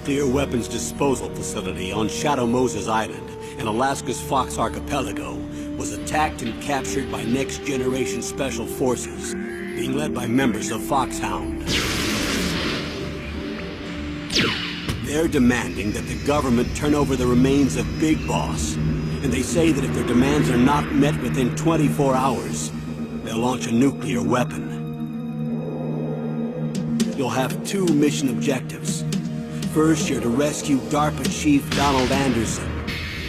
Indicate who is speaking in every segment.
Speaker 1: nuclear weapons disposal facility on Shadow Moses Island in Alaska's Fox Archipelago was attacked and captured by next-generation special forces, being led by members of Foxhound. They're demanding that the government turn over the remains of Big Boss, and they say that if their demands are not met within 24 hours, they'll launch a nuclear weapon. You'll have two mission objectives. First, you're to rescue DARPA Chief Donald Anderson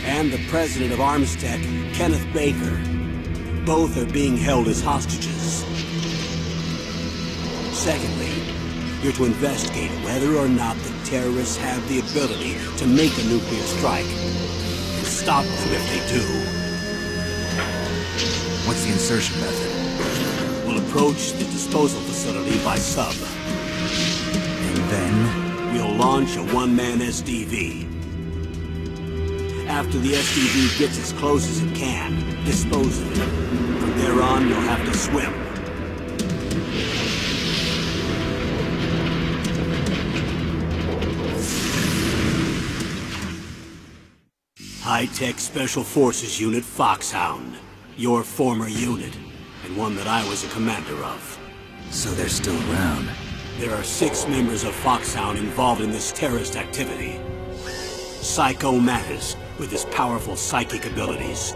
Speaker 1: and the president of Armstech, Kenneth Baker. Both are being held as hostages. Secondly, you're to investigate whether or not the terrorists have the ability to make a nuclear strike and stop them if they do.
Speaker 2: What's the insertion method?
Speaker 1: We'll approach the disposal facility by sub.
Speaker 2: And then?
Speaker 1: We'll launch a one-man SDV. After the SDV gets as close as it can, dispose of it. From there on, you'll have to swim. High-Tech Special Forces Unit Foxhound. Your former unit, and one that I was a commander of.
Speaker 2: So they're still around.
Speaker 1: There are 6 members of Foxhound involved in this terrorist activity. Psycho Mattis, with his powerful psychic abilities.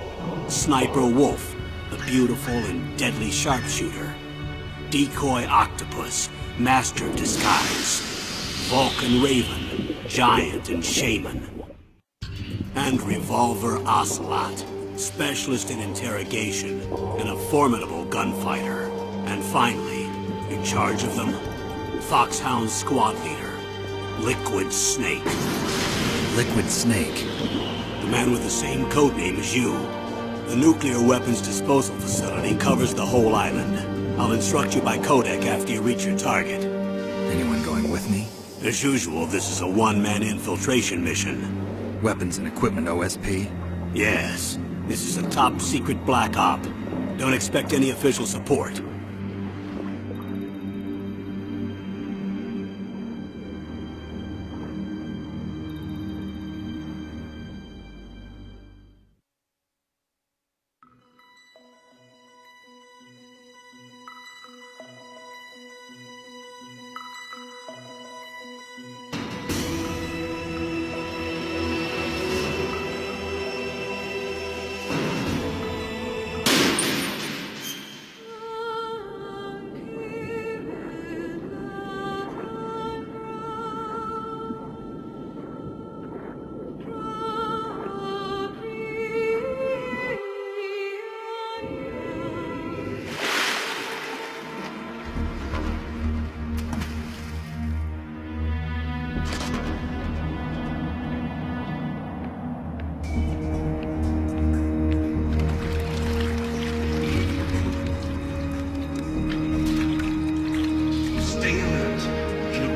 Speaker 1: Sniper Wolf, the beautiful and deadly sharpshooter. Decoy Octopus, master of disguise. Vulcan Raven, giant and shaman. And Revolver Ocelot, specialist in interrogation and a formidable gunfighter. And finally, in charge of them, Foxhound squad leader, Liquid Snake.
Speaker 2: Liquid Snake?
Speaker 1: The man with the same codename as you. The nuclear weapons disposal facility covers the whole island. I'll instruct you by codec after you reach your target.
Speaker 2: Anyone going with me?
Speaker 1: As usual, this is a one-man infiltration mission.
Speaker 2: Weapons and equipment OSP?
Speaker 1: Yes. This is a top-secret black op. Don't expect any official support.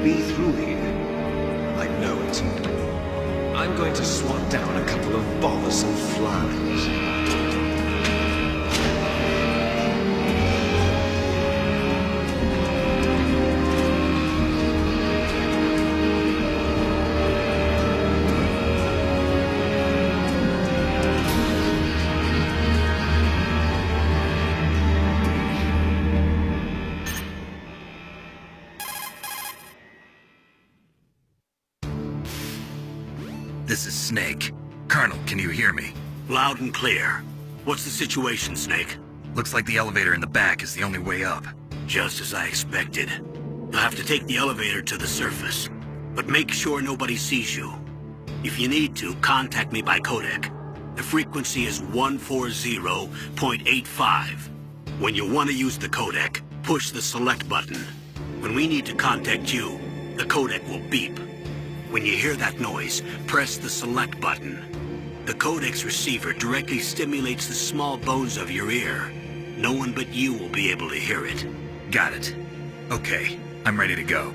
Speaker 3: Be through here. I know it. I'm going to swat down a couple of bothersome flies.
Speaker 2: This is Snake. Colonel, can you hear me?
Speaker 1: Loud and clear. What's the situation, Snake?
Speaker 2: Looks like the elevator in the back is the only way up.
Speaker 1: Just as I expected. You'll have to take the elevator to the surface. But make sure nobody sees you. If you need to, contact me by codec. The frequency is 140.85. When you want to use the codec, push the select button. When we need to contact you, the codec will beep. When you hear that noise, press the select button. The codec's receiver directly stimulates the small bones of your ear. No one but you will be able to hear it.
Speaker 2: Got it. Okay, I'm ready to go.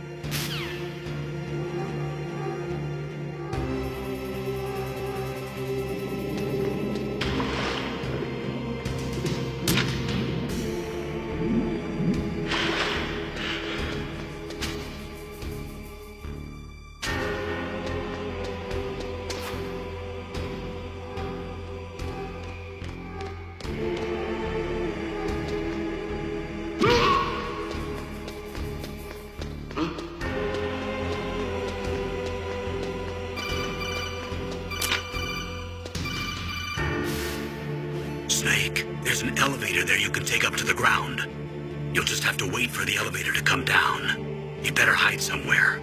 Speaker 1: Snake. There's an elevator there you can take up to the ground. You'll just have to wait for the elevator to come down. You better hide somewhere.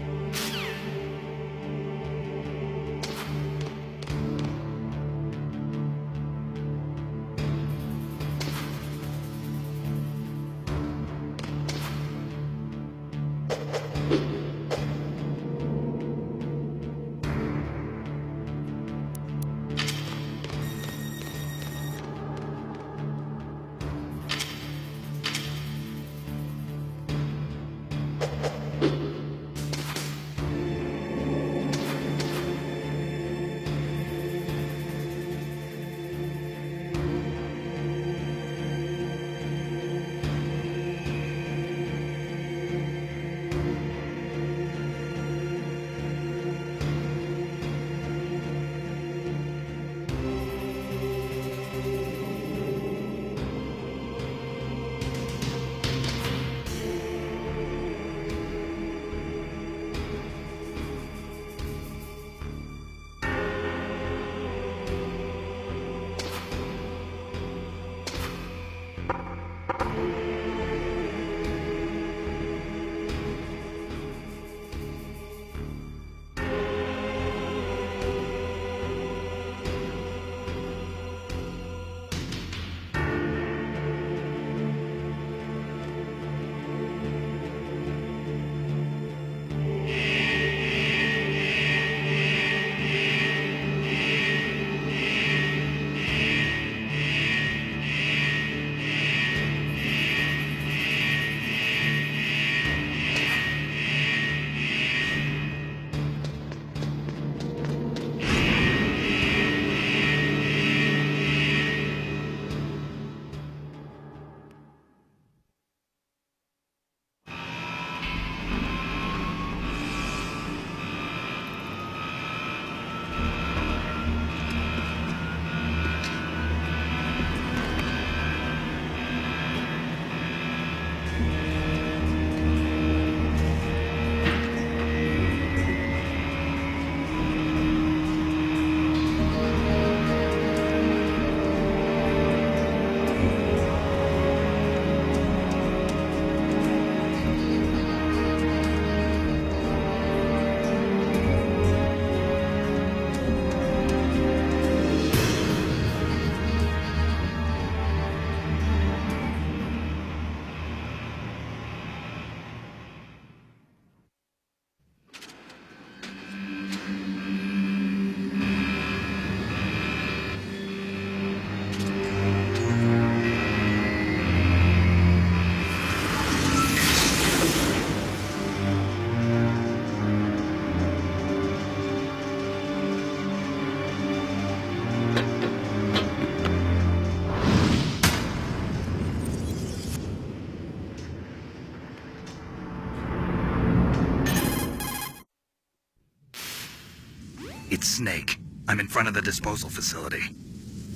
Speaker 2: It's Snake. I'm in front of the disposal facility.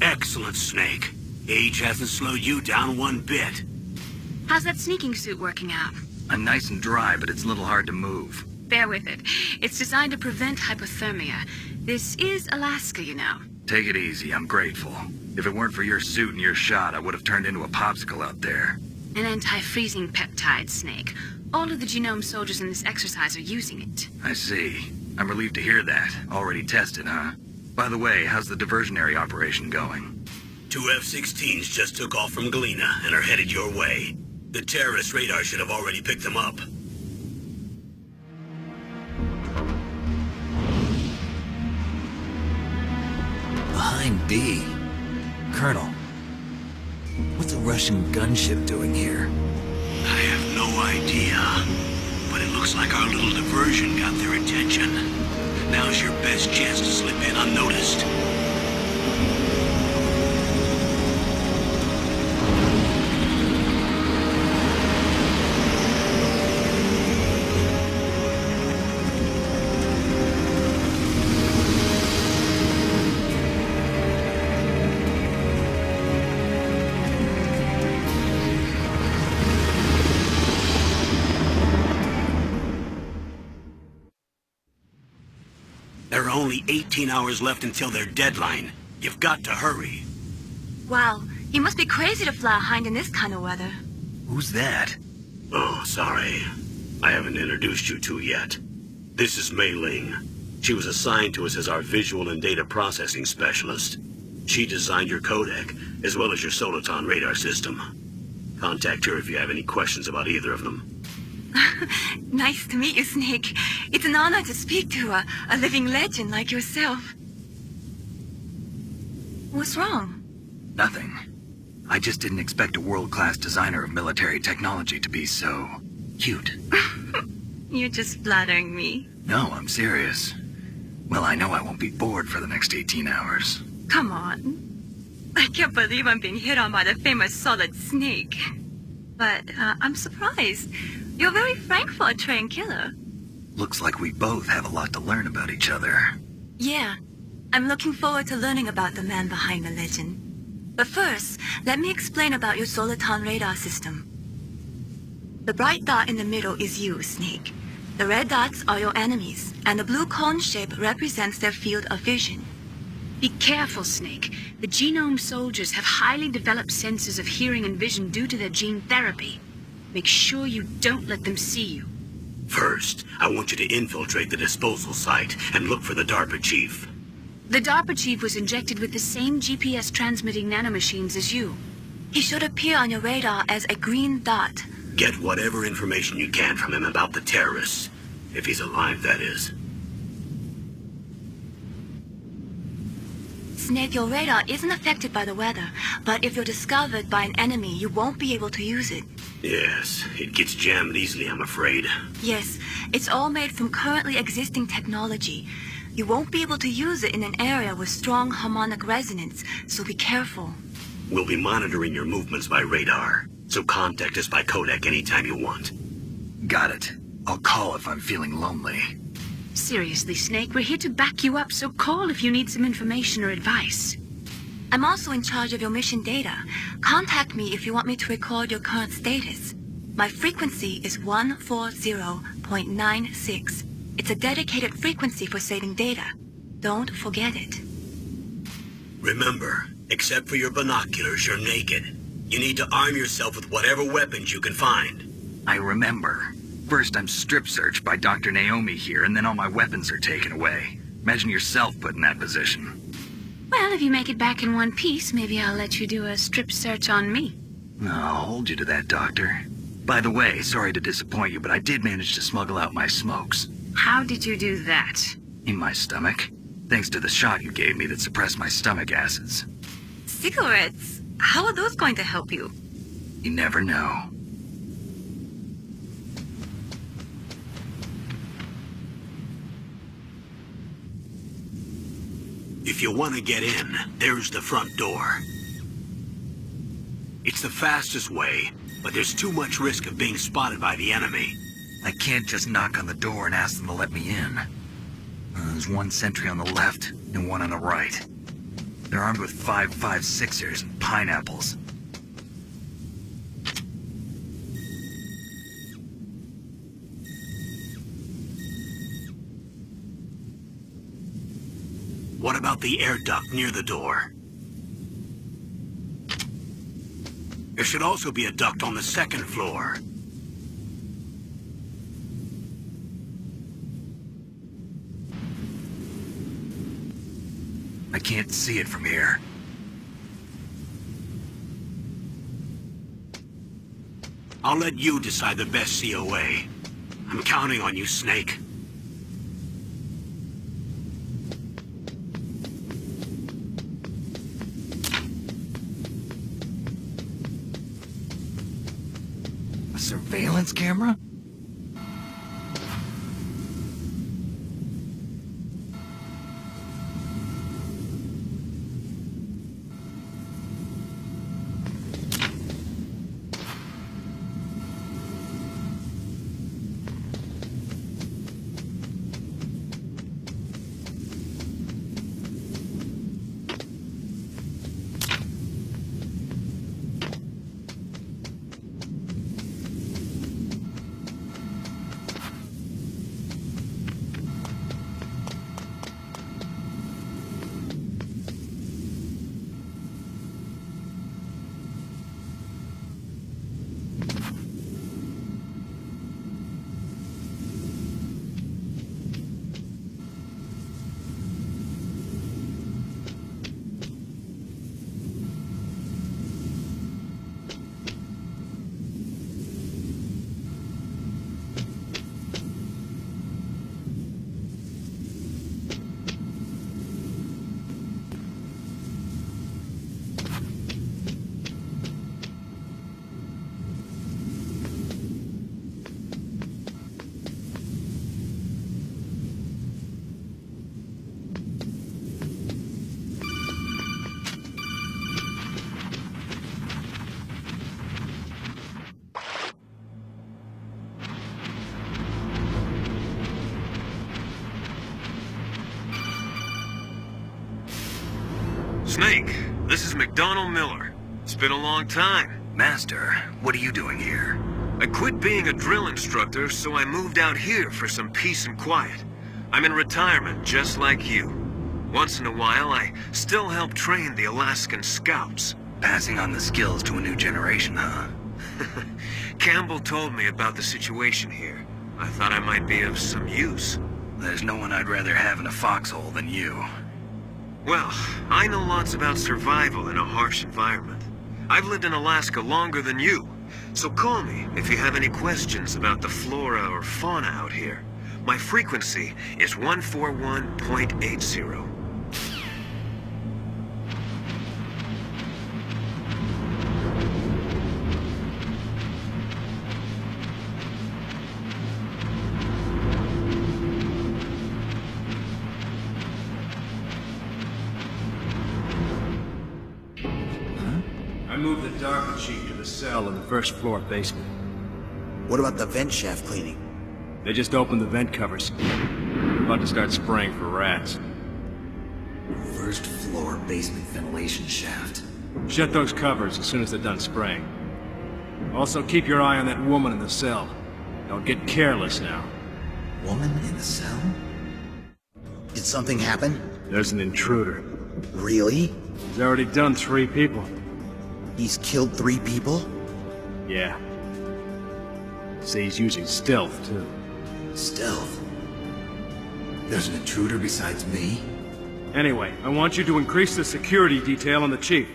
Speaker 1: Excellent, Snake. Age hasn't slowed you down one bit.
Speaker 4: How's that sneaking suit working out?
Speaker 2: I'm nice and dry, but it's a little hard to move.
Speaker 4: Bear with it. It's designed to prevent hypothermia. This is Alaska, you know.
Speaker 2: Take it easy, I'm grateful. If it weren't for your suit and your shot, I would have turned into a popsicle out there.
Speaker 4: An anti-freezing peptide, Snake. All of the genome soldiers in this exercise are using it.
Speaker 2: I see. I'm relieved to hear that. Already tested, huh? By the way, how's the diversionary operation going?
Speaker 1: 2 F-16s just took off from Galena and are headed your way. The terrorist radar should have already picked them up.
Speaker 5: Behind B. Colonel, what's a Russian gunship doing here?
Speaker 1: I have no idea. But it looks like our little diversion got their attention. Now's your best chance to slip in unnoticed. There are only 18 hours left until their deadline. You've got to hurry.
Speaker 4: Wow, You must be crazy to fly a hind in this kind of weather.
Speaker 2: Who's that?
Speaker 1: Oh, sorry. I haven't introduced you two yet. This is Mei Ling. She was assigned to us as our visual and data processing specialist. She designed your codec, as well as your Soliton radar system. Contact her if you have any questions about either of them.
Speaker 4: Nice to meet you, Snake. It's an honor to speak to a living legend like yourself. What's wrong?
Speaker 2: Nothing. I just didn't expect a world-class designer of military technology to be so cute.
Speaker 4: You're just flattering me.
Speaker 2: No, I'm serious. Well, I know I won't be bored for the next 18 hours.
Speaker 4: Come on. I can't believe I'm being hit on by the famous Solid Snake. But I'm surprised. You're very frank for a trained killer.
Speaker 2: Looks like we both have a lot to learn about each other.
Speaker 4: Yeah. I'm looking forward to learning about the man behind the legend. But first, let me explain about your Soliton radar system. The bright dot in the middle is you, Snake. The red dots are your enemies, and the blue cone shape represents their field of vision. Be careful, Snake. The genome soldiers have highly developed senses of hearing and vision due to their gene therapy. Make sure you don't let them see you.
Speaker 1: First, I want you to infiltrate the disposal site and look for the DARPA chief.
Speaker 4: The DARPA chief was injected with the same GPS transmitting nanomachines as you. He should appear on your radar as a green dot.
Speaker 1: Get whatever information you can from him about the terrorists. If he's alive, that is.
Speaker 4: Snake, your radar isn't affected by the weather, but if you're discovered by an enemy, you won't be able to use it.
Speaker 1: Yes, it gets jammed easily, I'm afraid.
Speaker 4: Yes, it's all made from currently existing technology. You won't be able to use it in an area with strong harmonic resonance, so be careful.
Speaker 1: We'll be monitoring your movements by radar, so contact us by codec anytime you want.
Speaker 2: Got it. I'll call if I'm feeling lonely.
Speaker 4: Seriously, Snake, we're here to back you up, so call if you need some information or advice. I'm also in charge of your mission data. Contact me if you want me to record your current status. My frequency is 140.96. It's a dedicated frequency for saving data. Don't forget it.
Speaker 1: Remember, except for your binoculars, you're naked. You need to arm yourself with whatever weapons you can find.
Speaker 2: I remember. First I'm strip searched by Dr. Naomi here, and then all my weapons are taken away. Imagine yourself put in that position.
Speaker 4: Well, if you make it back in one piece, maybe I'll let you do a strip search on me.
Speaker 2: I'll hold you to that, Doctor. By the way, sorry to disappoint you, but I did manage to smuggle out my smokes.
Speaker 4: How did you do that?
Speaker 2: In my stomach. Thanks to the shot you gave me that suppressed my stomach acids.
Speaker 4: Cigarettes? How are those going to help you?
Speaker 2: You never know.
Speaker 1: If you want to get in, there's the front door. It's the fastest way, but there's too much risk of being spotted by the enemy.
Speaker 2: I can't just knock on the door and ask them to let me in. There's one sentry on the left and one on the right. They're armed with 5.56ers and pineapples.
Speaker 1: What about the air duct near the door? There should also be a duct on the second floor.
Speaker 2: I can't see it from here.
Speaker 1: I'll let you decide the best COA. I'm counting on you, Snake.
Speaker 2: A surveillance camera?
Speaker 3: Snake, this is McDonald Miller. It's been a long time.
Speaker 2: Master, what are you doing here?
Speaker 3: I quit being a drill instructor, so I moved out here for some peace and quiet. I'm in retirement, just like you. Once in a while, I still help train the Alaskan Scouts.
Speaker 2: Passing on the skills to a new generation, huh?
Speaker 3: Campbell told me about the situation here. I thought I might be of some use.
Speaker 2: There's no one I'd rather have in a foxhole than you.
Speaker 3: Well, I know lots about survival in a harsh environment. I've lived in Alaska longer than you, so call me if you have any questions about the flora or fauna out here. My frequency is 141.80.
Speaker 6: I moved the Dark Chief to the cell in the first floor basement.
Speaker 5: What about the vent shaft cleaning?
Speaker 6: They just opened the vent covers. They're about to start spraying for rats.
Speaker 5: First floor basement ventilation shaft.
Speaker 6: Shut those covers as soon as they're done spraying. Also, keep your eye on that woman in the cell. Don't get careless now.
Speaker 5: Woman in the cell? Did something happen?
Speaker 6: There's an intruder.
Speaker 5: Really?
Speaker 6: He's already done 3 people.
Speaker 5: He's killed 3 people?
Speaker 6: Yeah. Say he's using stealth, too.
Speaker 5: Stealth? There's an intruder besides me?
Speaker 6: Anyway, I want you to increase the security detail on the Chief.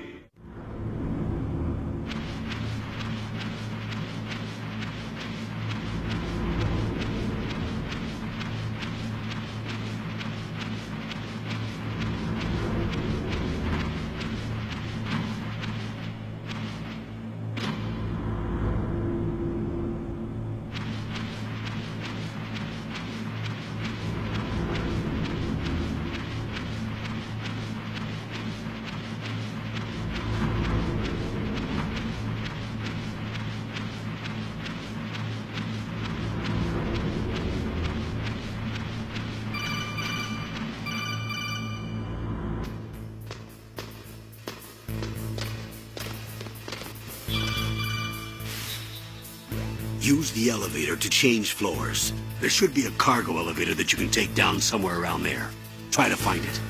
Speaker 1: Use the elevator to change floors. There should be a cargo elevator that you can take down somewhere around there. Try to find it.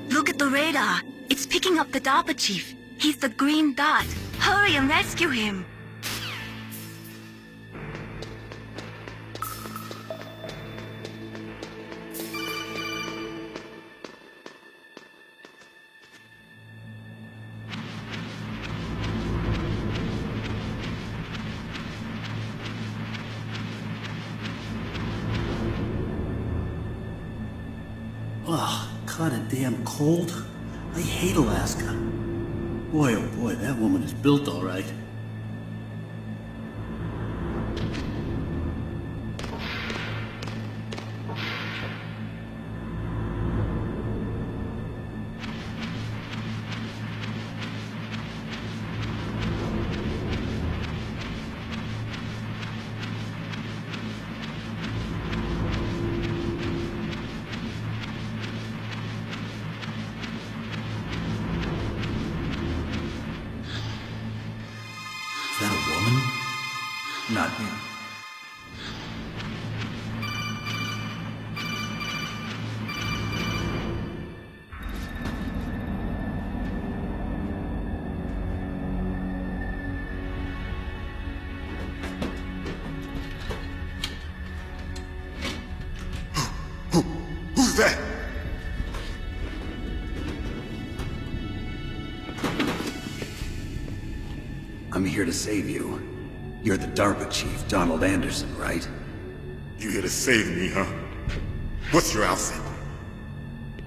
Speaker 4: Look at the radar. It's picking up the DARPA chief. He's the green dot. Hurry and rescue him.
Speaker 7: Ugh, kinda damn cold. I hate Alaska. Boy, oh boy, that woman is built all right.
Speaker 5: not...
Speaker 8: Who's that?
Speaker 5: I'm here to save you. You're the DARPA chief, Donald Anderson, right?
Speaker 8: You here to save me, huh? What's your outfit?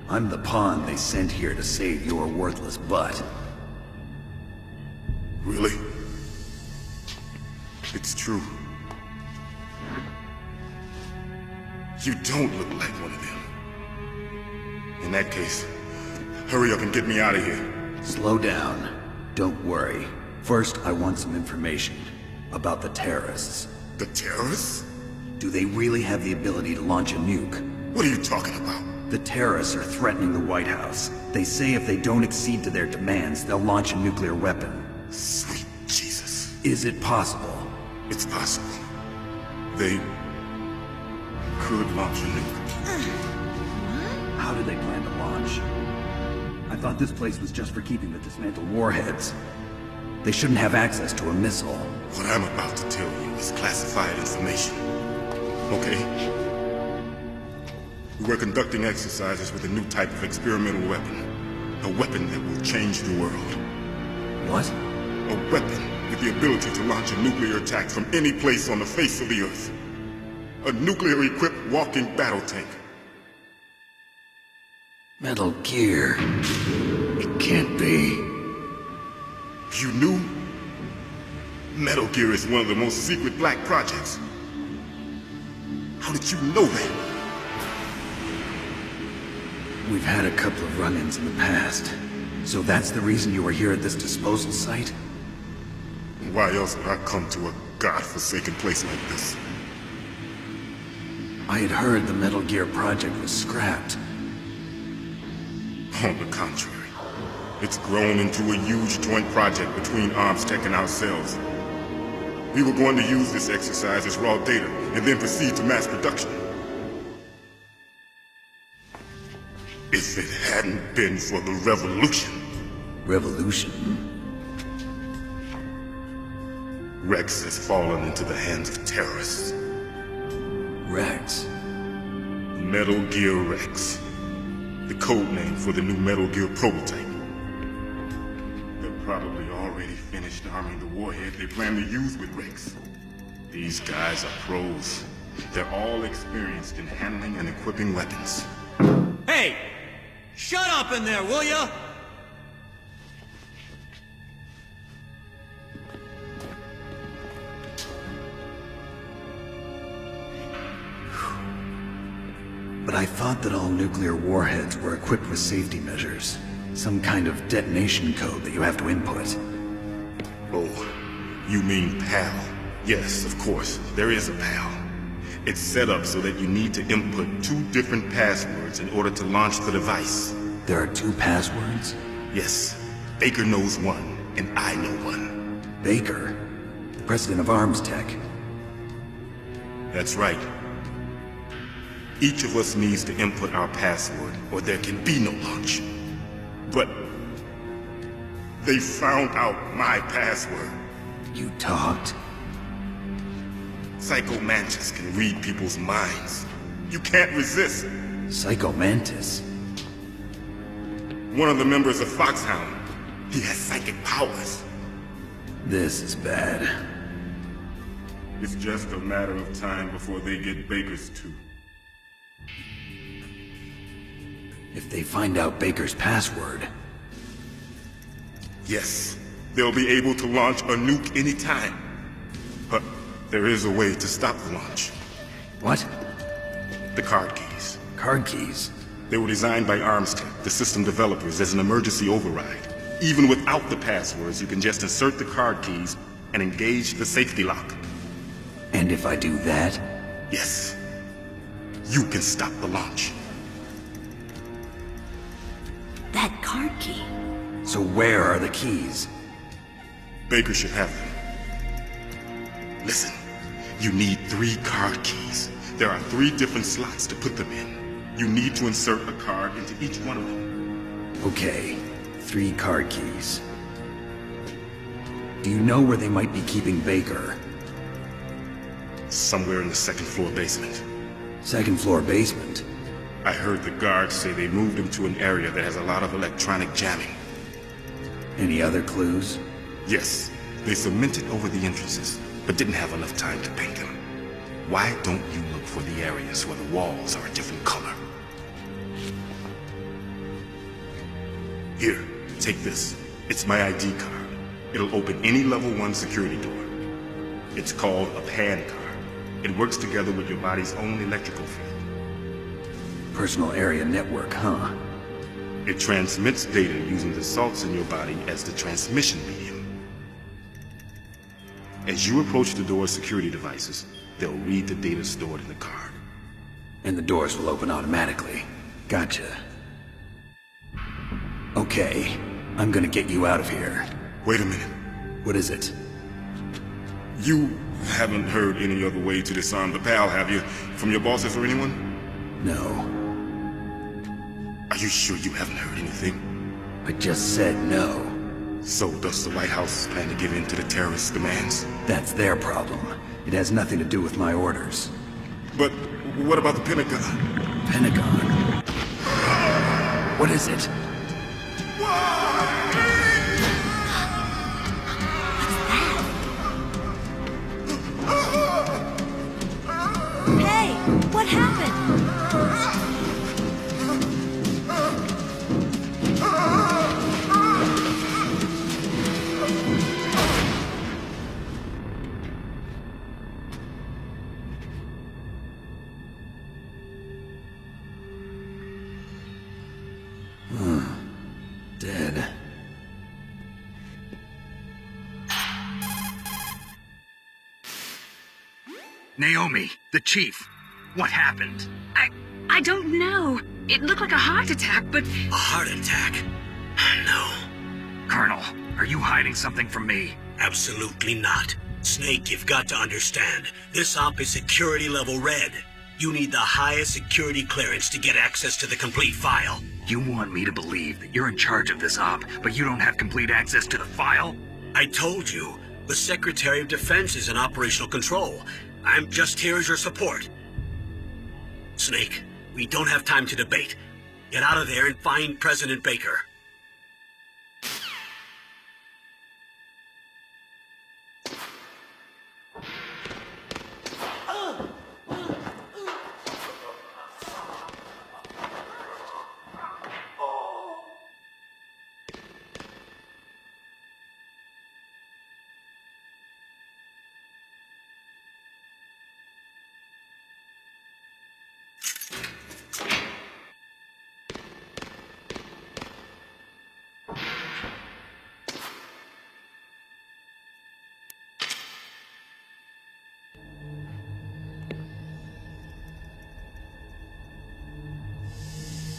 Speaker 5: I'm the pawn they sent here to save your worthless butt.
Speaker 8: Really? It's true. You don't look like one of them. In that case, hurry up and get me out of here.
Speaker 5: Slow down. Don't worry. First, I want some information about the terrorists.
Speaker 8: The terrorists?
Speaker 5: Do they really have the ability to launch a nuke?
Speaker 8: What are you talking about?
Speaker 5: The terrorists are threatening the White House. They say if they don't accede to their demands, they'll launch a nuclear weapon.
Speaker 8: Sweet Jesus.
Speaker 5: Is it possible?
Speaker 8: It's possible. They could launch a nuke.
Speaker 5: How do they plan to launch? I thought this place was just for keeping the dismantled warheads. They shouldn't have access to a missile.
Speaker 8: What I'm about to tell you is classified information. Okay? We were conducting exercises with a new type of experimental weapon. A weapon that will change the world.
Speaker 5: What?
Speaker 8: A weapon with the ability to launch a nuclear attack from any place on the face of the Earth. A nuclear-equipped walking battle tank.
Speaker 5: Metal Gear. It can't be.
Speaker 8: You knew? Metal Gear is one of the most secret black projects. How did you know that?
Speaker 5: We've had a couple of run-ins in the past. So that's the reason you were here at this disposal site?
Speaker 8: Why else would I come to a godforsaken place like this?
Speaker 5: I had heard the Metal Gear project was scrapped.
Speaker 8: On the contrary. It's grown into a huge joint project between ArmsTech and ourselves. We were going to use this exercise as raw data, and then proceed to mass production. If it hadn't been for the revolution...
Speaker 5: Revolution?
Speaker 8: Rex has fallen into the hands of terrorists.
Speaker 5: Rex?
Speaker 8: Metal Gear Rex. The code name for the new Metal Gear prototype. They're probably already finished arming the warhead they plan to use with Rex. These guys are pros. They're all experienced in handling and equipping weapons.
Speaker 9: Hey! Shut up in there, will ya?
Speaker 5: But I thought that all nuclear warheads were equipped with safety measures. Some kind of detonation code that you have to input.
Speaker 8: Oh, you mean PAL? Yes, of course, there is a PAL. It's set up so that you need to input 2 different passwords in order to launch the device.
Speaker 5: There are 2 passwords?
Speaker 8: Yes. Baker knows one, and I know one.
Speaker 5: Baker? The president of ArmsTech?
Speaker 8: That's right. Each of us needs to input our password, or there can be no launch. But they found out my password.
Speaker 5: You talked?
Speaker 8: Psycho Mantis can read people's minds. You can't resist.
Speaker 5: Psycho Mantis?
Speaker 8: One of the members of Foxhound. He has psychic powers.
Speaker 5: This is bad.
Speaker 8: It's just a matter of time before they get Baker's too.
Speaker 5: If they find out Baker's password...
Speaker 8: Yes, they'll be able to launch a nuke anytime. But there is a way to stop the launch.
Speaker 5: What?
Speaker 8: The card keys.
Speaker 5: Card keys?
Speaker 8: They were designed by ArmsTech, the system developers, as an emergency override. Even without the passwords, you can just insert the card keys and engage the safety lock.
Speaker 5: And if I do that?
Speaker 8: Yes. You can stop the launch.
Speaker 4: That card key.
Speaker 5: So where are the keys?
Speaker 8: Baker should have them. Listen. You need 3 card keys. There are 3 different slots to put them in. You need to insert a card into each one of them.
Speaker 5: Okay, 3 card keys. Do you know where they might be keeping Baker?
Speaker 8: Somewhere in the 2nd floor basement.
Speaker 5: 2nd floor basement?
Speaker 8: I heard the guards say they moved him to an area that has a lot of electronic jamming.
Speaker 5: Any other clues?
Speaker 8: Yes, they cemented over the entrances, but didn't have enough time to paint them. Why don't you look for the areas where the walls are a different color? Here, take this. It's my ID card. It'll open any level 1 security door. It's called a PAN card. It works together with your body's own electrical field.
Speaker 5: Personal area network, huh?
Speaker 8: It transmits data using the salts in your body as the transmission medium. As you approach the door's security devices, they'll read the data stored in the card.
Speaker 5: And the doors will open automatically. Gotcha. Okay, I'm gonna get you out of here.
Speaker 8: Wait a minute.
Speaker 5: What is it?
Speaker 8: You haven't heard any other way to disarm the PAL, have you? From your bosses or anyone?
Speaker 5: No.
Speaker 8: Are you sure you haven't heard anything?
Speaker 5: I just said no.
Speaker 8: So does the White House plan to give in to the terrorists' demands?
Speaker 5: That's their problem. It has nothing to do with my orders.
Speaker 8: But what about the Pentagon?
Speaker 5: Pentagon? What is it?
Speaker 4: Hey, what happened?
Speaker 5: Dead.
Speaker 2: Naomi, the chief. What happened?
Speaker 10: I don't know. It looked like a heart attack, but...
Speaker 1: A heart attack? No.
Speaker 2: Colonel, are you hiding something from me?
Speaker 1: Absolutely not. Snake, you've got to understand. This op is security level red. You need the highest security clearance to get access to the complete file.
Speaker 2: You want me to believe that you're in charge of this op, but you don't have complete access to the file?
Speaker 1: I told you, the Secretary of Defense is in operational control. I'm just here as your support. Snake, we don't have time to debate. Get out of there and find President Baker.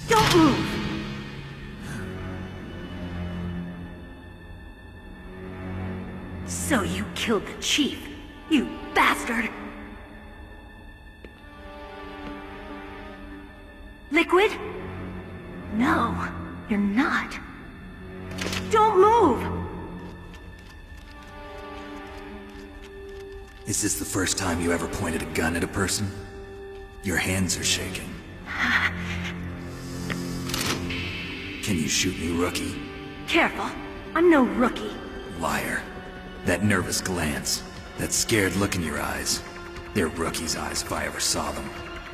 Speaker 4: Don't move! So you killed the chief, you bastard! Liquid? No, you're not. Don't move!
Speaker 5: Is this the first time you ever pointed a gun at a person? Your hands are shaking. Can you shoot me, rookie?
Speaker 4: Careful, I'm no rookie.
Speaker 5: Liar. That nervous glance, that scared look in your eyes. They're rookie's eyes if I ever saw them.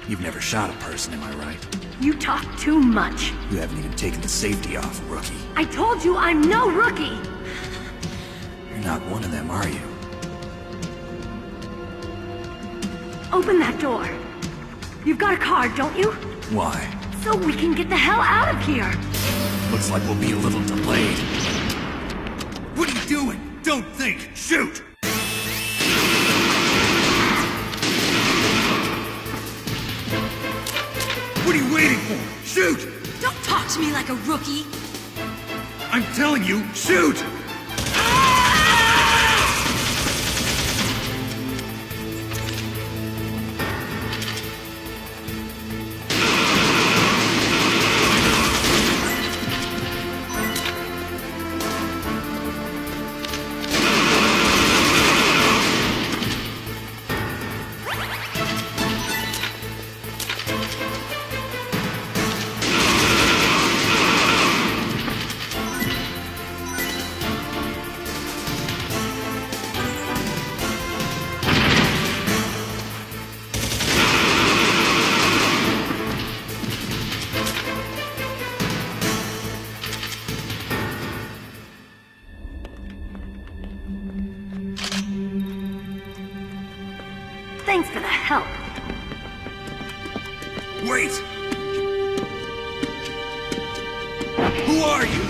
Speaker 5: You've never shot a person, am I right?
Speaker 4: You talk too much.
Speaker 5: You haven't even taken the safety off, rookie.
Speaker 4: I told you I'm no rookie!
Speaker 5: You're not one of them, are you?
Speaker 4: Open that door. You've got a card, don't you?
Speaker 5: Why?
Speaker 4: So we can get the hell out of here!
Speaker 5: Looks like we'll be a little delayed.
Speaker 9: What are you doing? Don't think! Shoot! What are you waiting for? Shoot!
Speaker 10: Don't talk to me like a rookie!
Speaker 9: I'm telling you, shoot!
Speaker 10: help.
Speaker 2: Wait! Who are you?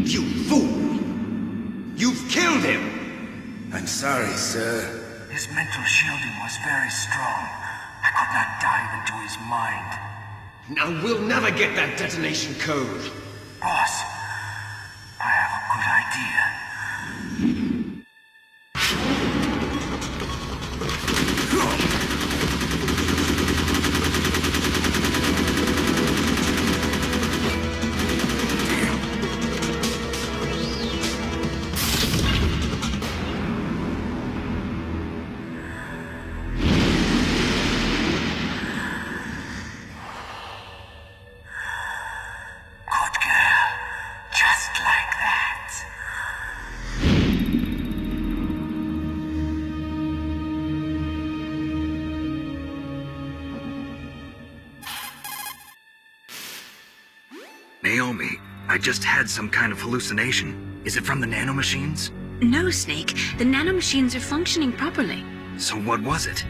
Speaker 11: You fool! You've killed him!
Speaker 12: I'm sorry, sir. His mental shielding was very strong. I could not dive into his mind.
Speaker 11: Now we'll never get that detonation code.
Speaker 12: Boss, I have a good idea.
Speaker 2: Naomi, I just had some kind of hallucination. Is it from the nanomachines?
Speaker 10: No, Snake. The nanomachines are functioning properly.
Speaker 2: So what was it?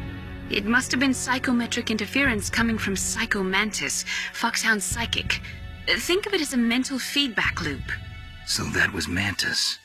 Speaker 10: It must have been psychometric interference coming from Psycho Mantis, Foxhound's psychic. Think of it as a mental feedback loop.
Speaker 2: So that was Mantis.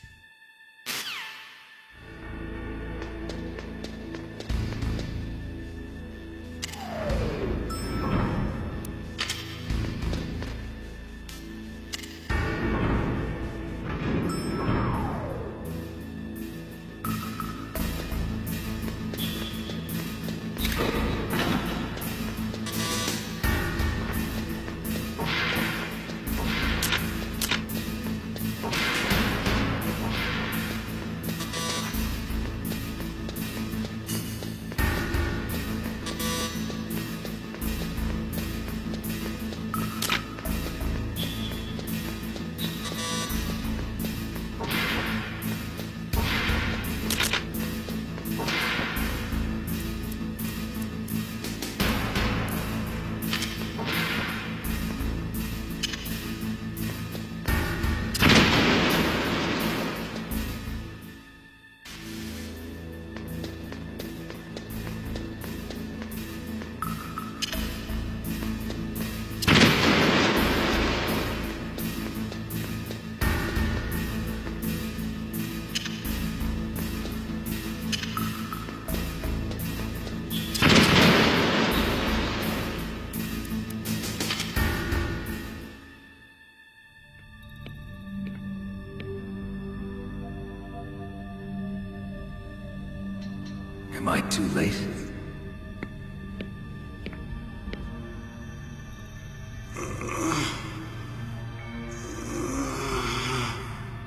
Speaker 5: Am I too late?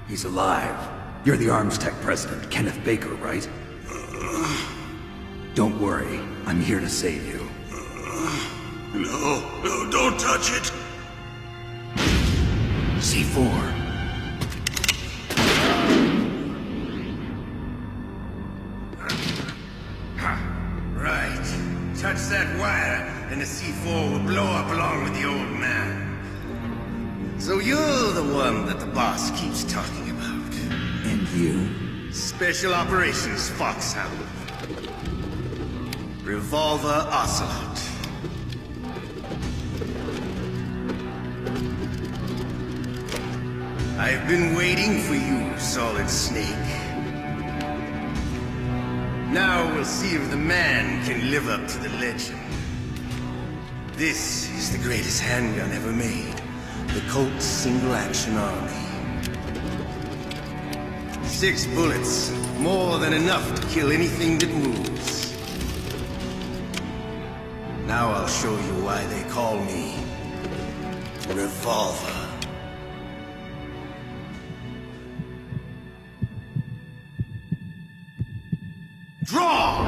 Speaker 5: He's alive. You're the Arms Tech president, Kenneth Baker, right? Don't worry. I'm here to save you.
Speaker 8: No, don't touch it!
Speaker 5: C4.
Speaker 12: Right. Touch that wire, and the C4 will blow up along with the old man. So you're the one that the boss keeps talking about.
Speaker 5: And you?
Speaker 12: Special Operations Foxhound. Revolver Ocelot. I've been waiting for you, Solid Snake. Now we'll see if the man can live up to the legend. This is the greatest handgun ever made. The Colt's single-action army. 6 bullets, more than enough to kill anything that moves. Now I'll show you why they call me Revolver. Draw!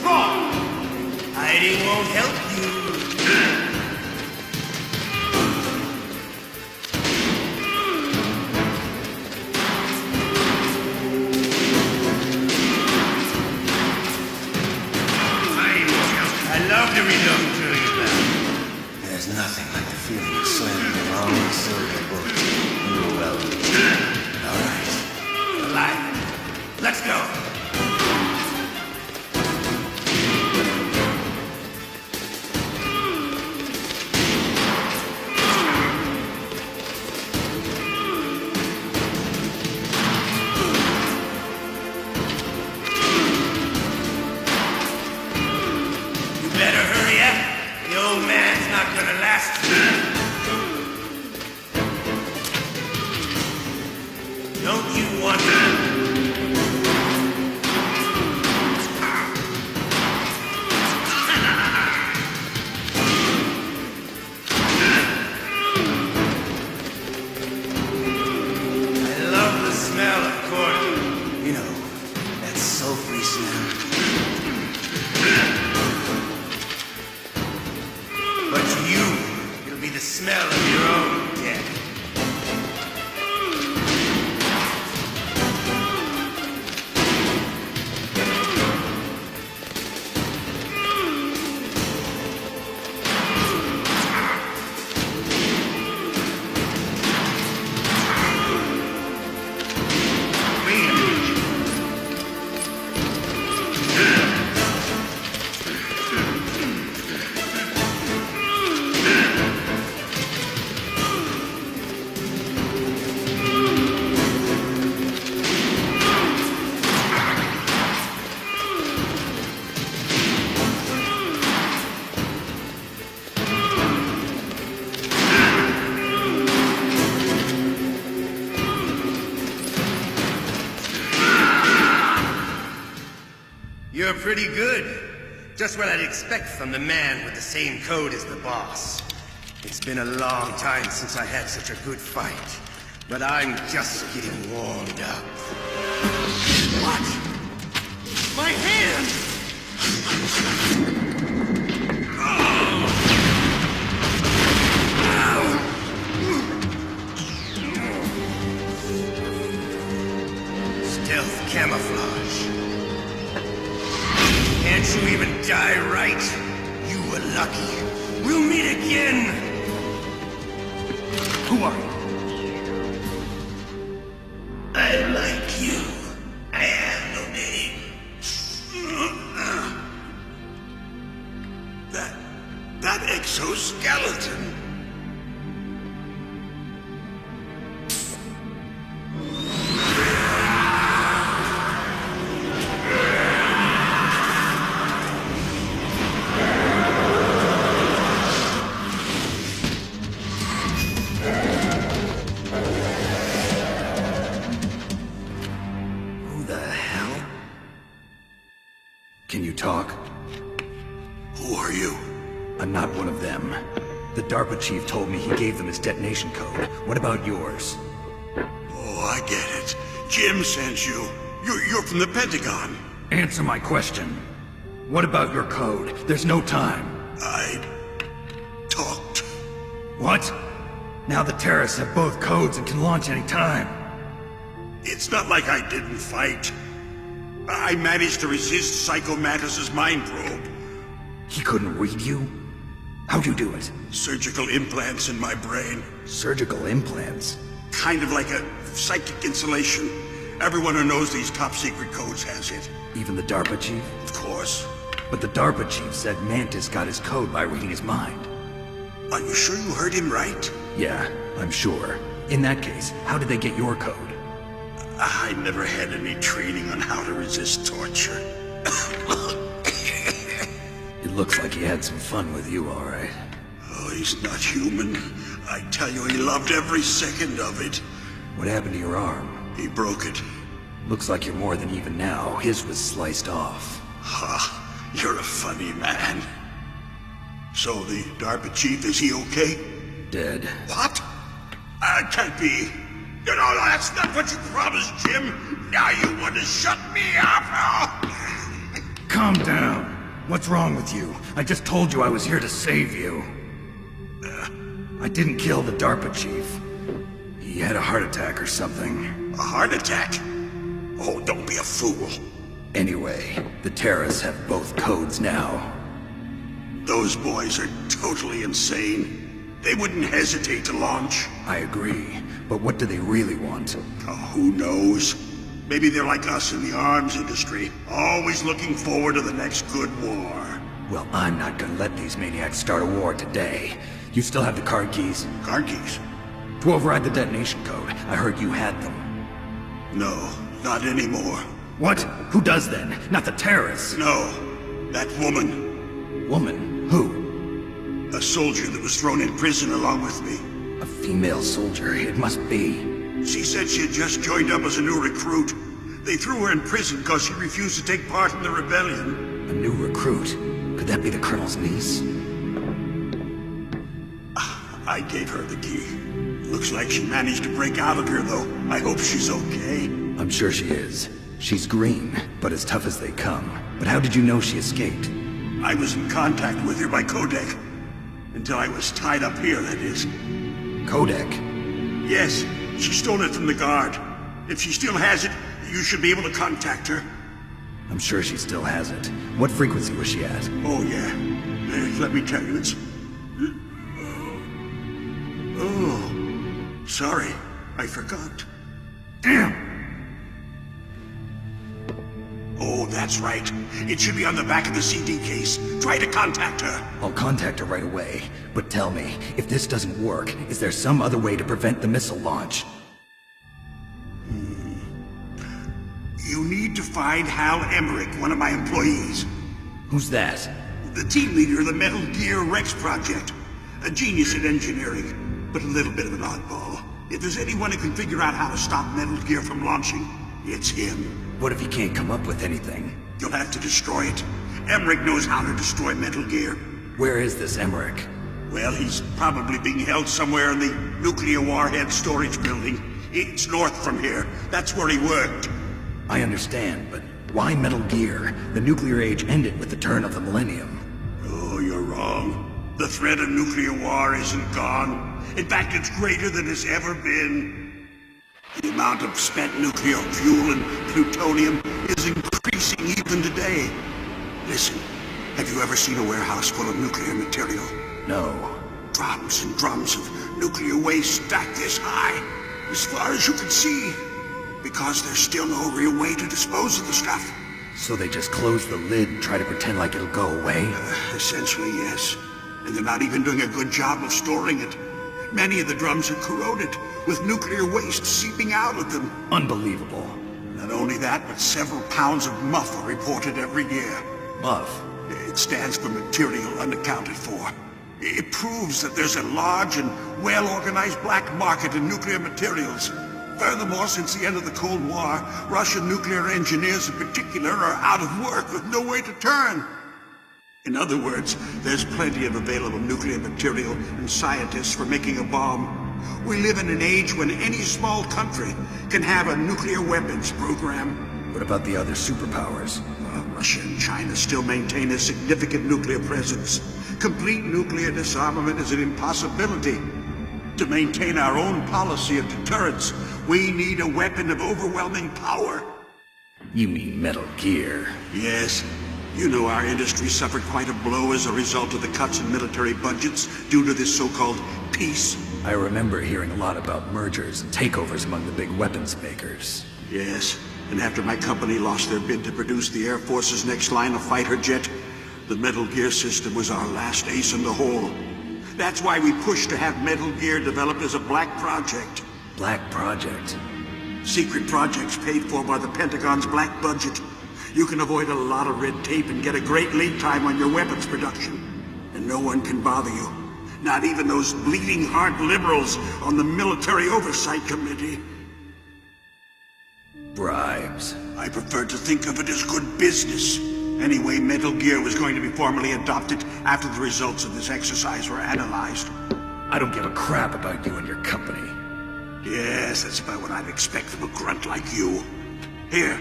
Speaker 12: Draw! Hiding won't help you. I love to reload to you, man. There's nothing like the feeling of slamming the wrong silver bullet. Well, all right. gonna last. Don't you wonder? Smell of corn. You know, that sulfury smell. But to you, it'll be the smell of your own death. You're pretty good. Just what I'd expect from the man with the same code as the boss. It's been a long time since I had such a good fight, but I'm just getting warmed up.
Speaker 11: What? My hand!
Speaker 12: Stealth camouflage. Can't you even die right? You were lucky. We'll meet again!
Speaker 11: Who are you?
Speaker 12: I like you. I have no name.
Speaker 11: That exoskeleton.
Speaker 5: Can you talk?
Speaker 11: Who are you?
Speaker 5: I'm not one of them. The DARPA chief told me he gave them his detonation code. What about yours?
Speaker 11: Oh, I get it. Jim sent you. You're from the Pentagon.
Speaker 5: Answer my question. What about your code? There's no time.
Speaker 11: I talked.
Speaker 5: What? Now the terrorists have both codes and can launch any time.
Speaker 11: It's not like I didn't fight. I managed to resist Psycho Mantis's mind probe.
Speaker 5: He couldn't read you? How'd you do it?
Speaker 11: Surgical implants in my brain.
Speaker 5: Surgical implants?
Speaker 11: Kind of like a psychic insulation. Everyone who knows these top-secret codes has it.
Speaker 5: Even the DARPA chief?
Speaker 11: Of course.
Speaker 5: But the DARPA chief said Mantis got his code by reading his mind.
Speaker 11: Are you sure you heard him right?
Speaker 5: Yeah, I'm sure. In that case, how did they get your code?
Speaker 11: I never had any training on how to resist torture.
Speaker 5: It looks like he had some fun with you, all right.
Speaker 11: Oh, he's not human. I tell you, he loved every second of it.
Speaker 5: What happened to your arm?
Speaker 11: He broke it.
Speaker 5: Looks like you're more than even now. His was sliced off.
Speaker 11: Ha, you're a funny man. So the DARPA chief, is he okay?
Speaker 5: Dead.
Speaker 11: What? Can't be. You know, that's not what you promised, Jim. Now you want to shut me up? Oh.
Speaker 5: Calm down. What's wrong with you? I just told you I was here to save you. I didn't kill the DARPA chief. He had a heart attack or something.
Speaker 11: A heart attack? Oh, don't be a fool.
Speaker 5: Anyway, the terrorists have both codes now.
Speaker 11: Those boys are totally insane. They wouldn't hesitate to launch.
Speaker 5: I agree, but what do they really want?
Speaker 11: Oh, who knows? Maybe they're like us in the arms industry, always looking forward to the next good war.
Speaker 5: Well, I'm not gonna let these maniacs start a war today. You still have the card keys?
Speaker 11: Card keys?
Speaker 5: To override the detonation code. I heard you had them.
Speaker 11: No, not anymore.
Speaker 5: What? Who does then? Not the terrorists?
Speaker 11: No, that woman.
Speaker 5: Woman? Who?
Speaker 11: A soldier that was thrown in prison along with me.
Speaker 12: A female soldier, it must be.
Speaker 11: She said she had just joined up as a new recruit. They threw her in prison because she refused to take part in the rebellion.
Speaker 12: A new recruit? Could that be the Colonel's niece?
Speaker 11: I gave her the key. Looks like she managed to break out of here, though. I hope she's okay.
Speaker 12: I'm sure she is. She's green, but as tough as they come. But how did you know she escaped?
Speaker 11: I was in contact with her by codec. Until I was tied up here, that is.
Speaker 12: Codec?
Speaker 11: Yes, she stole it from the guard. If she still has it, you should be able to contact her.
Speaker 12: I'm sure she still has it. What frequency was she at?
Speaker 11: Oh, yeah. Let me tell you, it's... Oh, sorry. I forgot. Damn! Oh, that's right. It should be on the back of the CD case. Try to contact her.
Speaker 12: I'll contact her right away. But tell me, if this doesn't work, is there some other way to prevent the missile launch?
Speaker 11: You need to find Hal Emmerich, one of my employees.
Speaker 12: Who's that?
Speaker 11: The team leader of the Metal Gear Rex project. A genius at engineering, but a little bit of an oddball. If there's anyone who can figure out how to stop Metal Gear from launching, it's him.
Speaker 12: What if he can't come up with anything?
Speaker 11: You'll have to destroy it. Emmerich knows how to destroy Metal Gear.
Speaker 12: Where is this Emmerich?
Speaker 11: Well, he's probably being held somewhere in the nuclear warhead storage building. It's north from here. That's where he worked.
Speaker 12: I understand, but why Metal Gear? The nuclear age ended with the turn of the millennium.
Speaker 11: Oh, you're wrong. The threat of nuclear war isn't gone. In fact, it's greater than it's ever been. The amount of spent nuclear fuel and plutonium is increasing even today. Listen, have you ever seen a warehouse full of nuclear material?
Speaker 12: No.
Speaker 11: Drums and drums of nuclear waste stacked this high, as far as you can see. Because there's still no real way to dispose of the stuff.
Speaker 12: So they just close the lid and try to pretend like it'll go away?
Speaker 11: Essentially, yes. And they're not even doing a good job of storing it. Many of the drums are corroded, with nuclear waste seeping out of them.
Speaker 12: Unbelievable.
Speaker 11: Not only that, but several pounds of MUF are reported every year.
Speaker 12: MUF?
Speaker 11: It stands for material unaccounted for. It proves that there's a large and well-organized black market in nuclear materials. Furthermore, since the end of the Cold War, Russian nuclear engineers in particular are out of work with no way to turn. In other words, there's plenty of available nuclear material and scientists for making a bomb. We live in an age when any small country can have a nuclear weapons program.
Speaker 12: What about the other superpowers?
Speaker 11: Russia and China still maintain a significant nuclear presence. Complete nuclear disarmament is an impossibility. To maintain our own policy of deterrence, we need a weapon of overwhelming power.
Speaker 12: You mean Metal Gear?
Speaker 11: Yes. You know our industry suffered quite a blow as a result of the cuts in military budgets due to this so-called peace.
Speaker 12: I remember hearing a lot about mergers and takeovers among the big weapons makers.
Speaker 11: Yes, and after my company lost their bid to produce the Air Force's next line of fighter jet, the Metal Gear system was our last ace in the hole. That's why we pushed to have Metal Gear developed as a black project.
Speaker 12: Black project?
Speaker 11: Secret projects paid for by the Pentagon's black budget. You can avoid a lot of red tape and get a great lead time on your weapons production. And no one can bother you. Not even those bleeding heart liberals on the Military Oversight Committee.
Speaker 12: Bribes.
Speaker 11: I prefer to think of it as good business. Anyway, Metal Gear was going to be formally adopted after the results of this exercise were analyzed.
Speaker 12: I don't give a crap about you and your company.
Speaker 11: Yes, that's about what I'd expect from a grunt like you. Here,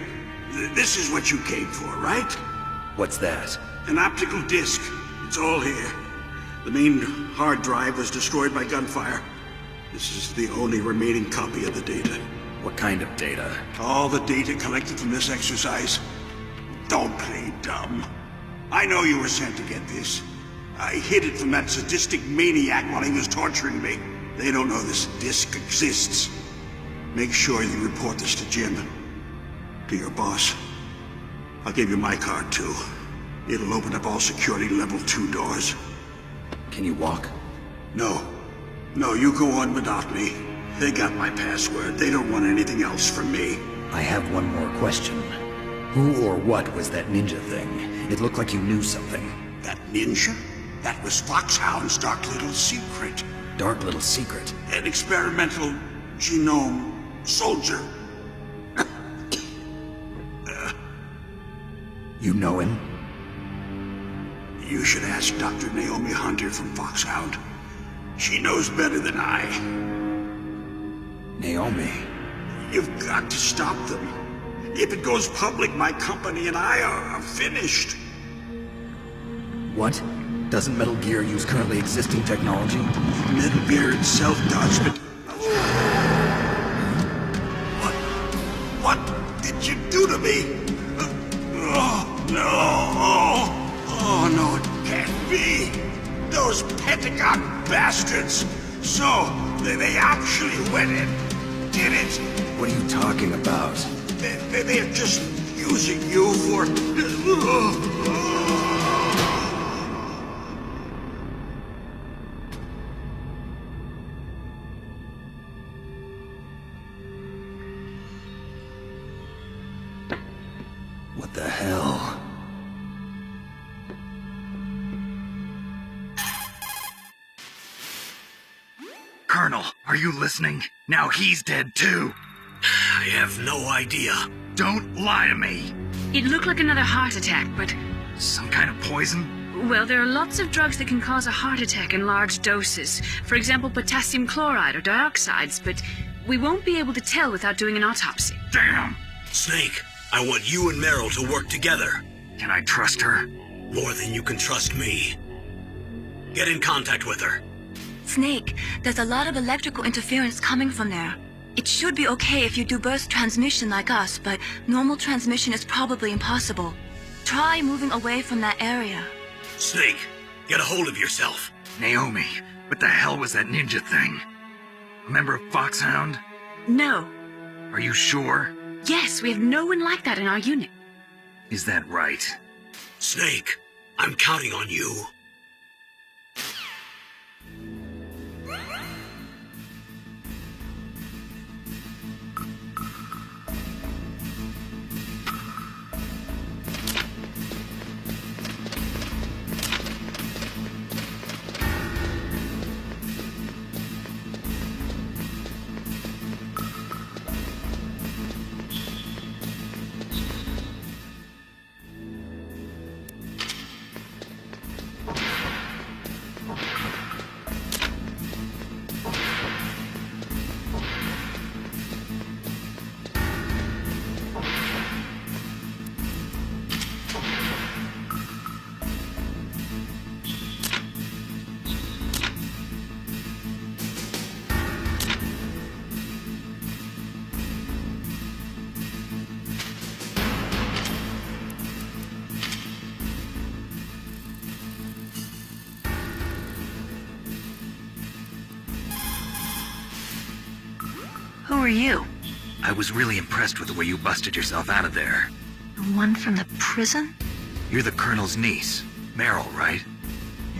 Speaker 11: this is what you came for, right?
Speaker 12: What's that?
Speaker 11: An optical disc. It's all here. The main hard drive was destroyed by gunfire. This is the only remaining copy of the data.
Speaker 12: What kind of data?
Speaker 11: All the data collected from this exercise. Don't play dumb. I know you were sent to get this. I hid it from that sadistic maniac while he was torturing me. They don't know this disc exists. Make sure you report this to Jim. To your boss. I'll give you my card, too. It'll open up all security level 2 doors.
Speaker 12: Can you walk?
Speaker 11: No. No, you go on without me. They got my password. They don't want anything else from me.
Speaker 12: I have one more question. Who or what was that ninja thing? It looked like you knew something.
Speaker 11: That ninja? That was Foxhound's dark little secret.
Speaker 5: Dark little secret?
Speaker 11: An experimental genome soldier.
Speaker 5: You know him?
Speaker 11: You should ask Dr. Naomi Hunter from Foxhound. She knows better than I.
Speaker 5: Naomi?
Speaker 11: You've got to stop them. If it goes public, my company and I are finished.
Speaker 5: What? Doesn't Metal Gear use currently existing technology?
Speaker 11: Metal Gear itself does, but... What did you do to me? Oh, no. Oh, no, it can't be. Those Pentagon bastards. So, they actually went and did it.
Speaker 5: What are you talking about?
Speaker 11: They're just using you for...
Speaker 5: What the hell?
Speaker 2: Colonel, are you listening? Now he's dead too.
Speaker 1: I have no idea.
Speaker 2: Don't lie to me.
Speaker 10: It looked like another heart attack, but...
Speaker 2: Some kind of poison?
Speaker 10: Well, there are lots of drugs that can cause a heart attack in large doses. For example, potassium chloride or dioxides, but we won't be able to tell without doing an autopsy.
Speaker 2: Damn!
Speaker 1: Snake, I want you and Meryl to work together.
Speaker 2: Can I trust her?
Speaker 1: More than you can trust me. Get in contact with her.
Speaker 4: Snake, there's a lot of electrical interference coming from there. It should be okay if you do burst transmission like us, but normal transmission is probably impossible. Try moving away from that area.
Speaker 1: Snake, get a hold of yourself.
Speaker 2: Naomi, what the hell was that ninja thing? A member of Foxhound?
Speaker 10: No.
Speaker 2: Are you sure?
Speaker 10: Yes, we have no one like that in our unit.
Speaker 2: Is that right?
Speaker 1: Snake, I'm counting on you.
Speaker 13: Who are you?
Speaker 2: I was really impressed with the way you busted yourself out of there.
Speaker 13: The one from the prison?
Speaker 2: You're the Colonel's niece, Meryl, right?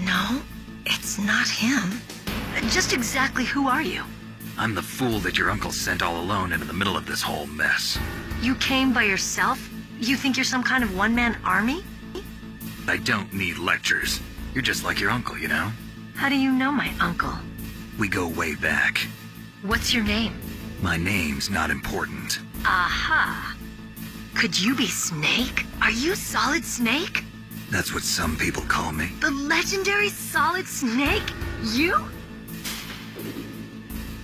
Speaker 13: No, it's not him. Just exactly who are you?
Speaker 2: I'm the fool that your uncle sent all alone into the middle of this whole mess.
Speaker 13: You came by yourself? You think you're some kind of one-man army?
Speaker 2: I don't need lectures. You're just like your uncle, you know?
Speaker 13: How do you know my uncle?
Speaker 2: We go way back.
Speaker 13: What's your name?
Speaker 2: My name's not important.
Speaker 13: Aha. Could you be Snake? Are you Solid Snake?
Speaker 2: That's what some people call me.
Speaker 13: The legendary Solid Snake? You?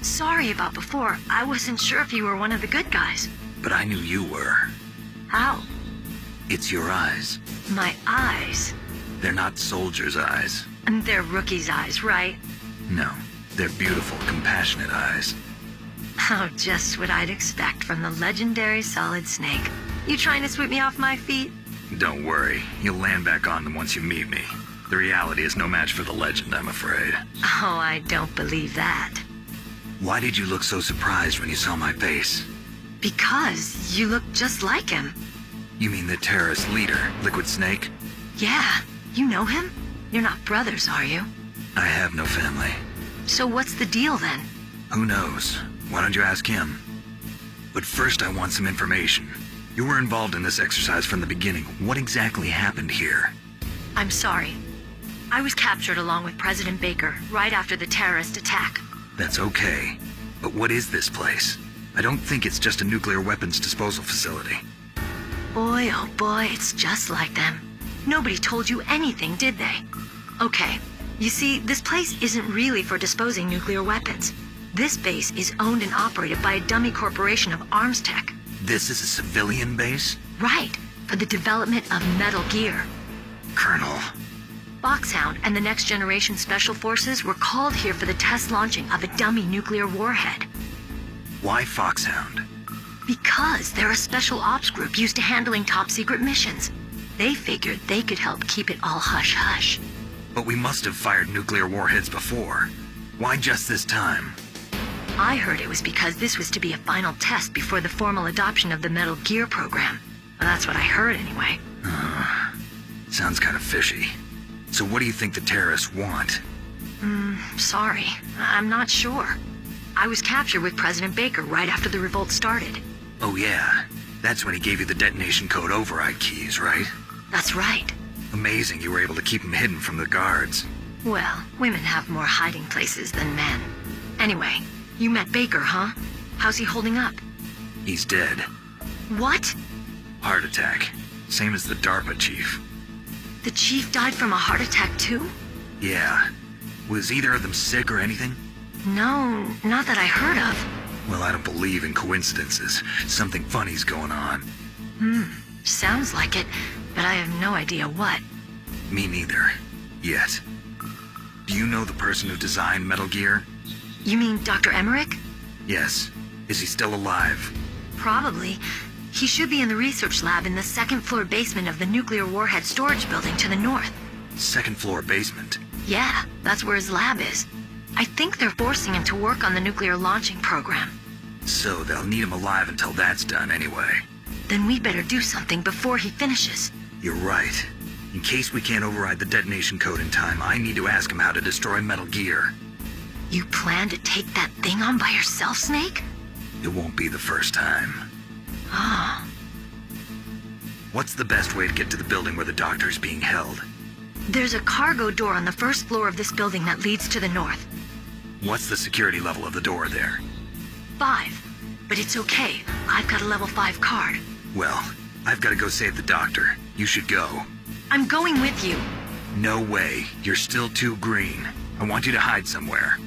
Speaker 13: Sorry about before. I wasn't sure if you were one of the good guys.
Speaker 2: But I knew you were.
Speaker 13: How?
Speaker 2: It's your eyes.
Speaker 13: My eyes?
Speaker 2: They're not soldiers' eyes.
Speaker 13: And they're rookies' eyes, right?
Speaker 2: No, they're beautiful, compassionate eyes.
Speaker 13: Oh, just what I'd expect from the legendary Solid Snake. You trying to sweep me off my feet?
Speaker 2: Don't worry, you'll land back on them once you meet me. The reality is no match for the legend, I'm afraid.
Speaker 13: Oh, I don't believe that.
Speaker 2: Why did you look so surprised when you saw my face?
Speaker 13: Because you look just like him.
Speaker 2: You mean the terrorist leader, Liquid Snake?
Speaker 13: Yeah, you know him? You're not brothers, are you?
Speaker 2: I have no family.
Speaker 13: So what's the deal then?
Speaker 2: Who knows? Why don't you ask him? But first I want some information. You were involved in this exercise from the beginning. What exactly happened here?
Speaker 13: I'm sorry. I was captured along with President Baker right after the terrorist attack.
Speaker 2: That's okay. But what is this place? I don't think it's just a nuclear weapons disposal facility.
Speaker 13: Boy, oh boy, it's just like them. Nobody told you anything, did they? Okay, you see, this place isn't really for disposing nuclear weapons. This base is owned and operated by a dummy corporation of arms tech.
Speaker 2: This is a civilian base?
Speaker 13: Right, for the development of Metal Gear.
Speaker 2: Colonel.
Speaker 13: Foxhound and the Next Generation Special Forces were called here for the test launching of a dummy nuclear warhead.
Speaker 2: Why Foxhound?
Speaker 13: Because they're a special ops group used to handling top-secret missions. They figured they could help keep it all hush-hush.
Speaker 2: But we must have fired nuclear warheads before. Why just this time?
Speaker 13: I heard it was because this was to be a final test before the formal adoption of the Metal Gear program. Well, that's what I heard anyway.
Speaker 2: Sounds kind of fishy. So what do you think the terrorists want?
Speaker 13: Sorry. I'm not sure. I was captured with President Baker right after the revolt started.
Speaker 2: Oh yeah, that's when he gave you the detonation code override keys, right?
Speaker 13: That's right.
Speaker 2: Amazing you were able to keep him hidden from the guards.
Speaker 13: Well, women have more hiding places than men. Anyway, you met Baker, huh? How's he holding up?
Speaker 2: He's dead.
Speaker 13: What?
Speaker 2: Heart attack. Same as the DARPA chief.
Speaker 13: The chief died from a heart attack too?
Speaker 2: Yeah. Was either of them sick or anything?
Speaker 13: No, not that I heard of.
Speaker 2: Well, I don't believe in coincidences. Something funny's going on.
Speaker 13: Sounds like it, but I have no idea what.
Speaker 2: Me neither. Yet. Do you know the person who designed Metal Gear?
Speaker 13: You mean Dr. Emmerich?
Speaker 2: Yes. Is he still alive?
Speaker 13: Probably. He should be in the research lab in the second-floor basement of the nuclear warhead storage building to the north.
Speaker 2: Second-floor basement?
Speaker 13: Yeah, that's where his lab is. I think they're forcing him to work on the nuclear launching program.
Speaker 2: So they'll need him alive until that's done anyway.
Speaker 13: Then we better do something before he finishes.
Speaker 2: You're right. In case we can't override the detonation code in time, I need to ask him how to destroy Metal Gear.
Speaker 13: You plan to take that thing on by yourself, Snake?
Speaker 2: It won't be the first time.
Speaker 13: Ah.
Speaker 2: What's the best way to get to the building where the doctor's being held?
Speaker 13: There's a cargo door on the first floor of this building that leads to the north.
Speaker 2: What's the security level of the door there?
Speaker 13: 5. But it's okay. I've got a level 5 card.
Speaker 2: Well, I've got to go save the doctor. You should go.
Speaker 13: I'm going with you.
Speaker 2: No way. You're still too green. I want you to hide somewhere.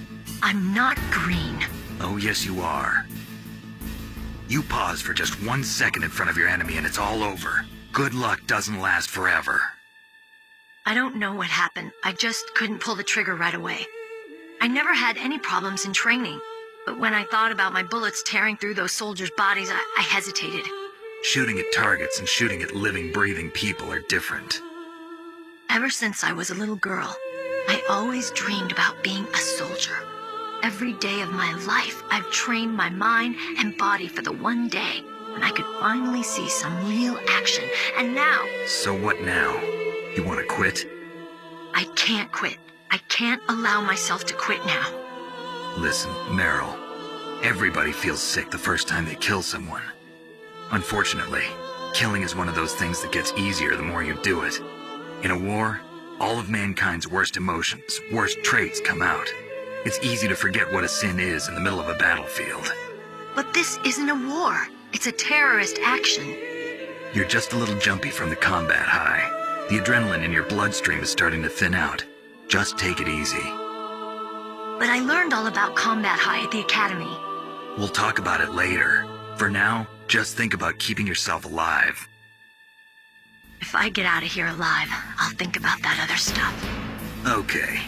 Speaker 13: I'm not green.
Speaker 2: Oh, yes, you are. You pause for just 1 second in front of your enemy and it's all over. Good luck doesn't last forever.
Speaker 13: I don't know what happened. I just couldn't pull the trigger right away. I never had any problems in training, but when I thought about my bullets tearing through those soldiers' bodies, I hesitated.
Speaker 2: Shooting at targets and shooting at living, breathing people are different.
Speaker 13: Ever since I was a little girl, I always dreamed about being a soldier. Every day of my life, I've trained my mind and body for the one day when I could finally see some real action, and now...
Speaker 2: So what now? You want to quit?
Speaker 13: I can't quit. I can't allow myself to quit now.
Speaker 2: Listen, Meryl. Everybody feels sick the first time they kill someone. Unfortunately, killing is one of those things that gets easier the more you do it. In a war, all of mankind's worst emotions, worst traits come out. It's easy to forget what a sin is in the middle of a battlefield.
Speaker 13: But this isn't a war. It's a terrorist action.
Speaker 2: You're just a little jumpy from the combat high. The adrenaline in your bloodstream is starting to thin out. Just take it easy.
Speaker 13: But I learned all about combat high at the academy.
Speaker 2: We'll talk about it later. For now, just think about keeping yourself alive.
Speaker 13: If I get out of here alive, I'll think about that other stuff.
Speaker 2: Okay.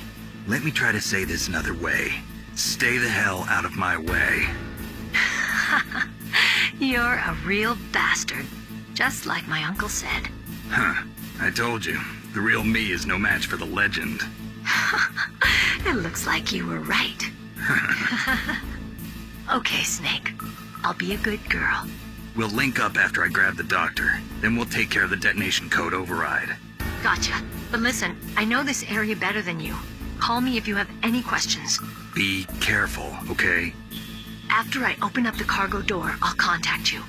Speaker 2: Let me try to say this another way. Stay the hell out of my way.
Speaker 13: You're a real bastard. Just like my uncle said.
Speaker 2: Huh. I told you. The real me is no match for the legend.
Speaker 13: It looks like you were right. Okay, Snake. I'll be a good girl.
Speaker 2: We'll link up after I grab the doctor. Then we'll take care of the detonation code override.
Speaker 13: Gotcha. But listen, I know this area better than you. Call me if you have any questions.
Speaker 2: Be careful, okay?
Speaker 13: After I open up the cargo door, I'll contact you.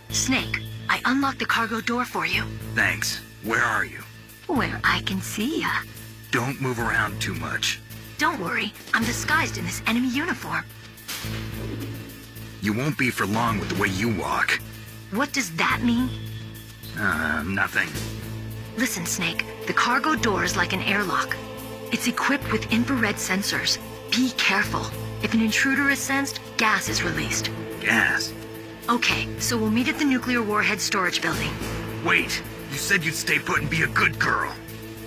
Speaker 13: Snake, I unlocked the cargo door for you.
Speaker 2: Thanks. Where are you?
Speaker 13: Where I can see ya.
Speaker 2: Don't move around too much.
Speaker 13: Don't worry, I'm disguised in this enemy uniform.
Speaker 2: You won't be for long with the way you walk.
Speaker 13: What does that mean?
Speaker 2: Nothing.
Speaker 13: Listen, Snake, the cargo door is like an airlock. It's equipped with infrared sensors. Be careful. If an intruder is sensed, gas is released.
Speaker 2: Gas?
Speaker 13: Okay, so we'll meet at the nuclear warhead storage building.
Speaker 2: Wait, you said you'd stay put and be a good girl.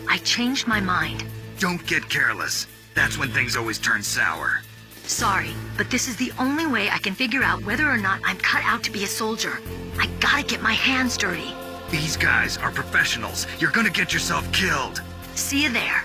Speaker 13: I changed my mind.
Speaker 2: Don't get careless. That's when things always turn sour.
Speaker 13: Sorry, but this is the only way I can figure out whether or not I'm cut out to be a soldier. I gotta get my hands dirty.
Speaker 2: These guys are professionals. You're gonna get yourself killed.
Speaker 13: See you there.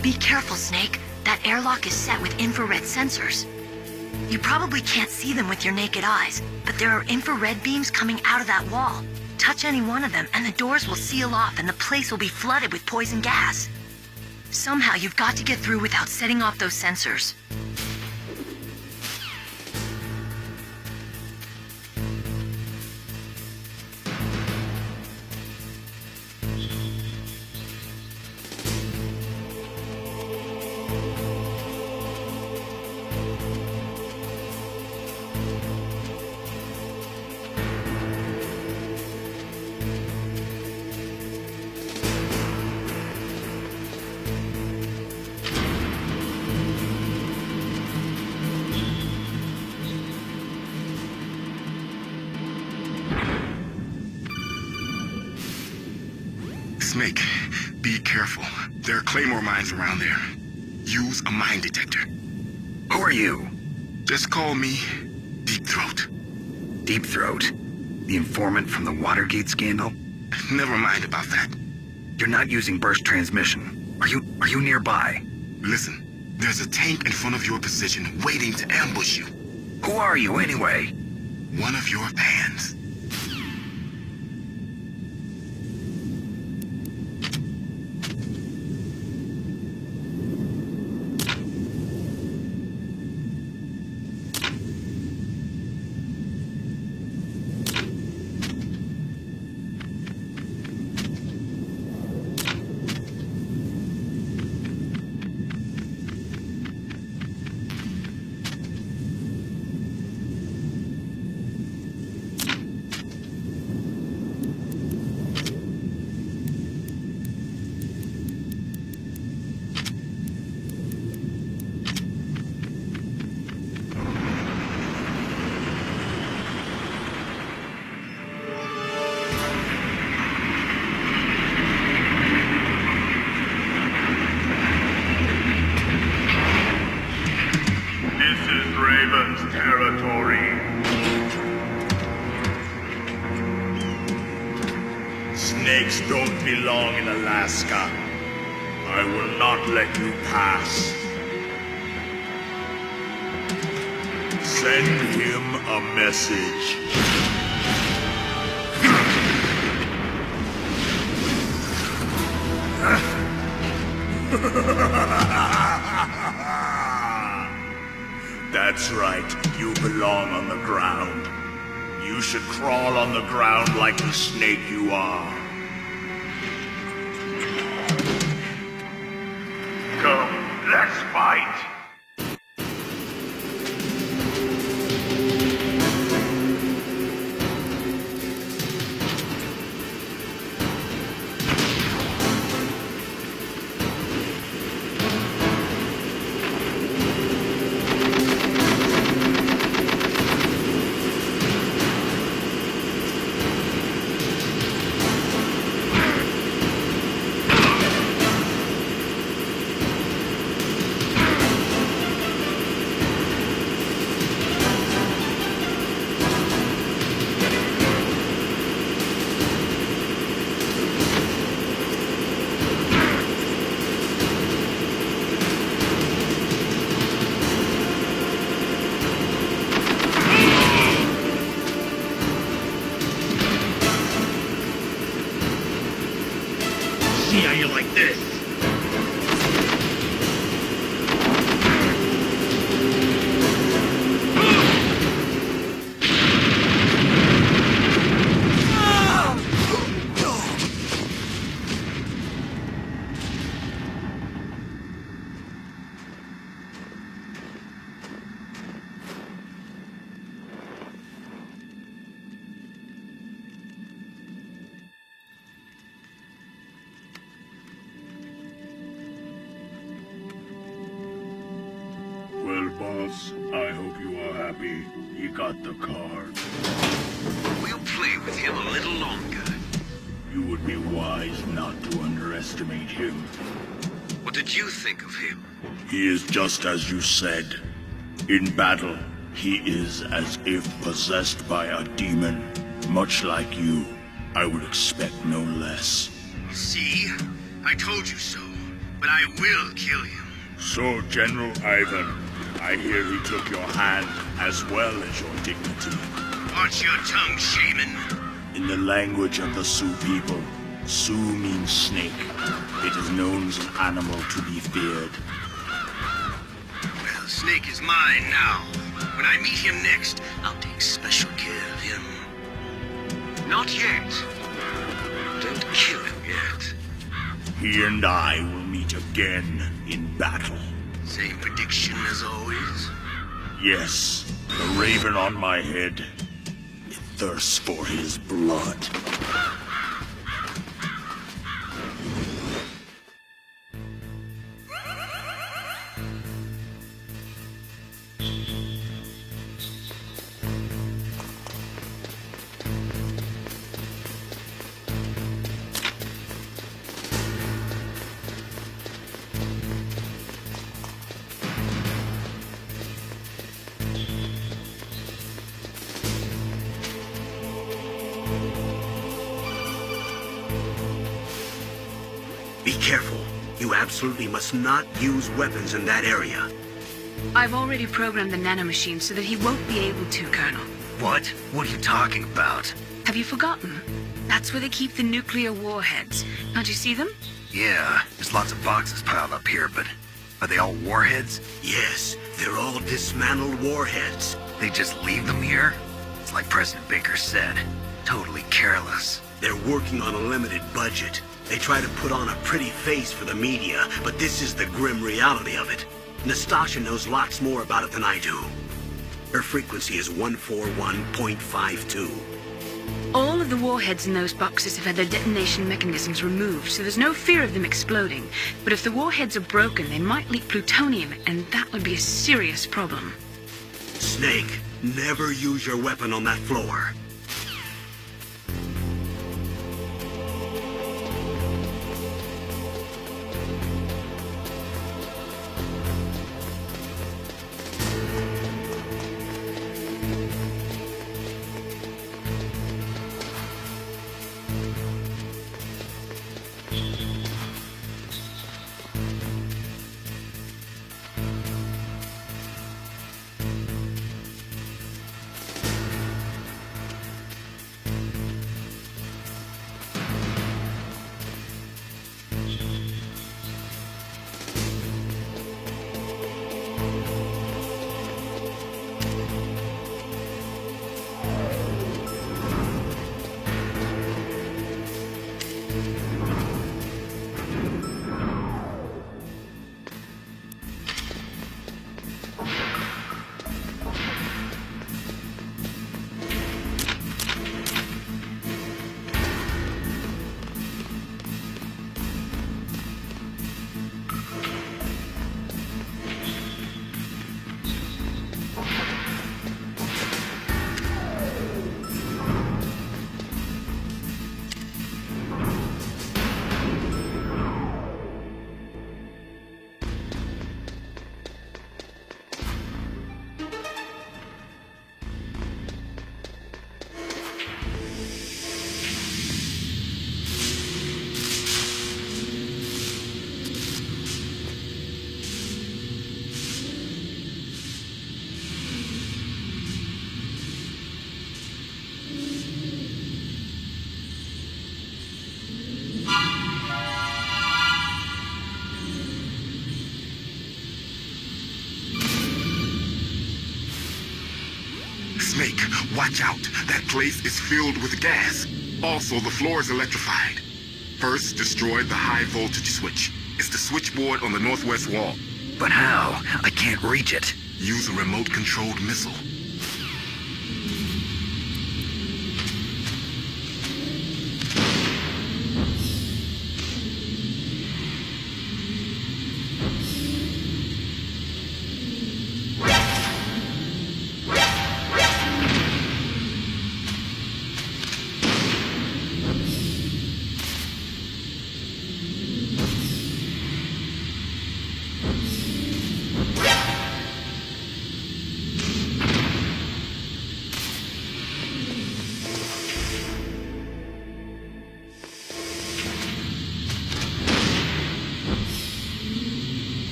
Speaker 13: Be careful, Snake. That airlock is set with infrared sensors. You probably can't see them with your naked eyes, but there are infrared beams coming out of that wall. Touch any one of them and the doors will seal off and the place will be flooded with poison gas. Somehow you've got to get through without setting off those sensors.
Speaker 8: Snake, be careful. There are claymore mines around there. Use a mine detector.
Speaker 2: Who are you?
Speaker 8: Just call me Deep Throat.
Speaker 2: Deep Throat? The informant from the Watergate scandal?
Speaker 8: Never mind about that.
Speaker 2: You're not using burst transmission. Are you nearby?
Speaker 8: Listen, there's a tank in front of your position waiting to ambush you.
Speaker 2: Who are you anyway?
Speaker 8: One of your fans.
Speaker 14: Snakes don't belong in Alaska. I will not let you pass. Send him a message. That's right, you belong on the ground. You should crawl on the ground like the snake you are. Come, let's fight!
Speaker 15: See how you like this.
Speaker 14: Well, boss, I hope you are happy. He got the card.
Speaker 3: We'll play with him a little longer.
Speaker 14: You would be wise not to underestimate him.
Speaker 3: What did you think of him?
Speaker 14: He is just as you said. In battle, he is as if possessed by a demon. Much like you, I would expect no less.
Speaker 12: See? I told you so. But I will kill him.
Speaker 14: So, General Ivan, I hear he took your hand as well as your dignity.
Speaker 12: Watch your tongue, shaman.
Speaker 14: In the language of the Sioux people, Sioux means snake. It is known as an animal to be feared.
Speaker 12: Well, Snake is mine now. When I meet him next, I'll take special care of him.
Speaker 3: Not yet. Don't kill him yet.
Speaker 14: He and I will meet again in battle.
Speaker 12: Same prediction as always?
Speaker 14: Yes, the raven on my head. It thirsts for his blood.
Speaker 1: Be careful. You absolutely must not use weapons in that area.
Speaker 10: I've already programmed the nanomachine so that he won't be able to, Colonel.
Speaker 2: What? What are you talking about?
Speaker 10: Have you forgotten? That's where they keep the nuclear warheads. Can't you see them?
Speaker 2: Yeah, there's lots of boxes piled up here, but are they all warheads?
Speaker 1: Yes, they're all dismantled warheads.
Speaker 2: They just leave them here? It's like President Baker said. Totally careless.
Speaker 1: They're working on a limited budget. They try to put on a pretty face for the media, but this is the grim reality of it. Nastasha knows lots more about it than I do. Her frequency is 141.52.
Speaker 10: All of the warheads in those boxes have had their detonation mechanisms removed, so there's no fear of them exploding. But if the warheads are broken, they might leak plutonium, and that would be a serious problem.
Speaker 1: Snake, never use your weapon on that floor.
Speaker 8: Snake, watch out. That place is filled with gas. Also, the floor is electrified. First, destroy the high voltage switch. It's the switchboard on the northwest wall.
Speaker 2: But how? I can't reach it.
Speaker 8: Use a remote-controlled missile.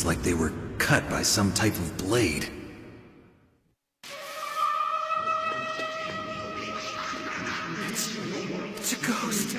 Speaker 2: Like they were cut by some type of blade.
Speaker 16: It's a ghost.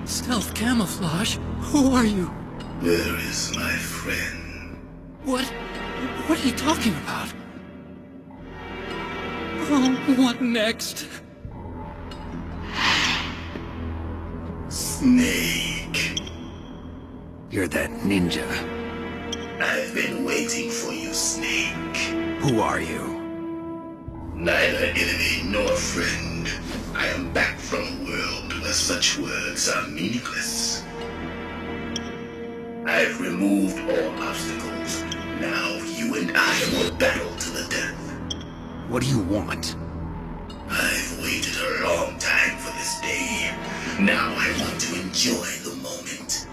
Speaker 17: Stealth camouflage? Who are you?
Speaker 11: Where is my friend?
Speaker 17: What are you talking about? Oh, what next?
Speaker 11: Snake.
Speaker 2: You're that ninja.
Speaker 11: I've been waiting for you, Snake.
Speaker 2: Who are you?
Speaker 11: Neither enemy nor friend. I am back from
Speaker 14: such words are meaningless. I've removed all obstacles. Now you and I will battle to the death.
Speaker 1: What do you want?
Speaker 14: I've waited a long time for this day. Now I want to enjoy the moment.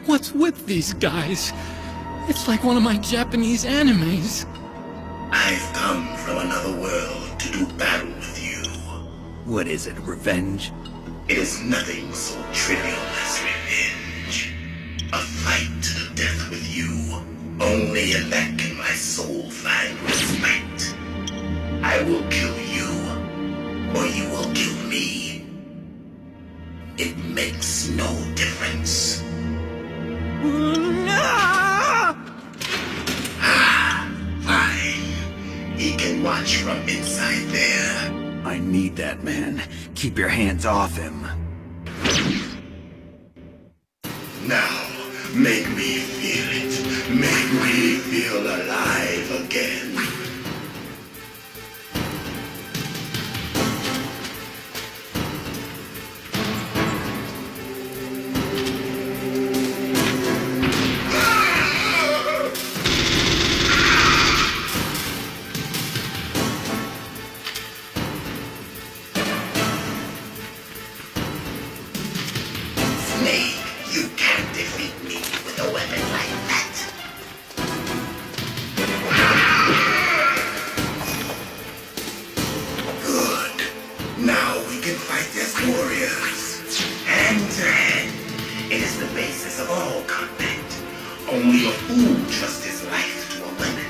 Speaker 17: What's with these guys? It's like one of my Japanese animes.
Speaker 14: I've come from another world to do battle with you.
Speaker 1: What is it, revenge?
Speaker 14: It is nothing so trivial as revenge. A fight to the death with you. Only in that can my soul find respite. I will kill you, or you will kill me. It makes no difference. Fine. He can watch from inside there.
Speaker 1: I need that man. Keep your hands off him.
Speaker 14: Now, make me feel it. Make me feel alive again. Only a fool trusts his life to a lemon.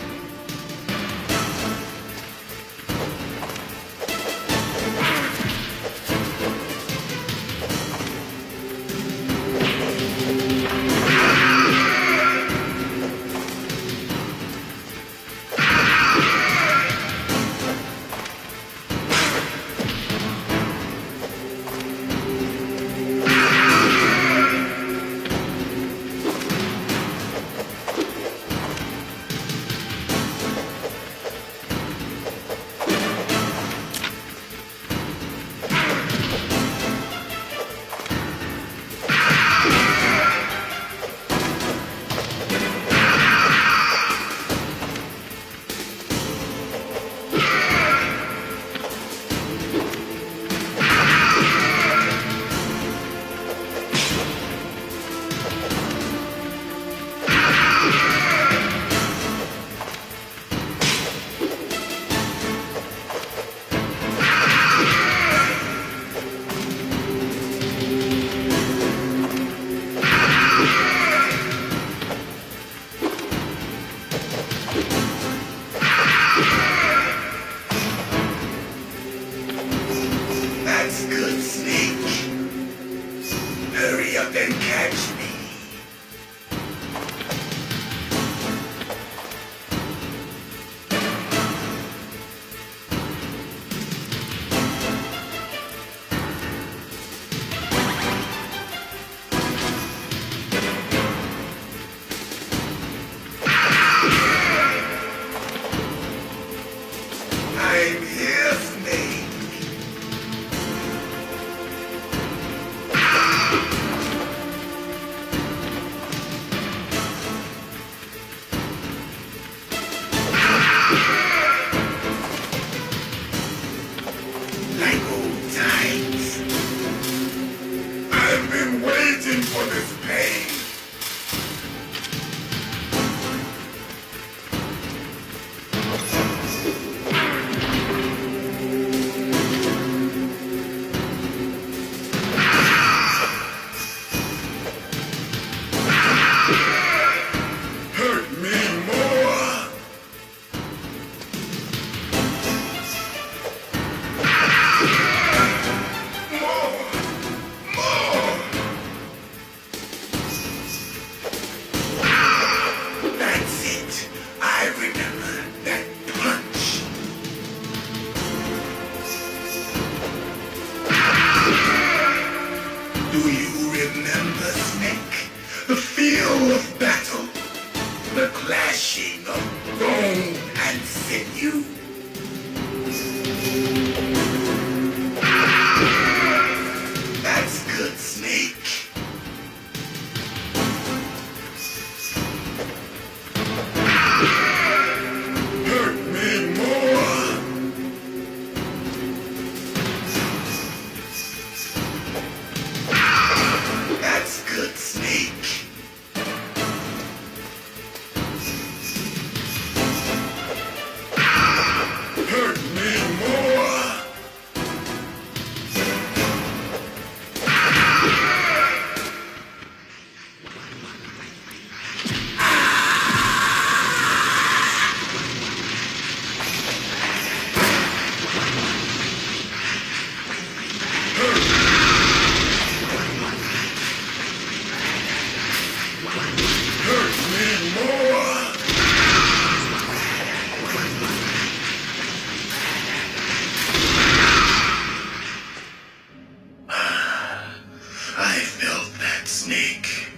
Speaker 14: Snake.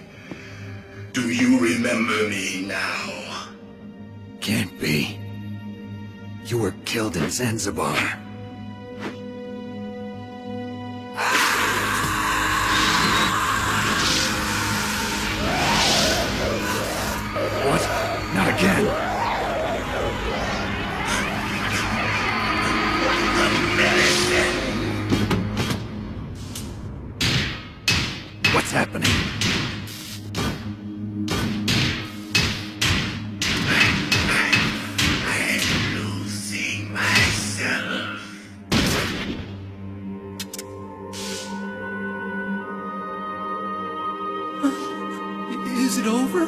Speaker 14: Do you remember me now?
Speaker 5: Can't be. You were killed in Zanzibar. What? Not again! What's happening?
Speaker 14: I'm losing myself.
Speaker 17: Is it over?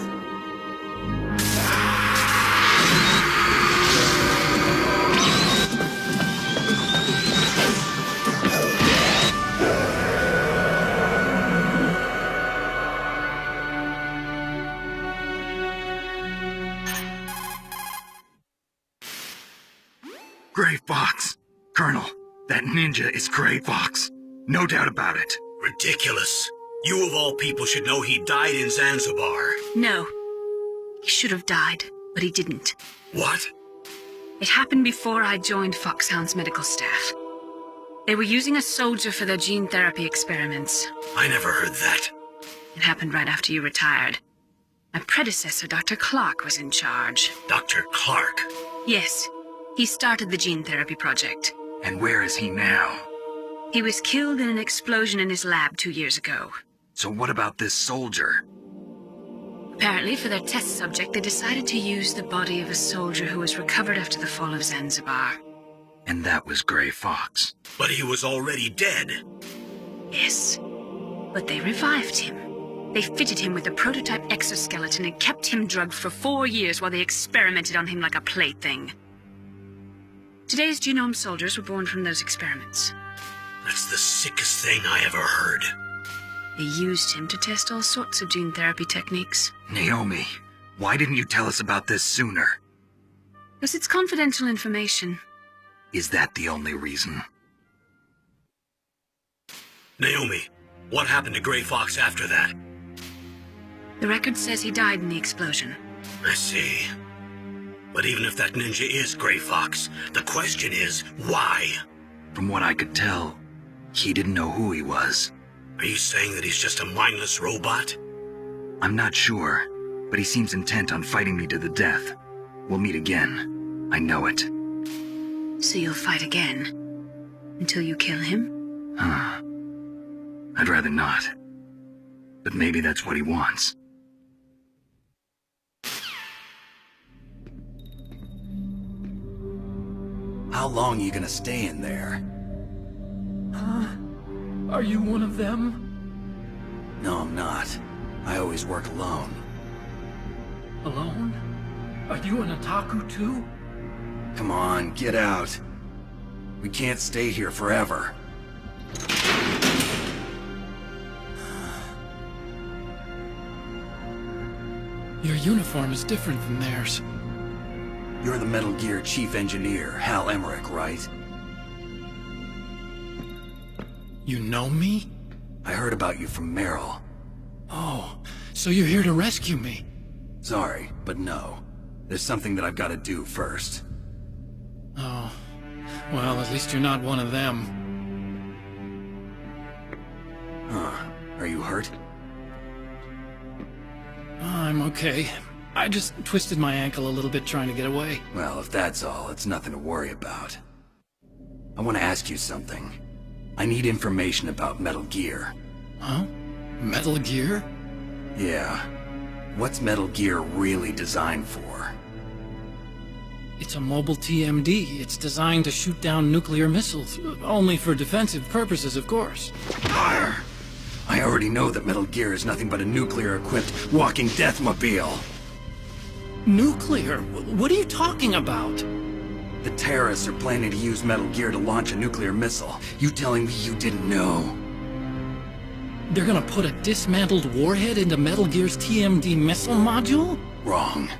Speaker 2: Gray Fox. Colonel, that ninja is Gray Fox. No doubt about it.
Speaker 1: Ridiculous. You of all people should know he died in Zanzibar.
Speaker 10: No. He should have died, but he didn't.
Speaker 1: What?
Speaker 10: It happened before I joined Foxhound's medical staff. They were using a soldier for their gene therapy experiments.
Speaker 1: I never heard that.
Speaker 10: It happened right after you retired. My predecessor, Dr. Clark, was in charge.
Speaker 1: Dr. Clark?
Speaker 10: Yes. He started the gene therapy project.
Speaker 2: And where is he now?
Speaker 10: He was killed in an explosion in his lab 2 years ago.
Speaker 2: So what about this soldier?
Speaker 10: Apparently, for their test subject, they decided to use the body of a soldier who was recovered after the fall of Zanzibar.
Speaker 2: And that was Gray Fox.
Speaker 1: But he was already dead.
Speaker 10: Yes. But they revived him. They fitted him with a prototype exoskeleton and kept him drugged for 4 years while they experimented on him like a plaything. Today's genome soldiers were born from those experiments.
Speaker 1: That's the sickest thing I ever heard.
Speaker 10: They used him to test all sorts of gene therapy techniques.
Speaker 2: Naomi, why didn't you tell us about this sooner?
Speaker 10: Because it's confidential information.
Speaker 2: Is that the only reason?
Speaker 1: Naomi, what happened to Gray Fox after that?
Speaker 10: The record says he died in the explosion.
Speaker 1: I see. But even if that ninja is Gray Fox, the question is, why?
Speaker 2: From what I could tell, he didn't know who he was.
Speaker 1: Are you saying that he's just a mindless robot?
Speaker 2: I'm not sure, but he seems intent on fighting me to the death. We'll meet again. I know it.
Speaker 10: So you'll fight again? Until you kill him?
Speaker 2: I'd rather not. But maybe that's what he wants.
Speaker 5: How long are you gonna stay in there?
Speaker 17: Are you one of them?
Speaker 5: No, I'm not. I always work alone.
Speaker 17: Alone? Are you an otaku too?
Speaker 5: Come on, get out. We can't stay here forever.
Speaker 17: Your uniform is different from theirs.
Speaker 5: You're the Metal Gear Chief Engineer, Hal Emmerich, right?
Speaker 17: You know me?
Speaker 5: I heard about you from Meryl.
Speaker 17: Oh, so you're here to rescue me?
Speaker 5: Sorry, but no. There's something that I've got to do first.
Speaker 17: Oh, well, at least you're not one of them.
Speaker 5: Huh. Are you hurt?
Speaker 17: I'm okay. I just twisted my ankle a little bit trying to get away.
Speaker 5: Well, if that's all, it's nothing to worry about. I want to ask you something. I need information about Metal Gear.
Speaker 17: Huh? Metal Gear?
Speaker 5: Yeah. What's Metal Gear really designed for?
Speaker 17: It's a mobile TMD. It's designed to shoot down nuclear missiles. Only for defensive purposes, of course.
Speaker 5: Fire! I already know that Metal Gear is nothing but a nuclear-equipped walking deathmobile.
Speaker 17: Nuclear? What are you talking about?
Speaker 5: The terrorists are planning to use Metal Gear to launch a nuclear missile. You telling me you didn't know?
Speaker 17: They're gonna put a dismantled warhead into Metal Gear's TMD missile module?
Speaker 5: Wrong.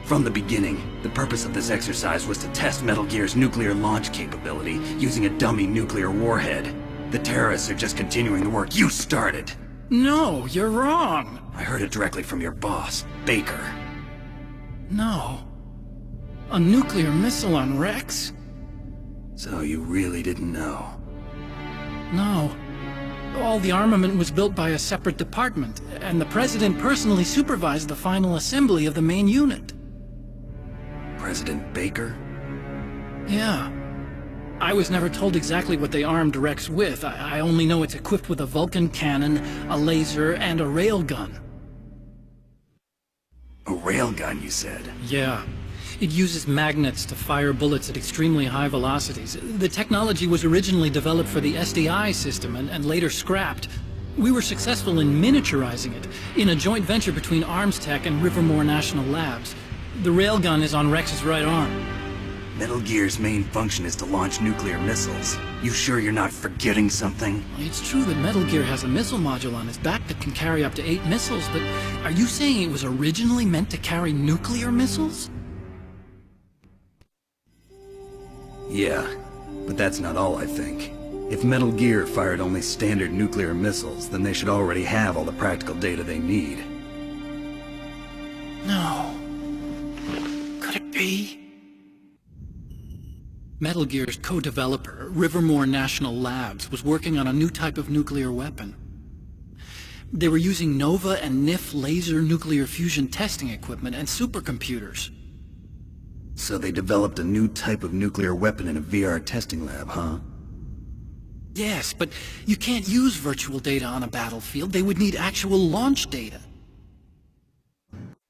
Speaker 5: From the beginning, the purpose of this exercise was to test Metal Gear's nuclear launch capability using a dummy nuclear warhead. The terrorists are just continuing the work you started.
Speaker 17: No, you're wrong.
Speaker 5: I heard it directly from your boss, Baker.
Speaker 17: No. A nuclear missile on Rex?
Speaker 5: So you really didn't know?
Speaker 17: No. All the armament was built by a separate department, and the President personally supervised the final assembly of the main unit.
Speaker 5: President Baker?
Speaker 17: Yeah. I was never told exactly what they armed Rex with. I only know it's equipped with a Vulcan cannon, a laser, and a railgun.
Speaker 5: A railgun, you said?
Speaker 17: Yeah. It uses magnets to fire bullets at extremely high velocities. The technology was originally developed for the SDI system and later scrapped. We were successful in miniaturizing it, in a joint venture between Arms Tech and Rivermore National Labs. The railgun is on Rex's right arm.
Speaker 5: Metal Gear's main function is to launch nuclear missiles. You sure you're not forgetting something?
Speaker 17: It's true that Metal Gear has a missile module on its back that can carry up to 8 missiles, but are you saying it was originally meant to carry nuclear missiles?
Speaker 5: Yeah, but that's not all, I think. If Metal Gear fired only standard nuclear missiles, then they should already have all the practical data they need.
Speaker 17: No. Could it be? Metal Gear's co-developer, Rivermore National Labs, was working on a new type of nuclear weapon. They were using Nova and NIF laser nuclear fusion testing equipment and supercomputers.
Speaker 5: So they developed a new type of nuclear weapon in a VR testing lab, huh?
Speaker 17: Yes, but you can't use virtual data on a battlefield. They would need actual launch data.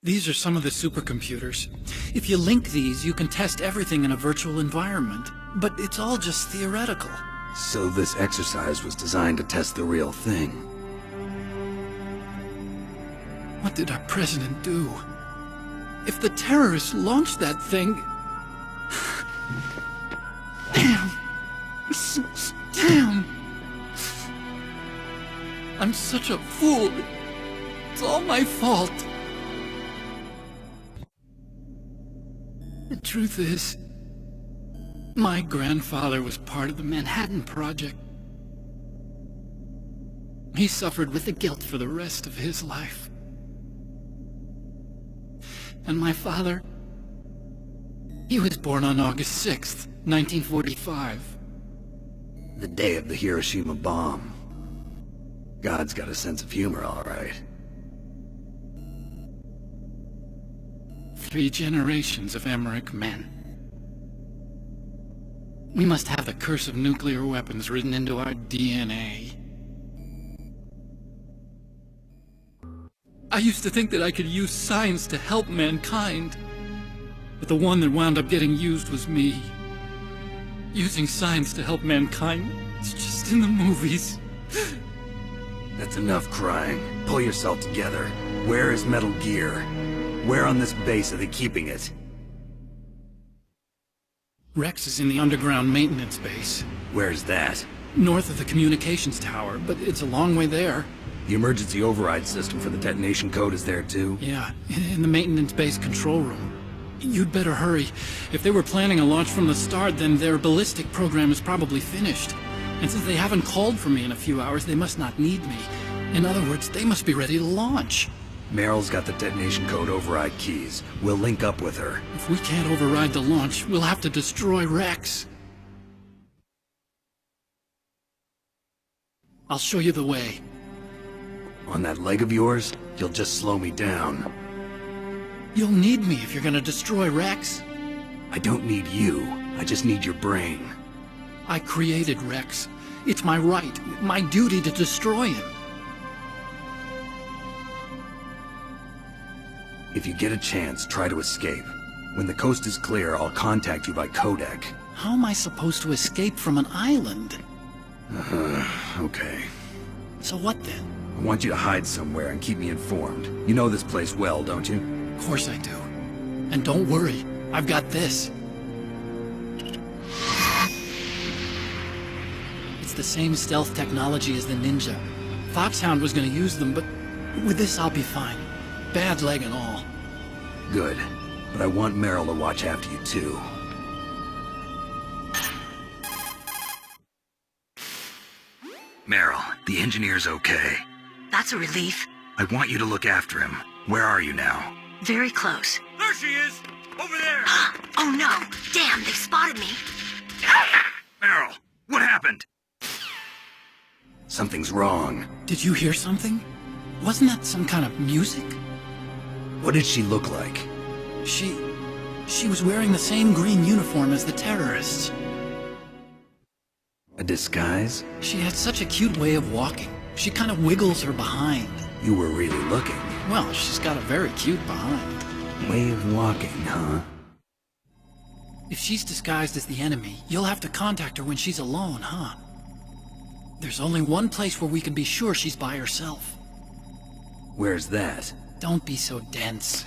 Speaker 17: These are some of the supercomputers. If you link these, you can test everything in a virtual environment. But it's all just theoretical.
Speaker 5: So this exercise was designed to test the real thing.
Speaker 17: What did our president do? If the terrorists launched that thing... Damn! Damn! I'm such a fool. It's all my fault. The truth is, my grandfather was part of the Manhattan Project. He suffered with the guilt for the rest of his life. And my father, he was born on August 6th, 1945.
Speaker 5: The day of the Hiroshima bomb. God's got a sense of humor, all right.
Speaker 17: 3 generations of Emmerich men. We must have the curse of nuclear weapons written into our DNA. I used to think that I could use science to help mankind. But the one that wound up getting used was me. Using science to help mankind, it's just in the movies.
Speaker 5: That's enough crying. Pull yourself together. Where is Metal Gear? Where on this base are they keeping it?
Speaker 17: Rex is in the underground maintenance base.
Speaker 5: Where's that?
Speaker 17: North of the communications tower, but it's a long way there.
Speaker 5: The emergency override system for the detonation code is there too?
Speaker 17: Yeah, in the maintenance base control room. You'd better hurry. If they were planning a launch from the start, then their ballistic program is probably finished. And since they haven't called for me in a few hours, they must not need me. In other words, they must be ready to launch.
Speaker 5: Meryl's got the detonation code override keys. We'll link up with her.
Speaker 17: If we can't override the launch, we'll have to destroy Rex. I'll show you the way.
Speaker 5: On that leg of yours, you'll just slow me down.
Speaker 17: You'll need me if you're gonna destroy Rex.
Speaker 5: I don't need you. I just need your brain.
Speaker 17: I created Rex. It's my right, my duty to destroy him.
Speaker 5: If you get a chance, try to escape. When the coast is clear, I'll contact you by codec.
Speaker 17: How am I supposed to escape from an island?
Speaker 5: Okay.
Speaker 17: So what then?
Speaker 5: I want you to hide somewhere and keep me informed. You know this place well, don't you?
Speaker 17: Of course I do. And don't worry, I've got this. It's the same stealth technology as the Ninja. Foxhound was gonna use them, but with this I'll be fine. Bad leg and all.
Speaker 5: Good. But I want Meryl to watch after you too.
Speaker 2: Meryl, the engineer's okay.
Speaker 13: That's a relief.
Speaker 2: I want you to look after him. Where are you now?
Speaker 13: Very close.
Speaker 9: There she is! Over there!
Speaker 13: Oh no! Damn, they spotted me!
Speaker 2: Meryl, what happened?
Speaker 5: Something's wrong.
Speaker 17: Did you hear something? Wasn't that some kind of music?
Speaker 5: What did she look like?
Speaker 17: She was wearing the same green uniform as the terrorists.
Speaker 5: A disguise?
Speaker 17: She had such a cute way of walking. She kind of wiggles her behind.
Speaker 5: You were really looking.
Speaker 17: Well, she's got a very cute behind.
Speaker 5: Way of walking, huh?
Speaker 17: If she's disguised as the enemy, you'll have to contact her when she's alone, huh? There's only one place where we can be sure she's by herself.
Speaker 5: Where's that?
Speaker 17: Don't be so dense.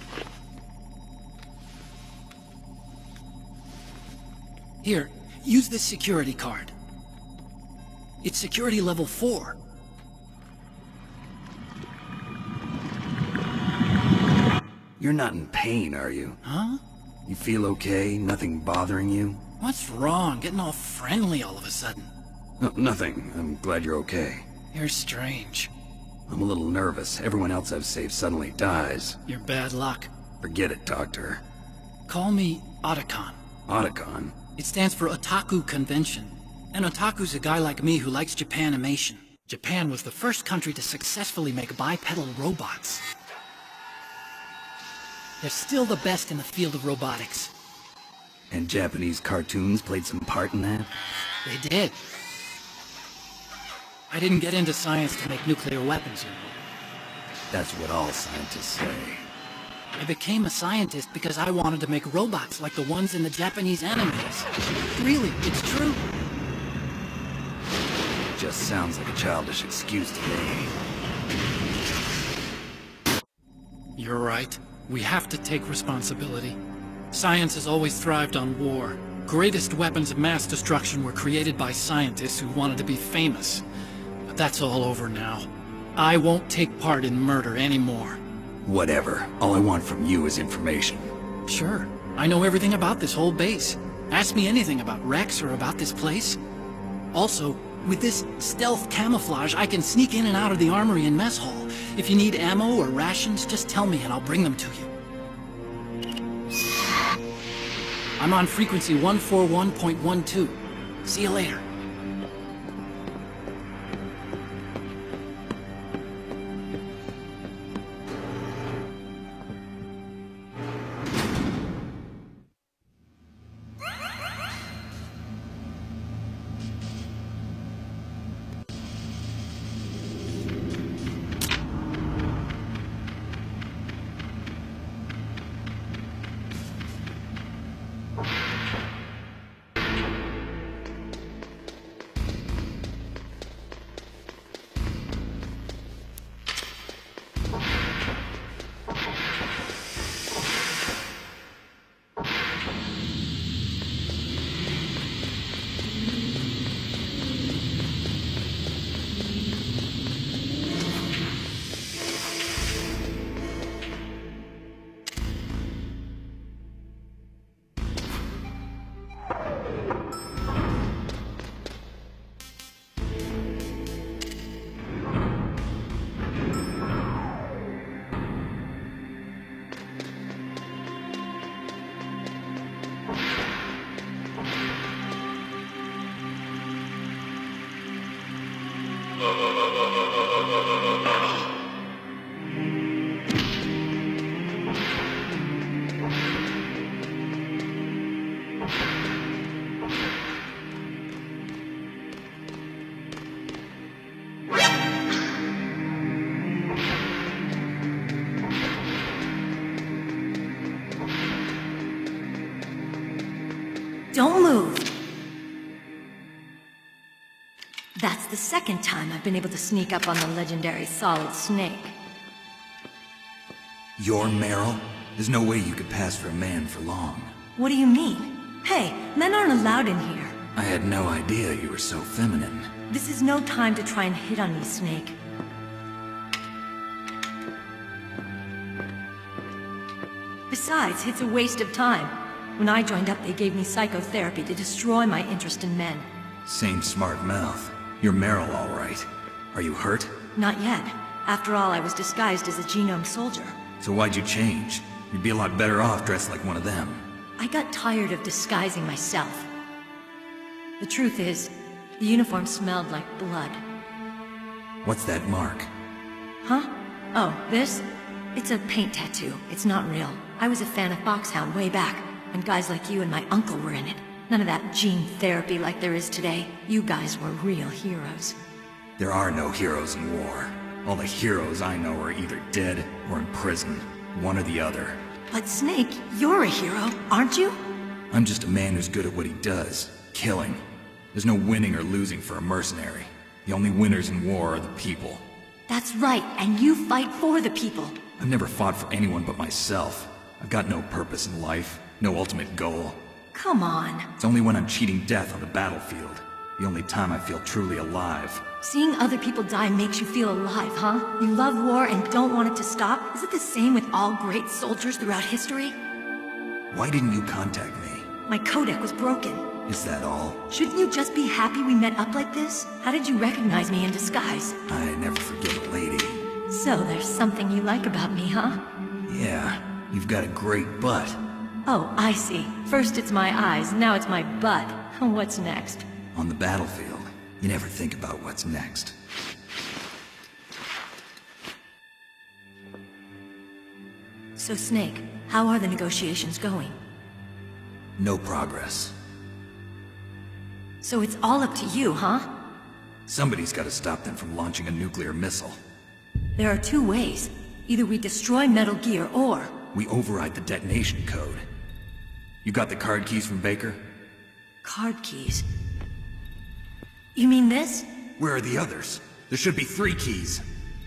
Speaker 17: Here, use this security card. It's security level 4.
Speaker 5: You're not in pain, are you?
Speaker 17: Huh?
Speaker 5: You feel okay? Nothing bothering you?
Speaker 17: What's wrong? Getting all friendly all of a sudden.
Speaker 5: No, nothing. I'm glad you're okay.
Speaker 17: You're strange.
Speaker 5: I'm a little nervous. Everyone else I've saved suddenly dies.
Speaker 17: You're bad luck.
Speaker 5: Forget it, Doctor.
Speaker 17: Call me Otacon.
Speaker 5: Otacon?
Speaker 17: It stands for Otaku Convention. An otaku's a guy like me who likes Japanimation. Japan was the first country to successfully make bipedal robots. They're still the best in the field of robotics.
Speaker 5: And Japanese cartoons played some part in that?
Speaker 17: They did. I didn't get into science to make nuclear weapons.
Speaker 5: That's what all scientists say.
Speaker 17: I became a scientist because I wanted to make robots like the ones in the Japanese animes. Really, it's true.
Speaker 5: Just sounds like a childish excuse to me.
Speaker 17: You're right. We have to take responsibility. Science has always thrived on war. Greatest weapons of mass destruction were created by scientists who wanted to be famous. But that's all over now. I won't take part in murder anymore.
Speaker 5: Whatever. All I want from you is information.
Speaker 17: Sure. I know everything about this whole base. Ask me anything about Rex or about this place. Also, with this stealth camouflage, I can sneak in and out of the armory and mess hall. If you need ammo or rations, just tell me and I'll bring them to you. I'm on frequency 141.12. See you later.
Speaker 13: Don't move! That's the second time I've been able to sneak up on the legendary Solid Snake.
Speaker 5: You're Meryl? There's no way you could pass for a man for long.
Speaker 13: What do you mean? Hey, men aren't allowed in here.
Speaker 5: I had no idea you were so feminine.
Speaker 13: This is no time to try and hit on me, Snake. Besides, it's a waste of time. When I joined up, they gave me psychotherapy to destroy my interest in men.
Speaker 5: Same smart mouth. You're Meryl, all right. Are you hurt?
Speaker 13: Not yet.
Speaker 16: After all, I was disguised as a genome soldier.
Speaker 2: So why'd you change? You'd be a lot better off dressed like one of them.
Speaker 16: I got tired of disguising myself. The truth is, the uniform smelled like blood.
Speaker 2: What's that mark?
Speaker 16: Huh? Oh, this? It's a paint tattoo. It's not real. I was a fan of Foxhound way back, and guys like you and my uncle were in it. None of that gene therapy like there is today. You guys were real heroes.
Speaker 2: There are no heroes in war. All the heroes I know are either dead or in prison. One or the other.
Speaker 16: But Snake, you're a hero, aren't you?
Speaker 2: I'm just a man who's good at what he does. Killing. There's no winning or losing for a mercenary. The only winners in war are the people.
Speaker 16: That's right, and you fight for the people.
Speaker 2: I've never fought for anyone but myself. I've got no purpose in life, no ultimate goal.
Speaker 16: Come on.
Speaker 2: It's only when I'm cheating death on the battlefield. The only time I feel truly alive.
Speaker 16: Seeing other people die makes you feel alive, huh? You love war and don't want it to stop? Is it the same with all great soldiers throughout history?
Speaker 2: Why didn't you contact me?
Speaker 16: My codec was broken.
Speaker 2: Is that all?
Speaker 16: Shouldn't you just be happy we met up like this? How did you recognize me in disguise?
Speaker 2: I never forget a lady.
Speaker 16: So there's something you like about me, huh?
Speaker 2: Yeah, you've got a great butt.
Speaker 16: Oh, I see. First it's my eyes, now it's my butt. What's next?
Speaker 2: On the battlefield, you never think about what's next.
Speaker 16: So Snake, how are the negotiations going?
Speaker 2: No progress.
Speaker 16: So it's all up to you, huh?
Speaker 2: Somebody's got to stop them from launching a nuclear missile.
Speaker 16: There are two ways. Either we destroy Metal Gear, or...
Speaker 2: we override the detonation code. You got the card keys from Baker?
Speaker 16: Card keys? You mean this?
Speaker 2: Where are the others? There should be 3 keys.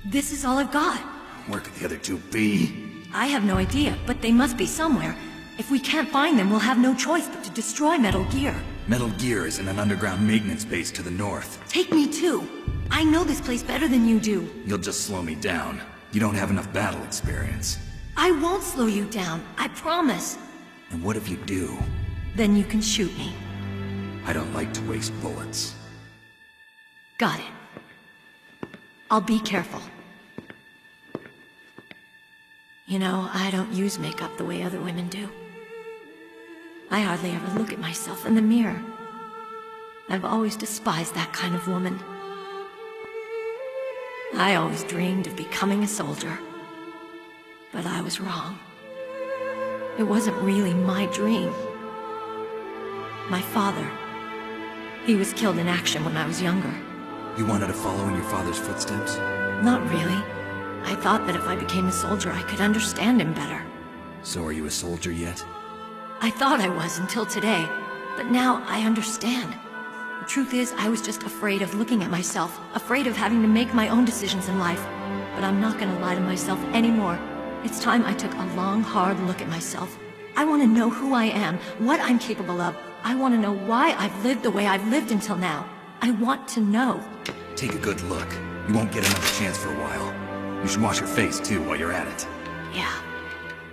Speaker 16: This is all I've got.
Speaker 2: Where could the other 2 be?
Speaker 16: I have no idea, but they must be somewhere. If we can't find them, we'll have no choice but to destroy Metal Gear.
Speaker 2: Metal Gear is in an underground maintenance base to the north.
Speaker 16: Take me too. I know this place better than you do.
Speaker 2: You'll just slow me down. You don't have enough battle experience.
Speaker 16: I won't slow you down, I promise.
Speaker 2: And what if you do?
Speaker 16: Then you can shoot me.
Speaker 2: I don't like to waste bullets.
Speaker 16: Got it. I'll be careful. You know, I don't use makeup the way other women do. I hardly ever look at myself in the mirror. I've always despised that kind of woman. I always dreamed of becoming a soldier. But I was wrong. It wasn't really my dream. My father, he was killed in action when I was younger.
Speaker 2: You wanted to follow in your father's footsteps?
Speaker 16: Not really. I thought that if I became a soldier, I could understand him better.
Speaker 2: So are you a soldier yet?
Speaker 16: I thought I was until today, but now I understand. The truth is, I was just afraid of looking at myself, afraid of having to make my own decisions in life. But I'm not gonna lie to myself anymore. It's time I took a long, hard look at myself. I want to know who I am, what I'm capable of. I want to know why I've lived the way I've lived until now. I want to know.
Speaker 2: Take a good look. You won't get another chance for a while. You should wash your face, too, while you're at it.
Speaker 16: Yeah.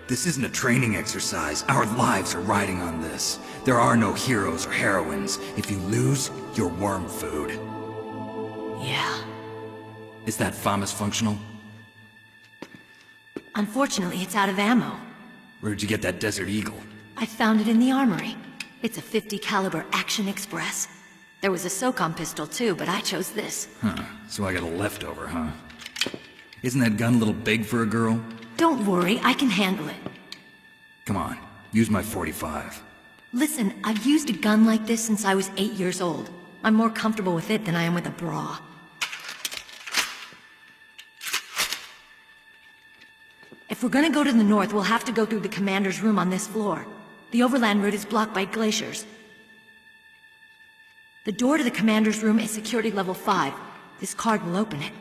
Speaker 2: This isn't a training exercise. Our lives are riding on this. There are no heroes or heroines. If you lose, you're worm food.
Speaker 16: Yeah.
Speaker 2: Is that FAMAS functional?
Speaker 16: Unfortunately, it's out of ammo.
Speaker 2: Where'd you get that Desert Eagle?
Speaker 16: I found it in the armory. It's a .50 caliber Action Express. There was a SOCOM pistol too, but I chose this.
Speaker 2: Huh. So I got a leftover, huh? Isn't that gun a little big for a girl?
Speaker 16: Don't worry, I can handle it.
Speaker 2: Come on, use my .45.
Speaker 16: Listen, I've used a gun like this since I was 8 years old. I'm more comfortable with it than I am with a bra. If we're gonna go to the north, we'll have to go through the commander's room on this floor. The overland route is blocked by glaciers. The door to the commander's room is security level 5. This card will open it.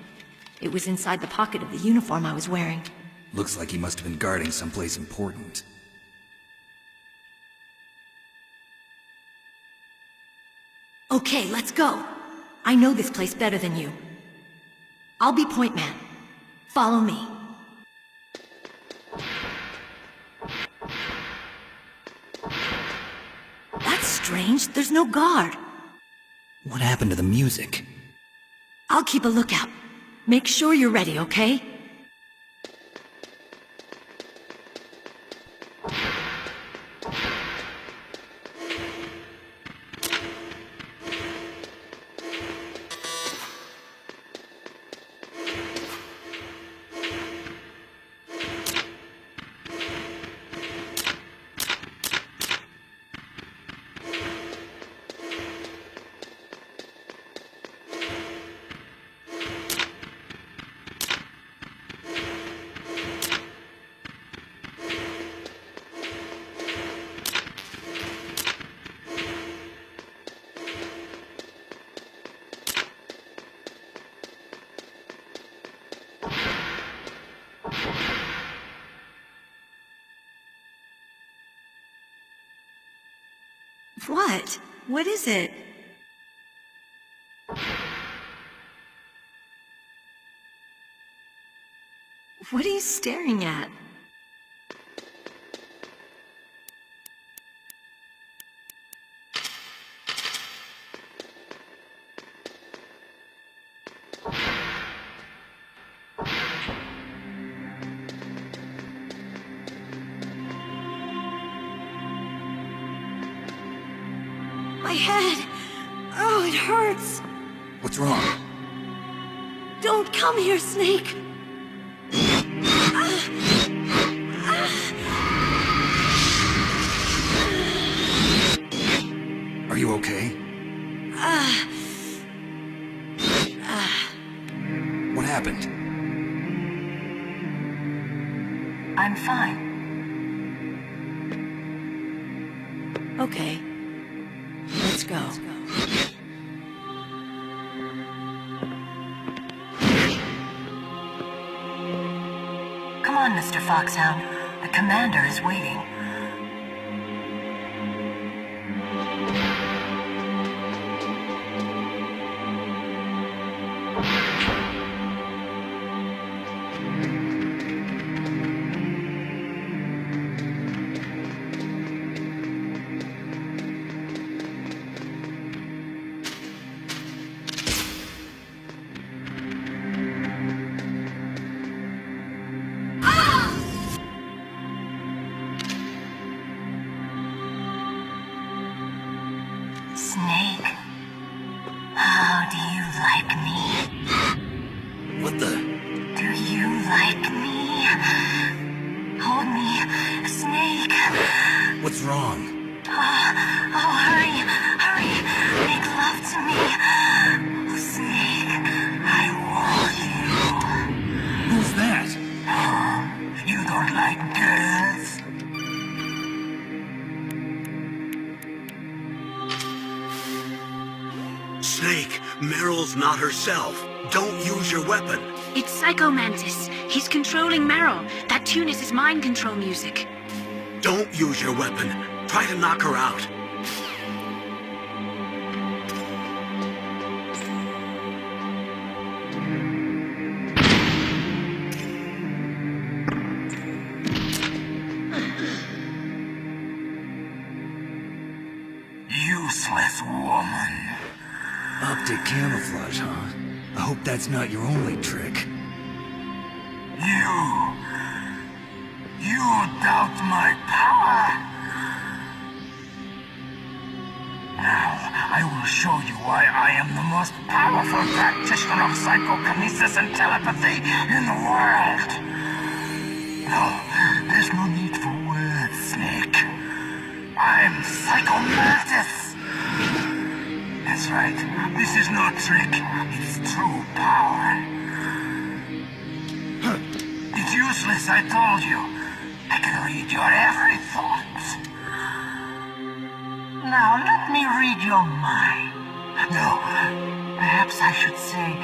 Speaker 16: It was inside the pocket of the uniform I was wearing.
Speaker 2: Looks like he must have been guarding someplace important.
Speaker 16: Okay, let's go. I know this place better than you. I'll be point man. Follow me. That's strange. There's no guard.
Speaker 2: What happened to the music?
Speaker 16: I'll keep a lookout. Make sure you're ready, okay?
Speaker 4: What? What is it? What are you staring at? My head! Oh, it hurts!
Speaker 5: What's wrong?
Speaker 16: Don't come here, Snake!
Speaker 5: Are you okay? What happened?
Speaker 13: I'm fine.
Speaker 16: Okay. Let's go.
Speaker 13: Come on, Mr. Foxhound. The commander is waiting. Snake, how do you like me?
Speaker 5: What the?
Speaker 13: Do you like me? Hold me, Snake.
Speaker 5: What's wrong?
Speaker 13: Oh, hurry, hurry, make love to me. Oh, Snake, I want you.
Speaker 5: Who's that?
Speaker 13: Oh, you don't like girls?
Speaker 1: Snake, Meryl's not herself. Don't use your weapon.
Speaker 10: It's Psycho Mantis. He's controlling Meryl. That tune is his mind control music.
Speaker 1: Don't use your weapon. Try to knock her out.
Speaker 5: Useless woman. Optic camouflage, huh? I hope that's not your only trick. You doubt my power? Now, I will show you why I am the most powerful practitioner of psychokinesis and telepathy in the world. No, there's no need for words, Snake. I'm Psycho Mantis. That's right. This is no trick. It's true power. It's useless, I told you. I can read your every thought. Now, let me read your mind. No, perhaps I should say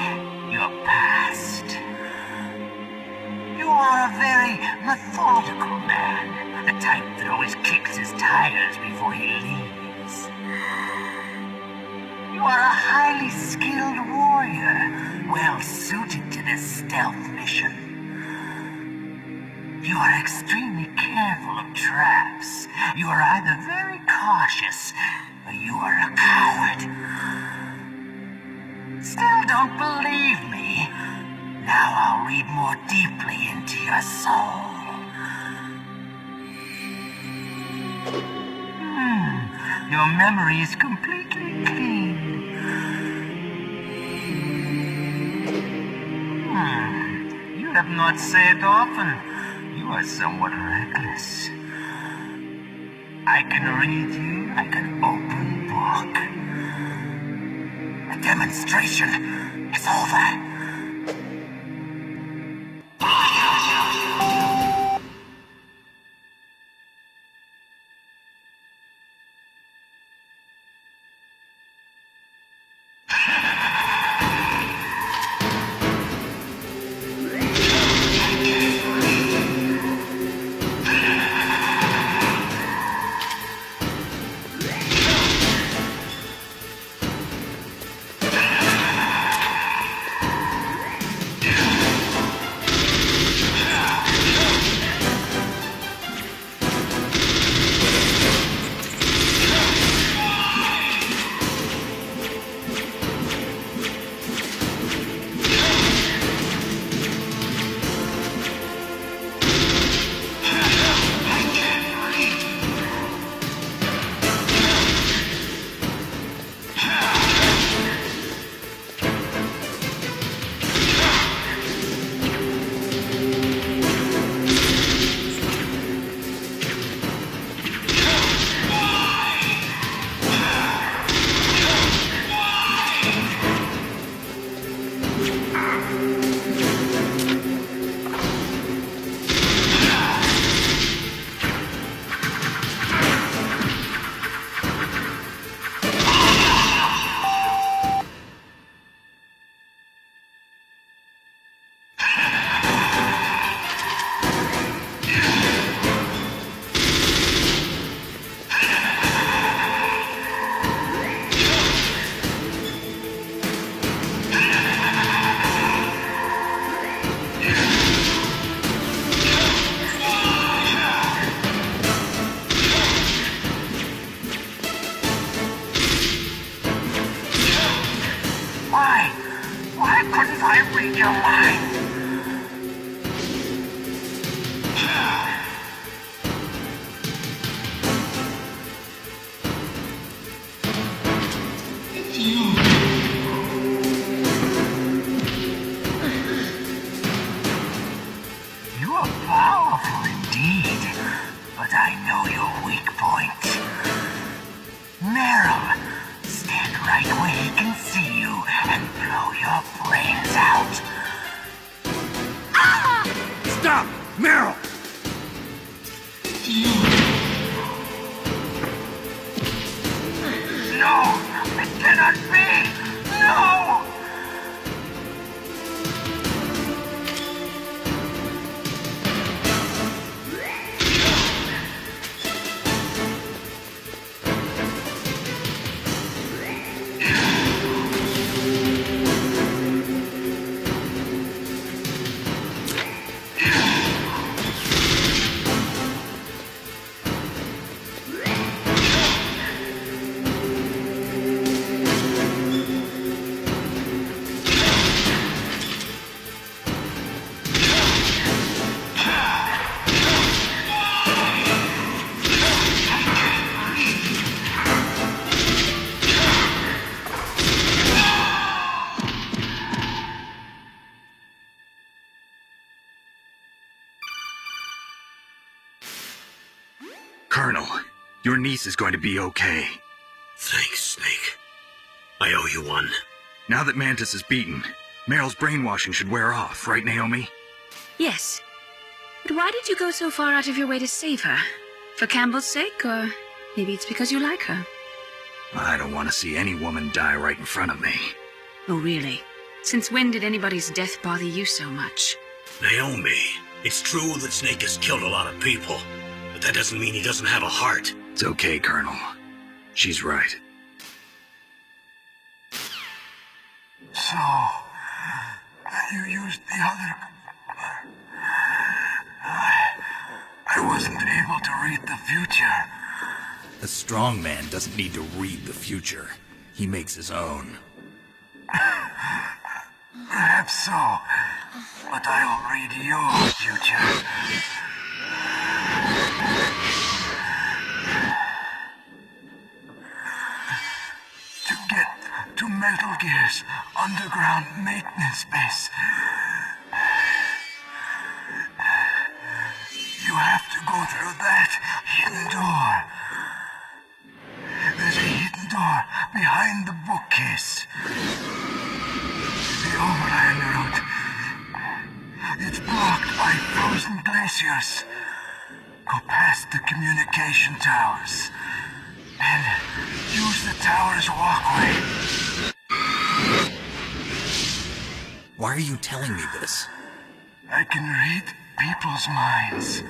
Speaker 5: your past. You are a very methodical man. The type that always kicks his tires before he leaves. You are a highly skilled warrior, well suited to this stealth mission. You are extremely careful of traps. You are either very cautious, or you are a coward. Still don't believe me? read more deeply into your soul. Your memory is completely clean. You have not said often. You are somewhat reckless. I can read you like an open book. The demonstration is over. Why couldn't I read your mind? You are powerful indeed, but I know your weak point. Meryl, stand right where he can see you and blow your brains out. Ah!
Speaker 8: Stop! Meryl!
Speaker 5: No! It cannot be! No!
Speaker 2: Colonel, your niece is going to be okay.
Speaker 1: Thanks, Snake. I owe you one.
Speaker 2: Now that Mantis is beaten, Meryl's brainwashing should wear off, right, Naomi?
Speaker 10: Yes. But why did you go so far out of your way to save her? For Campbell's sake, or maybe it's because you like her?
Speaker 2: I don't want to see any woman die right in front of me.
Speaker 10: Oh, really? Since when did anybody's death bother you so much?
Speaker 1: Naomi, it's true that Snake has killed a lot of people, but that doesn't mean he doesn't have a heart.
Speaker 2: It's okay, Colonel. She's right.
Speaker 5: So, you used the other... I wasn't able to read the future.
Speaker 2: A strong man doesn't need to read the future. He makes his own.
Speaker 5: Perhaps so. but I'll read your future. To get to Metal Gear's underground maintenance base, you have to go through that hidden door. There's a hidden door behind the bookcase. The overland route. It's blocked by frozen glaciers. Go past the communication towers and use the tower's walkway.
Speaker 2: Why are you telling me this?
Speaker 5: I can read people's minds.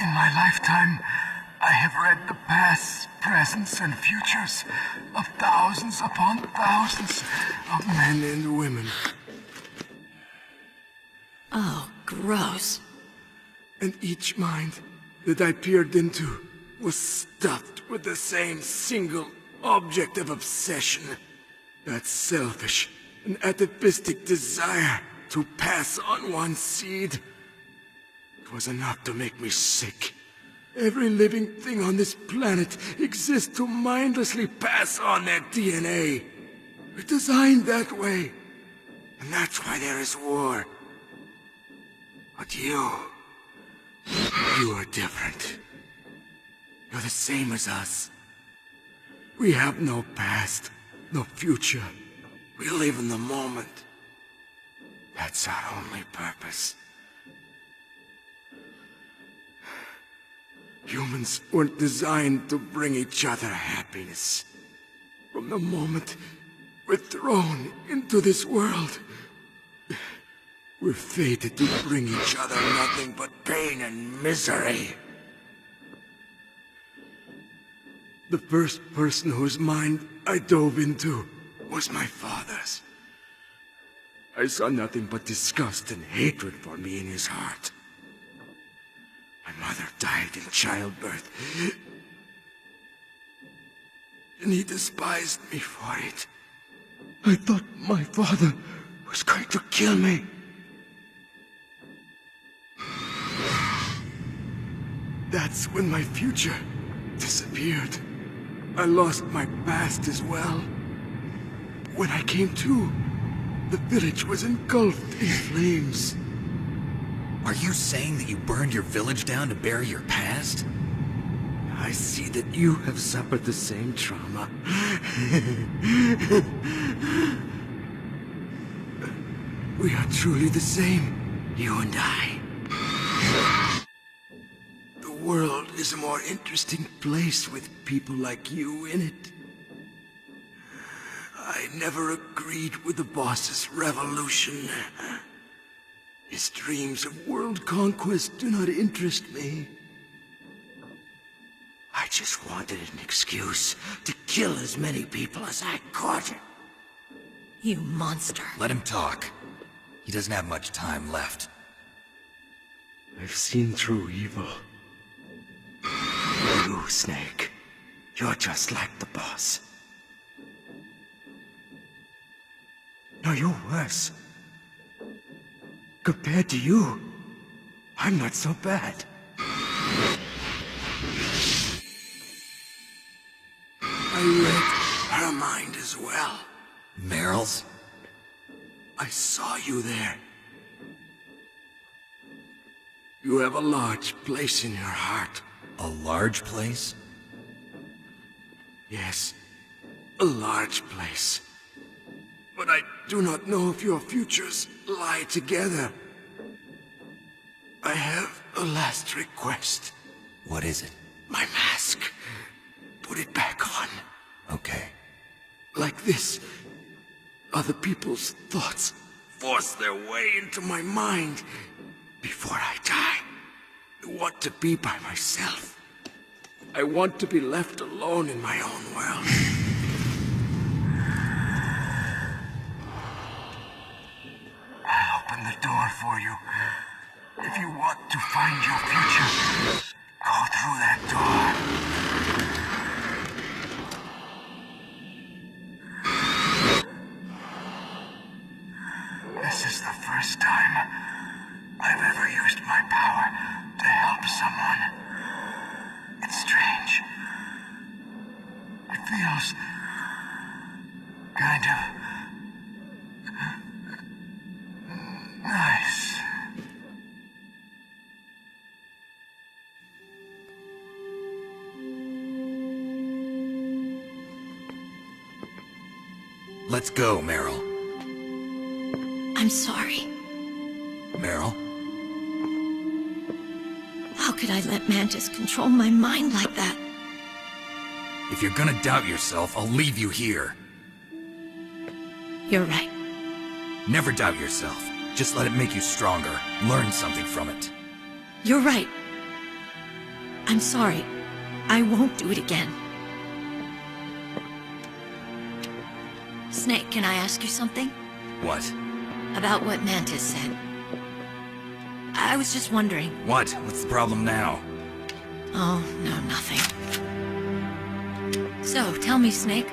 Speaker 5: In my lifetime, I have read the pasts, presents, and futures of thousands upon thousands of men and women.
Speaker 16: Oh, gross.
Speaker 5: And each mind that I peered into was stuffed with the same single object of obsession. That selfish and atavistic desire to pass on one seed. It was enough to make me sick. Every living thing on this planet exists to mindlessly pass on their DNA. We're designed that way. And that's why there is war. But you are different. You're the same as us. We have no past, no future. We live in the moment. That's our only purpose. Humans weren't designed to bring each other happiness. From the moment we're thrown into this world, we're fated to bring each other nothing but pain and misery. The first person whose mind I dove into was my father's. I saw nothing but disgust and hatred for me in his heart. My mother died in childbirth, and he despised me for it. I thought my father was going to kill me. That's when my future disappeared. I lost my past as well. When I came to, the village was engulfed in flames.
Speaker 2: Are you saying that you burned your village down to bury your past?
Speaker 5: I see that you have suffered the same trauma. We are truly the same, you and I. The world is a more interesting place with people like you in it. I never agreed with the boss's revolution. His dreams of world conquest do not interest me. I just wanted an excuse to kill as many people as I could.
Speaker 16: You monster.
Speaker 2: Let him talk. He doesn't have much time left.
Speaker 5: I've seen through evil. You, Snake, you're just like the boss. No, you're worse. Compared to you, I'm not so bad. I read her mind as well.
Speaker 2: Meryl's?
Speaker 5: I saw you there. You have a large place in your heart.
Speaker 2: A large place?
Speaker 5: Yes, a large place. But I do not know if your futures lie together. I have a last request.
Speaker 2: What is it?
Speaker 5: My mask. Put it back on.
Speaker 2: Okay.
Speaker 5: Like this, other people's thoughts force their way into my mind. Before I die, I want to be by myself. I want to be left alone in my own world. I'll open the door for you. If you want to find your future, go through that door. This is the first time I've ever used my power to help someone. It's strange. It feels kind of nice.
Speaker 2: Let's go, Meryl.
Speaker 16: I'm sorry.
Speaker 2: Meryl?
Speaker 16: How could I let Mantis control my mind like that?
Speaker 2: If you're gonna doubt yourself, I'll leave you here.
Speaker 16: You're right.
Speaker 2: Never doubt yourself. Just let it make you stronger. Learn something from it.
Speaker 16: You're right. I'm sorry. I won't do it again. Snake, can I ask you something?
Speaker 2: What?
Speaker 16: About what Mantis said. I was just wondering.
Speaker 2: What? What's the problem now?
Speaker 16: Oh, no, nothing. So, tell me, Snake.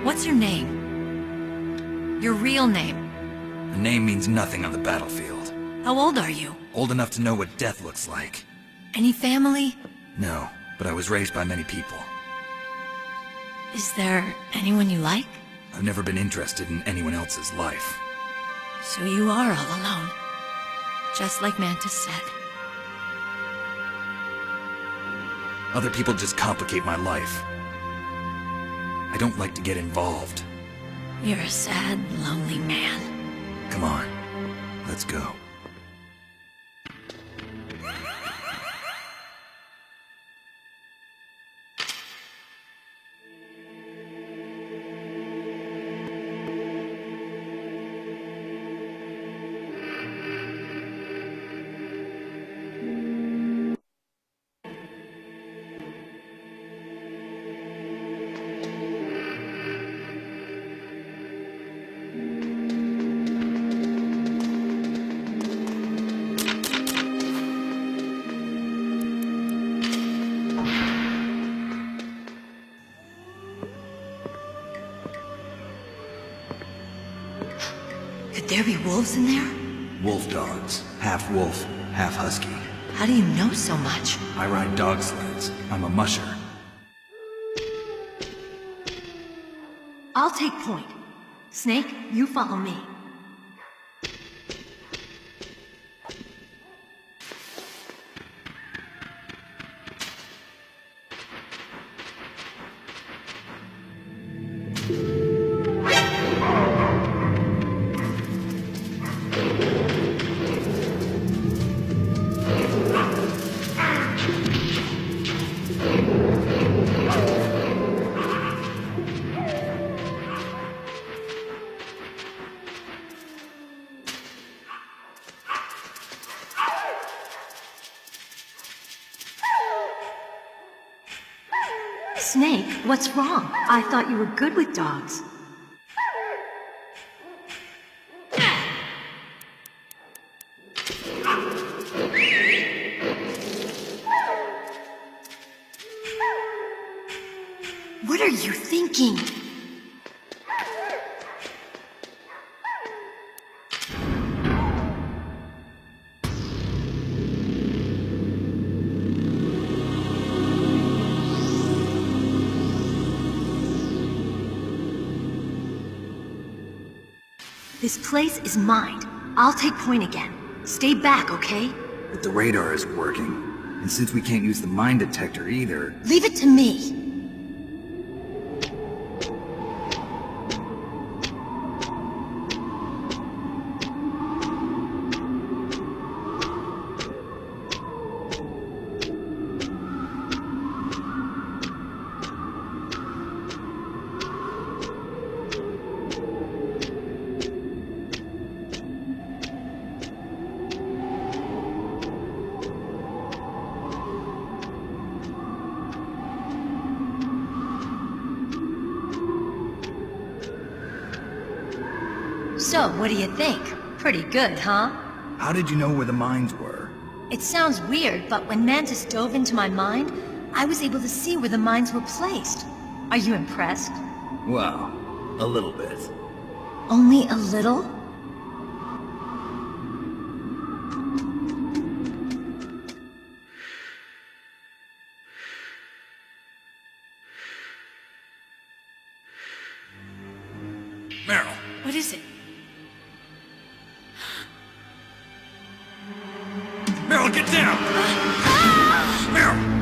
Speaker 16: What's your name? Your real name?
Speaker 2: The name means nothing on the battlefield.
Speaker 16: How old are you?
Speaker 2: Old enough to know what death looks like.
Speaker 16: Any family?
Speaker 2: No, but I was raised by many people.
Speaker 16: Is there anyone you like?
Speaker 2: I've never been interested in anyone else's life.
Speaker 16: So you are all alone. Just like Mantis said.
Speaker 2: Other people just complicate my life. I don't like to get involved.
Speaker 16: You're a sad, lonely man.
Speaker 2: Come on, let's go.
Speaker 16: Could there be wolves in there?
Speaker 2: Wolf dogs. Half wolf, half husky.
Speaker 16: How do you know so much?
Speaker 2: I ride dog sleds. I'm a musher.
Speaker 16: I'll take point. Snake, you follow me. Snake, what's wrong? I thought you were good with dogs. What are you thinking? This place is mine. I'll take point again. Stay back, okay?
Speaker 2: But the radar isn't working. And since we can't use the mine detector either...
Speaker 16: Leave it to me. So, what do you think? Pretty good, huh?
Speaker 2: How did you know where the mines were?
Speaker 16: It sounds weird, but when Mantis dove into my mind, I was able to see where the mines were placed. Are you impressed?
Speaker 2: Well, a little bit.
Speaker 16: Only a little?
Speaker 12: Meryl, get down! Meryl!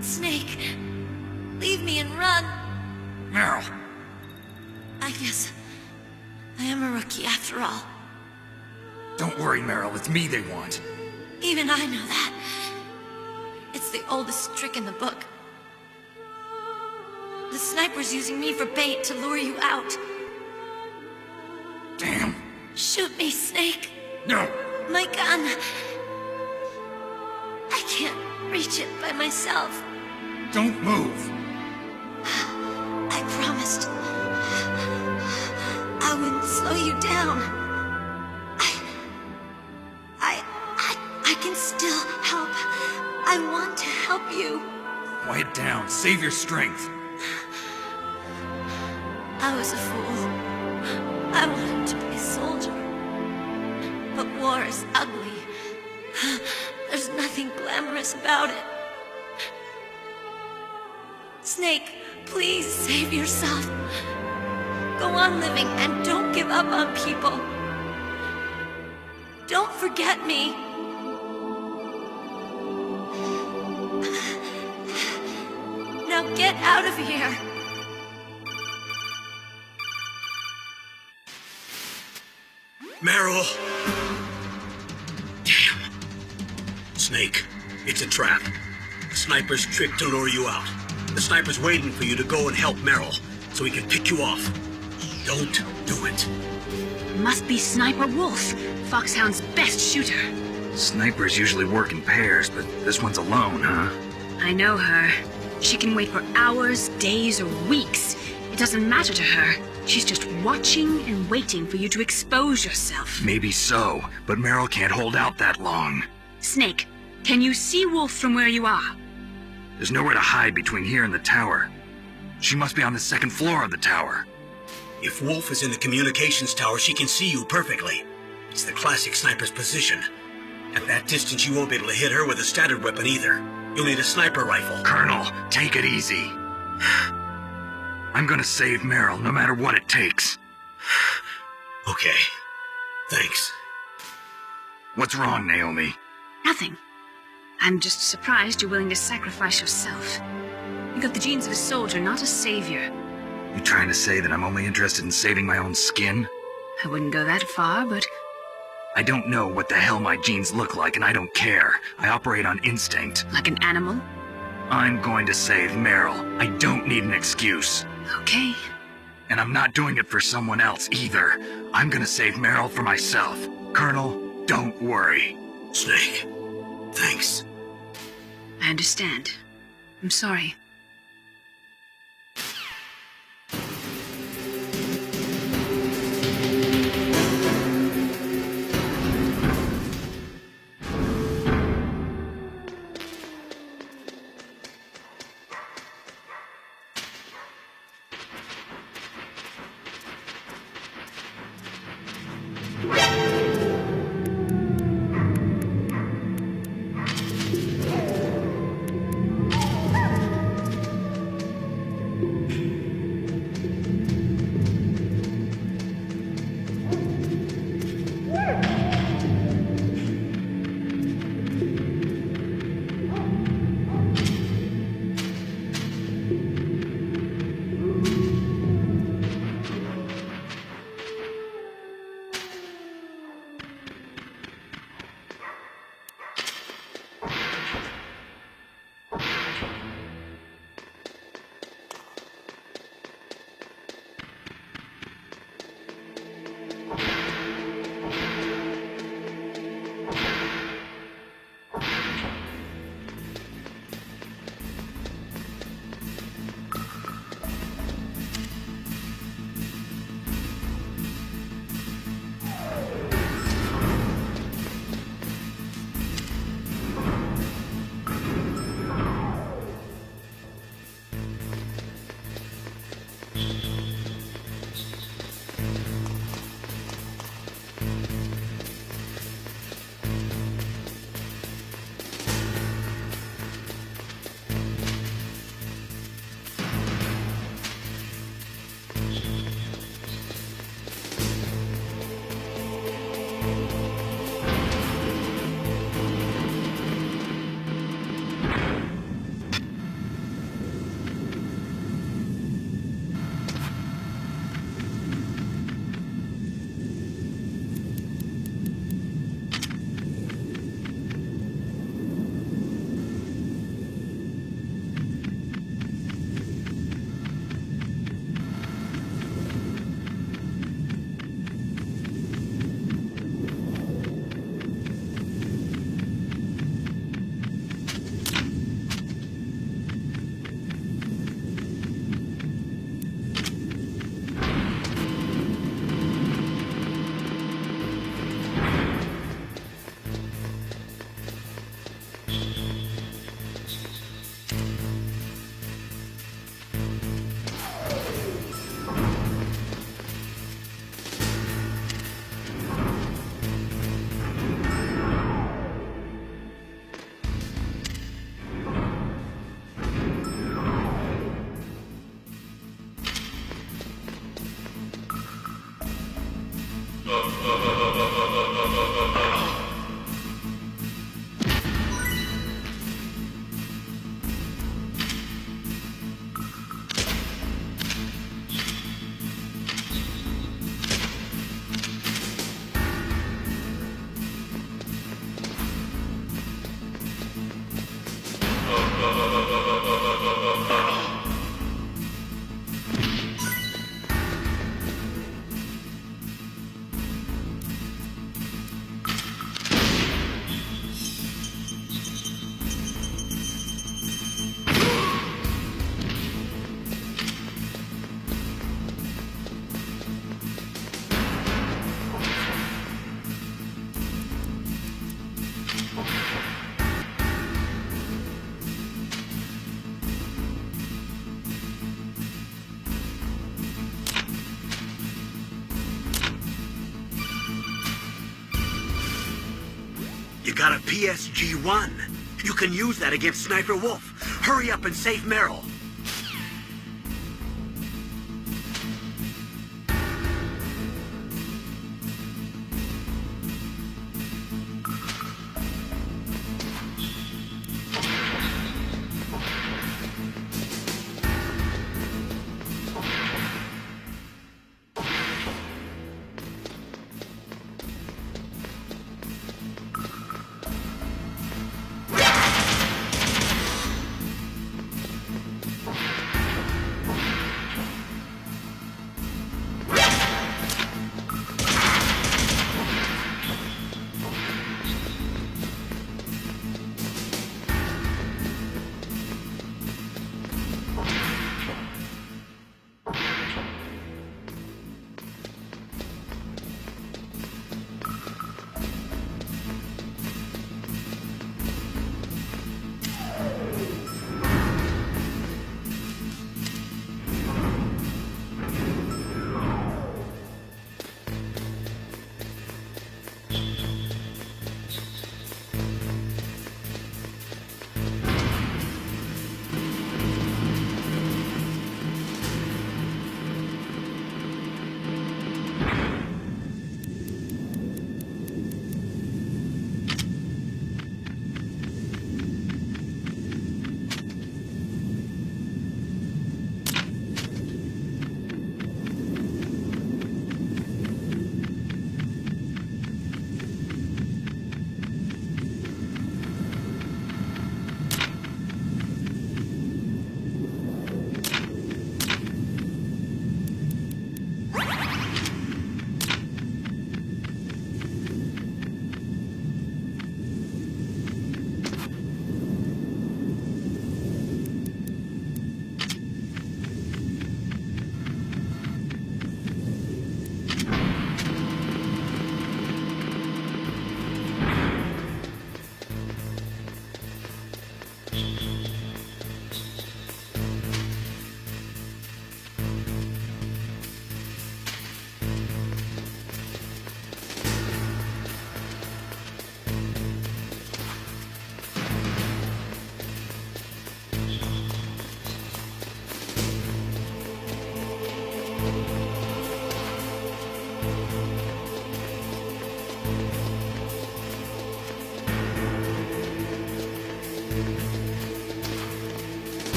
Speaker 16: Snake, leave me and run.
Speaker 12: Meryl!
Speaker 16: I guess I am a rookie after all.
Speaker 12: Don't worry, Meryl. It's me they want.
Speaker 16: Even I know that. It's the oldest trick in the book. The sniper's using me for bait to lure you out.
Speaker 12: Damn.
Speaker 16: Shoot me, Snake.
Speaker 12: No.
Speaker 16: My gun. I can't reach it by myself.
Speaker 12: Don't move.
Speaker 16: I promised I wouldn't slow you down. I can still help. I want to help you.
Speaker 12: Quiet down. Save your strength.
Speaker 16: I was a fool. I wanted to be a soldier. But war is ugly. There's nothing glamorous about it. Snake, please save yourself. Go on living and don't give up on people. Don't forget me. Now get out of here.
Speaker 1: Meryl! Damn. Snake, it's a trap. The sniper's trick to lure you out. The sniper's waiting for you to go and help Meryl, so he can pick you off. Don't do it.
Speaker 10: Must be Sniper Wolf, Foxhound's best shooter.
Speaker 2: Snipers usually work in pairs, but this one's alone, huh?
Speaker 10: I know her. She can wait for hours, days, or weeks. It doesn't matter to her. She's just watching and waiting for you to expose yourself.
Speaker 2: Maybe so, but Meryl can't hold out that long.
Speaker 10: Snake, can you see Wolf from where you are?
Speaker 2: There's nowhere to hide between here and the tower. She must be on the second floor of the tower.
Speaker 1: If Wolf is in the communications tower, she can see you perfectly. It's the classic sniper's position. At that distance, you won't be able to hit her with a standard weapon either. You'll need a sniper rifle.
Speaker 2: Colonel, take it easy. I'm gonna save Meryl, no matter what it takes.
Speaker 1: Okay. Thanks.
Speaker 2: What's wrong, Naomi?
Speaker 10: Nothing. I'm just surprised you're willing to sacrifice yourself. You got the genes of a soldier, not a savior.
Speaker 2: You trying to say that I'm only interested in saving my own skin?
Speaker 10: I wouldn't go that far, but...
Speaker 2: I don't know what the hell my genes look like, and I don't care. I operate on instinct.
Speaker 10: Like an animal?
Speaker 2: I'm going to save Meryl. I don't need an excuse.
Speaker 10: Okay.
Speaker 2: And I'm not doing it for someone else, either. I'm gonna save Meryl for myself. Colonel, don't worry.
Speaker 1: Snake, thanks.
Speaker 10: I understand. I'm sorry.
Speaker 1: You got a PSG-1. You can use that against Sniper Wolf. Hurry up and save Meryl.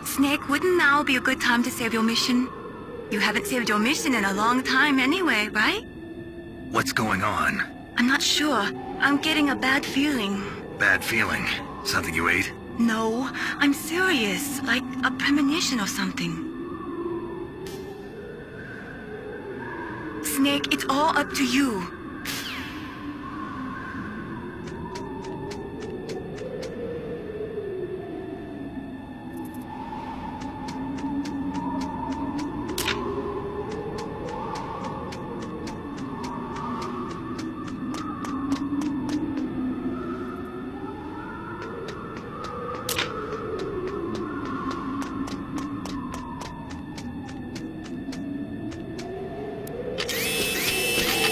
Speaker 4: Snake, wouldn't now be a good time to save your mission? You haven't saved your mission in a long time anyway, right?
Speaker 2: What's going on?
Speaker 4: I'm not sure. I'm getting a bad feeling.
Speaker 2: Bad feeling? Something you ate?
Speaker 4: No, I'm serious. Like a premonition or something. Snake, it's all up to you.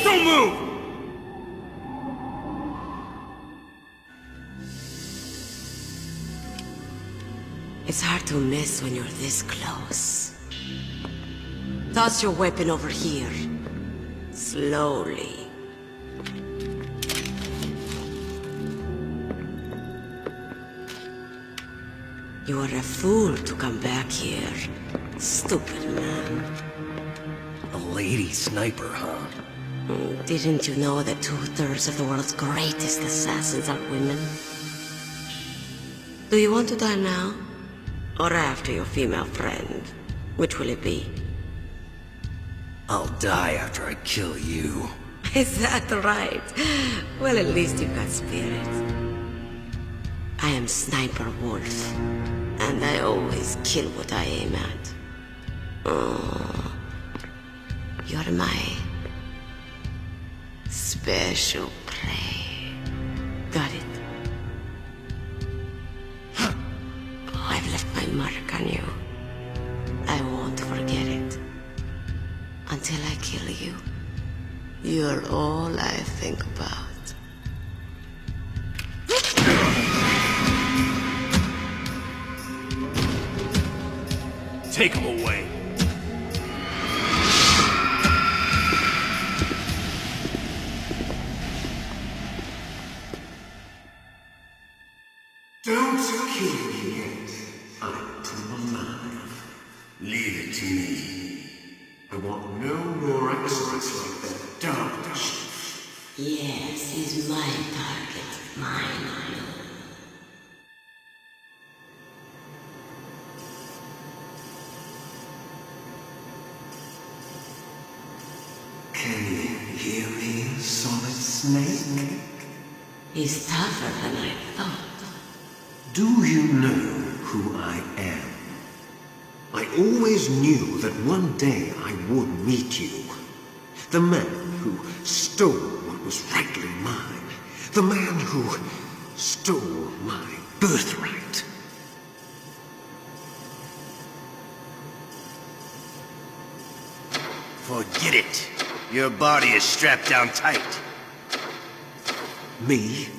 Speaker 15: Don't move!
Speaker 18: It's hard to miss when you're this close. Toss your weapon over here. Slowly. You are a fool to come back here. Stupid man.
Speaker 19: A lady sniper, huh?
Speaker 18: Didn't you know that 2/3 of the world's greatest assassins are women? Do you want to die now? Or after your female friend? Which will it be?
Speaker 19: I'll die after I kill you.
Speaker 18: Is that right? Well, at least you've got spirit. I am Sniper Wolf, and I always kill what I aim at. Oh, you're my special prey. Got it? I've left my mark on you. I won't forget it. Until I kill you, you're all I think about.
Speaker 15: Take him away.
Speaker 14: Don't kill me yet. I'm too alive. Leave it to me. I want no more extras like that dog.
Speaker 18: Yes, he's my target. Mine.
Speaker 14: Can you hear me, Solid Snake?
Speaker 18: He's tougher than I thought.
Speaker 14: Do you know who I am? I always knew that one day I would meet you. The man who stole what was rightly mine. The man who stole my birthright.
Speaker 12: Forget it. Your body is strapped down tight.
Speaker 14: Me?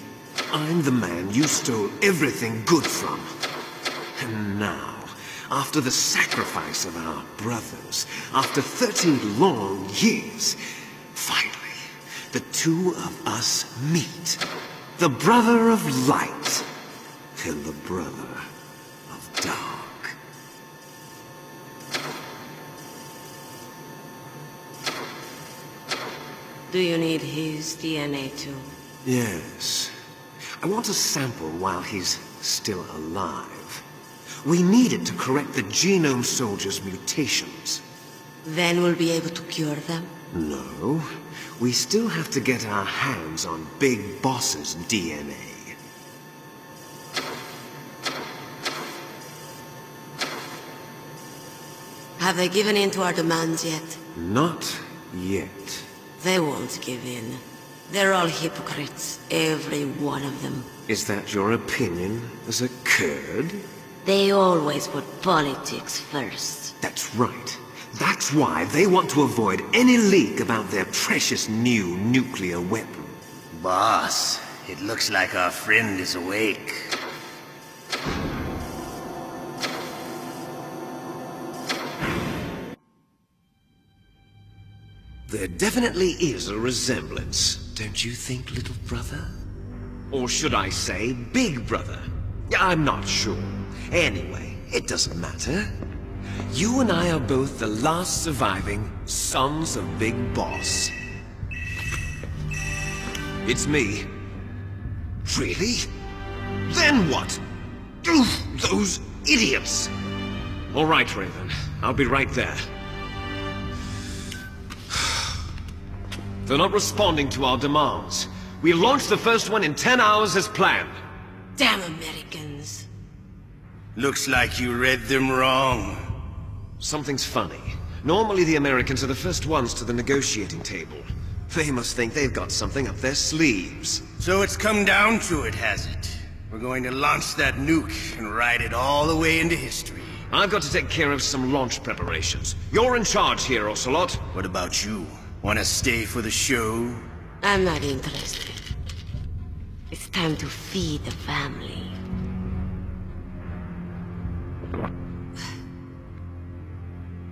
Speaker 14: I'm the man you stole everything good from. And now, after the sacrifice of our brothers, after 30 long years, finally, the two of us meet. The brother of light and the brother of dark.
Speaker 18: Do you need his DNA too?
Speaker 14: Yes. I want a sample while he's still alive. We need it to correct the Genome Soldier's mutations.
Speaker 18: Then we'll be able to cure them?
Speaker 20: No. We still have to get our hands on Big Boss's DNA.
Speaker 18: Have they given in to our demands yet?
Speaker 20: Not yet.
Speaker 18: They won't give in. They're all hypocrites, every one of them.
Speaker 20: Is that your opinion as a Kurd?
Speaker 18: They always put politics first.
Speaker 20: That's right. That's why they want to avoid any leak about their precious new nuclear weapon.
Speaker 12: Boss, it looks like our friend is awake.
Speaker 20: There definitely is a resemblance, don't you think, little brother? Or should I say, big brother? I'm not sure. Anyway, it doesn't matter. You and I are both the last surviving sons of Big Boss. It's me. Really? Then what? Oof, those idiots! All right, Raven. I'll be right there. They're not responding to our demands. We launched the first one in 10 hours as planned.
Speaker 18: Damn Americans.
Speaker 12: Looks like you read them wrong.
Speaker 20: Something's funny. Normally the Americans are the first ones to the negotiating table. They must think they've got something up their sleeves.
Speaker 12: So it's come down to it, has it? We're going to launch that nuke and ride it all the way into history.
Speaker 20: I've got to take care of some launch preparations. You're in charge here, Ocelot.
Speaker 12: What about you? Want to stay for the show?
Speaker 18: I'm not interested. It's time to feed the family.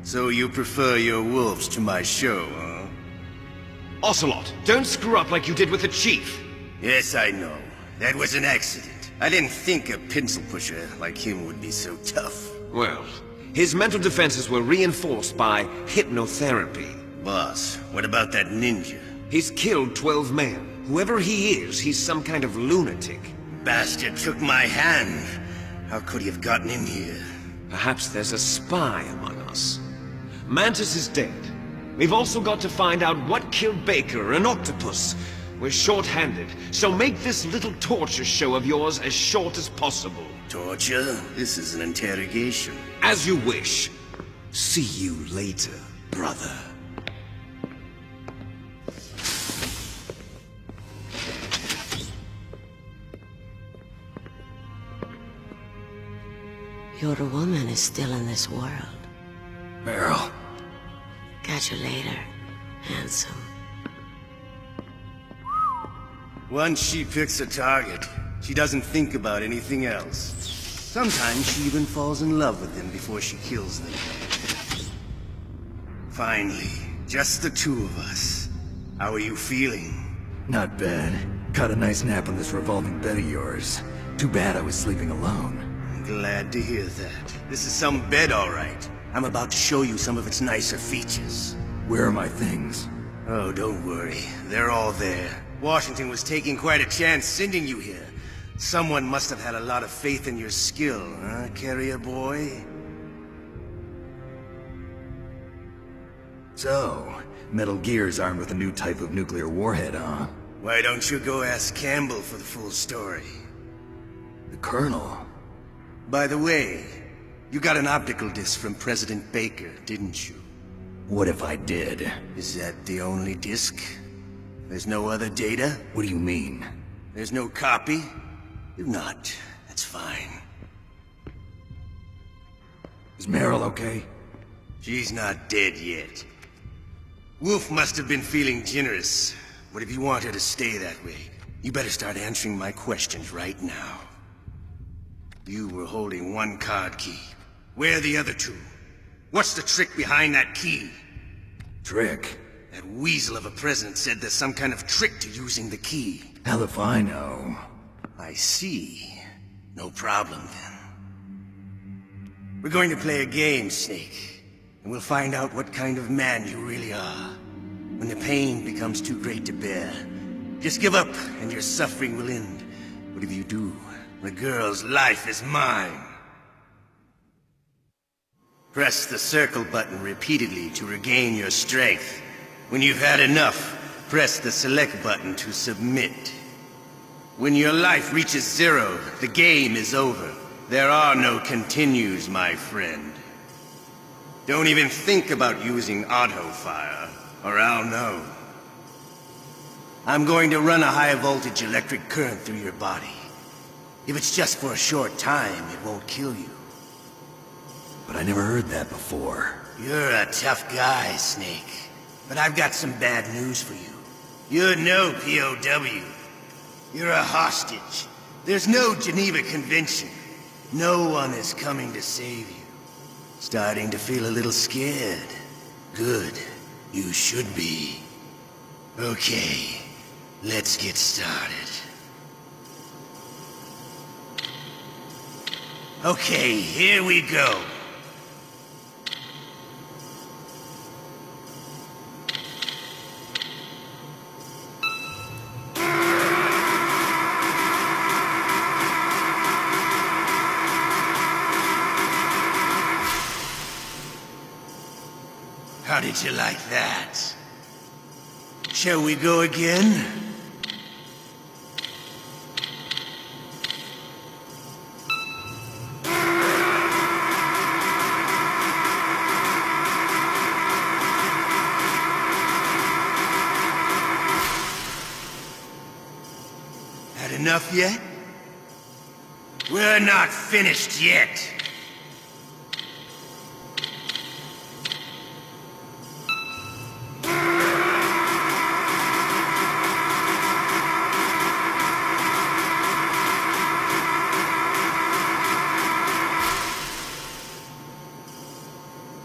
Speaker 12: So you prefer your wolves to my show, huh?
Speaker 20: Ocelot, don't screw up like you did with the Chief.
Speaker 12: Yes, I know. That was an accident. I didn't think a pencil pusher like him would be so tough.
Speaker 20: Well, his mental defenses were reinforced by hypnotherapy.
Speaker 12: Boss, what about that ninja?
Speaker 20: He's killed 12 men. Whoever he is, he's some kind of lunatic.
Speaker 12: Bastard took my hand. How could he have gotten in here?
Speaker 20: Perhaps there's a spy among us. Mantis is dead. We've also got to find out what killed Baker, an octopus. We're short-handed, so make this little torture show of yours as short as possible.
Speaker 12: Torture? This is an interrogation.
Speaker 20: As you wish. See you later, brother.
Speaker 18: Your woman is still in this world.
Speaker 19: Meryl.
Speaker 18: Catch you later, handsome.
Speaker 12: Once she picks a target, she doesn't think about anything else. Sometimes she even falls in love with them before she kills them. Finally, just the two of us. How are you feeling?
Speaker 19: Not bad. Caught a nice nap on this revolving bed of yours. Too bad I was sleeping alone.
Speaker 12: Glad to hear that. This is some bed, all right. I'm about to show you some of its nicer features.
Speaker 19: Where are my things?
Speaker 12: Oh, don't worry. They're all there. Washington was taking quite a chance sending you here. Someone must have had a lot of faith in your skill, huh, carrier boy?
Speaker 19: So, Metal Gear's armed with a new type of nuclear warhead, huh?
Speaker 12: Why don't you go ask Campbell for the full story?
Speaker 19: The Colonel?
Speaker 12: By the way, you got an optical disc from President Baker, didn't you?
Speaker 19: What if I did?
Speaker 12: Is that the only disc? There's no other data?
Speaker 19: What do you mean?
Speaker 12: There's no copy? If not, that's fine.
Speaker 19: Is Meryl okay?
Speaker 12: She's not dead yet. Wolf must have been feeling generous, but if you want her to stay that way, you better start answering my questions right now. You were holding one card key. Where are the other two? What's the trick behind that key?
Speaker 19: Trick?
Speaker 12: That weasel of a president said there's some kind of trick to using the key.
Speaker 19: Hell if I know.
Speaker 12: I see. No problem then. We're going to play a game, Snake. And we'll find out what kind of man you really are. When the pain becomes too great to bear, just give up and your suffering will end. But if you do, the girl's life is mine. Press the circle button repeatedly to regain your strength. When you've had enough, press the select button to submit. When your life reaches 0, the game is over. There are no continues, my friend. Don't even think about using auto-fire, or I'll know. I'm going to run a high-voltage electric current through your body. If it's just for a short time, it won't kill you.
Speaker 19: But I never heard that before.
Speaker 12: You're a tough guy, Snake. But I've got some bad news for you. You're no POW. You're a hostage. There's no Geneva Convention. No one is coming to save you. Starting to feel a little scared. Good. You should be. Okay, let's get started. Okay, here we go. How did you like that? Shall we go again? Had enough yet? We're not finished yet.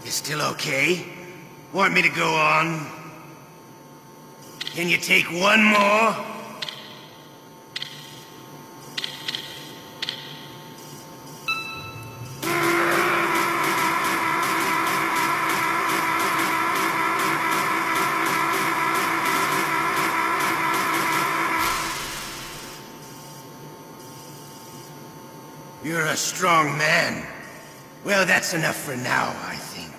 Speaker 12: Still okay? Want me to go on? Can you take one more? You're a strong man. Well, that's enough for now, I think.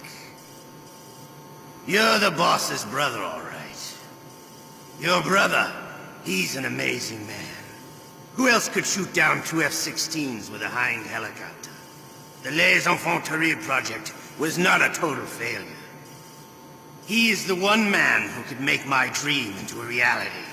Speaker 12: You're the boss's brother, all right. Your brother, he's an amazing man. Who else could shoot down 2 F-16s with a Hind helicopter? The Les Infanteries project was not a total failure. He is the one man who could make my dream into a reality.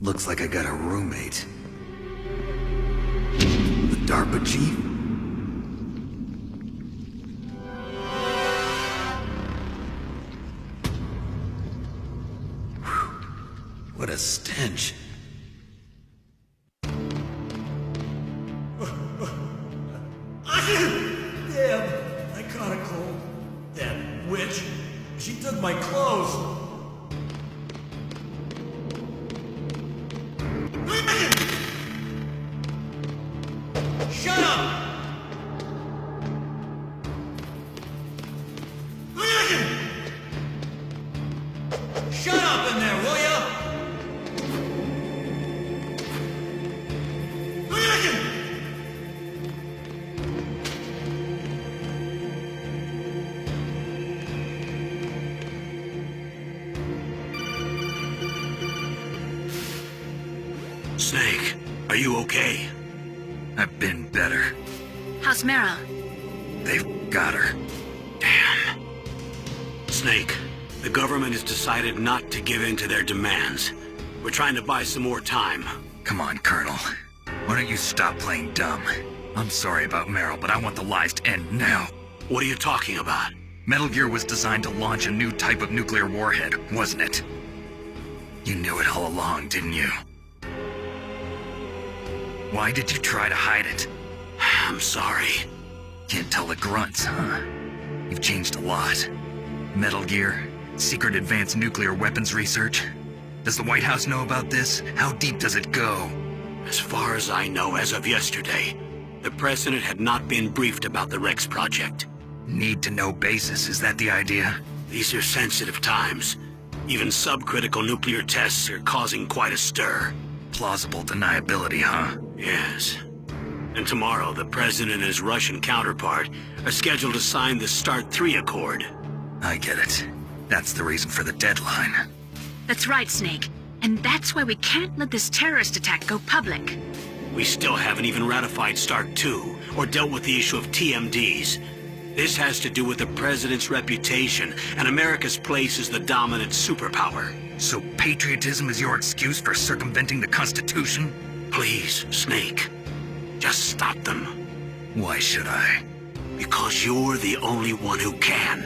Speaker 19: Looks like I got a roommate. The DARPA chief? Whew. What a stench.
Speaker 9: Damn, I caught a cold. That witch. She took my clothes. Shut up! Shut up in there, will ya?
Speaker 1: Snake, are you okay?
Speaker 2: I've been better.
Speaker 4: How's Meryl?
Speaker 2: They've got her.
Speaker 1: Damn. Snake, the government has decided not to give in to their demands. We're trying to buy some more time.
Speaker 2: Come on, Colonel. Why don't you stop playing dumb? I'm sorry about Meryl, but I want the lies to end now.
Speaker 1: What are you talking about?
Speaker 2: Metal Gear was designed to launch a new type of nuclear warhead, wasn't it? You knew it all along, didn't you? Why did you try to hide it?
Speaker 1: I'm sorry.
Speaker 2: Can't tell the grunts, huh? You've changed a lot. Metal Gear, secret advanced nuclear weapons research. Does the White House know about this? How deep does it go?
Speaker 1: As far as I know, as of yesterday, the President had not been briefed about the Rex project.
Speaker 2: Need-to-know basis, is that the idea?
Speaker 1: These are sensitive times. Even subcritical nuclear tests are causing quite a stir.
Speaker 2: Plausible deniability, huh?
Speaker 1: Yes. And tomorrow, the President and his Russian counterpart are scheduled to sign the START 3 Accord.
Speaker 2: I get it. That's the reason for the deadline.
Speaker 10: That's right, Snake. And that's why we can't let this terrorist attack go public.
Speaker 1: We still haven't even ratified START 2, or dealt with the issue of TMDs. This has to do with the President's reputation, and America's place as the dominant superpower.
Speaker 2: So patriotism is your excuse for circumventing the Constitution?
Speaker 1: Please, Snake. Just stop them.
Speaker 2: Why should I?
Speaker 1: Because you're the only one who can.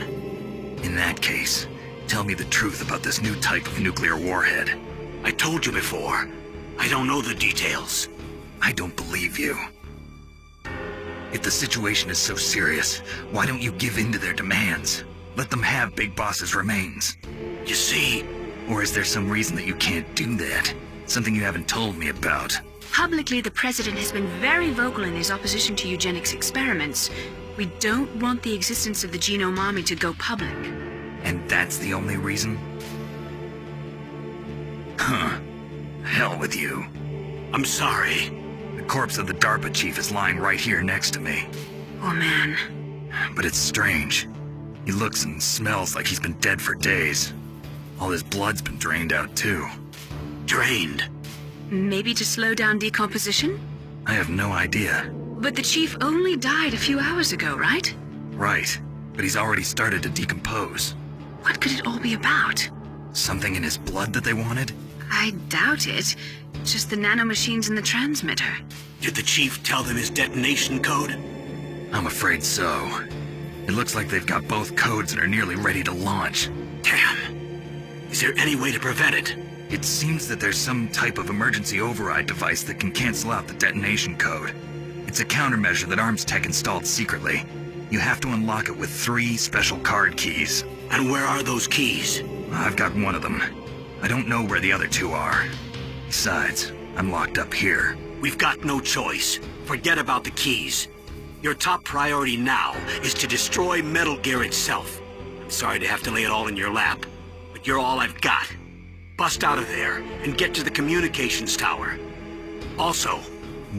Speaker 2: In that case, tell me the truth about this new type of nuclear warhead.
Speaker 1: I told you before. I don't know the details.
Speaker 2: I don't believe you. If the situation is so serious, why don't you give in to their demands? Let them have Big Boss's remains.
Speaker 1: You see...
Speaker 2: Or is there some reason that you can't do that? Something you haven't told me about?
Speaker 10: Publicly, the President has been very vocal in his opposition to eugenics experiments. We don't want the existence of the Genome Army to go public.
Speaker 2: And that's the only reason? Huh. Hell with you.
Speaker 1: I'm sorry.
Speaker 2: The corpse of the DARPA chief is lying right here next to me.
Speaker 10: Oh, man.
Speaker 2: But it's strange. He looks and smells like he's been dead for days. All his blood's been drained out, too.
Speaker 1: Drained?
Speaker 10: Maybe to slow down decomposition?
Speaker 2: I have no idea.
Speaker 10: But the chief only died a few hours ago, right?
Speaker 2: Right. But he's already started to decompose.
Speaker 10: What could it all be about?
Speaker 2: Something in his blood that they wanted?
Speaker 10: I doubt it. Just the nanomachines in the transmitter.
Speaker 1: Did the chief tell them his detonation code?
Speaker 2: I'm afraid so. It looks like they've got both codes and are nearly ready to launch.
Speaker 1: Damn. Is there any way to prevent it?
Speaker 2: It seems that there's some type of emergency override device that can cancel out the detonation code. It's a countermeasure that Arms Tech installed secretly. You have to unlock it with 3 special card keys.
Speaker 1: And where are those keys?
Speaker 2: I've got one of them. I don't know where the other 2 are. Besides, I'm locked up here.
Speaker 1: We've got no choice. Forget about the keys. Your top priority now is to destroy Metal Gear itself. I'm sorry to have to lay it all in your lap, but you're all I've got. Bust out of there and get to the communications tower. Also...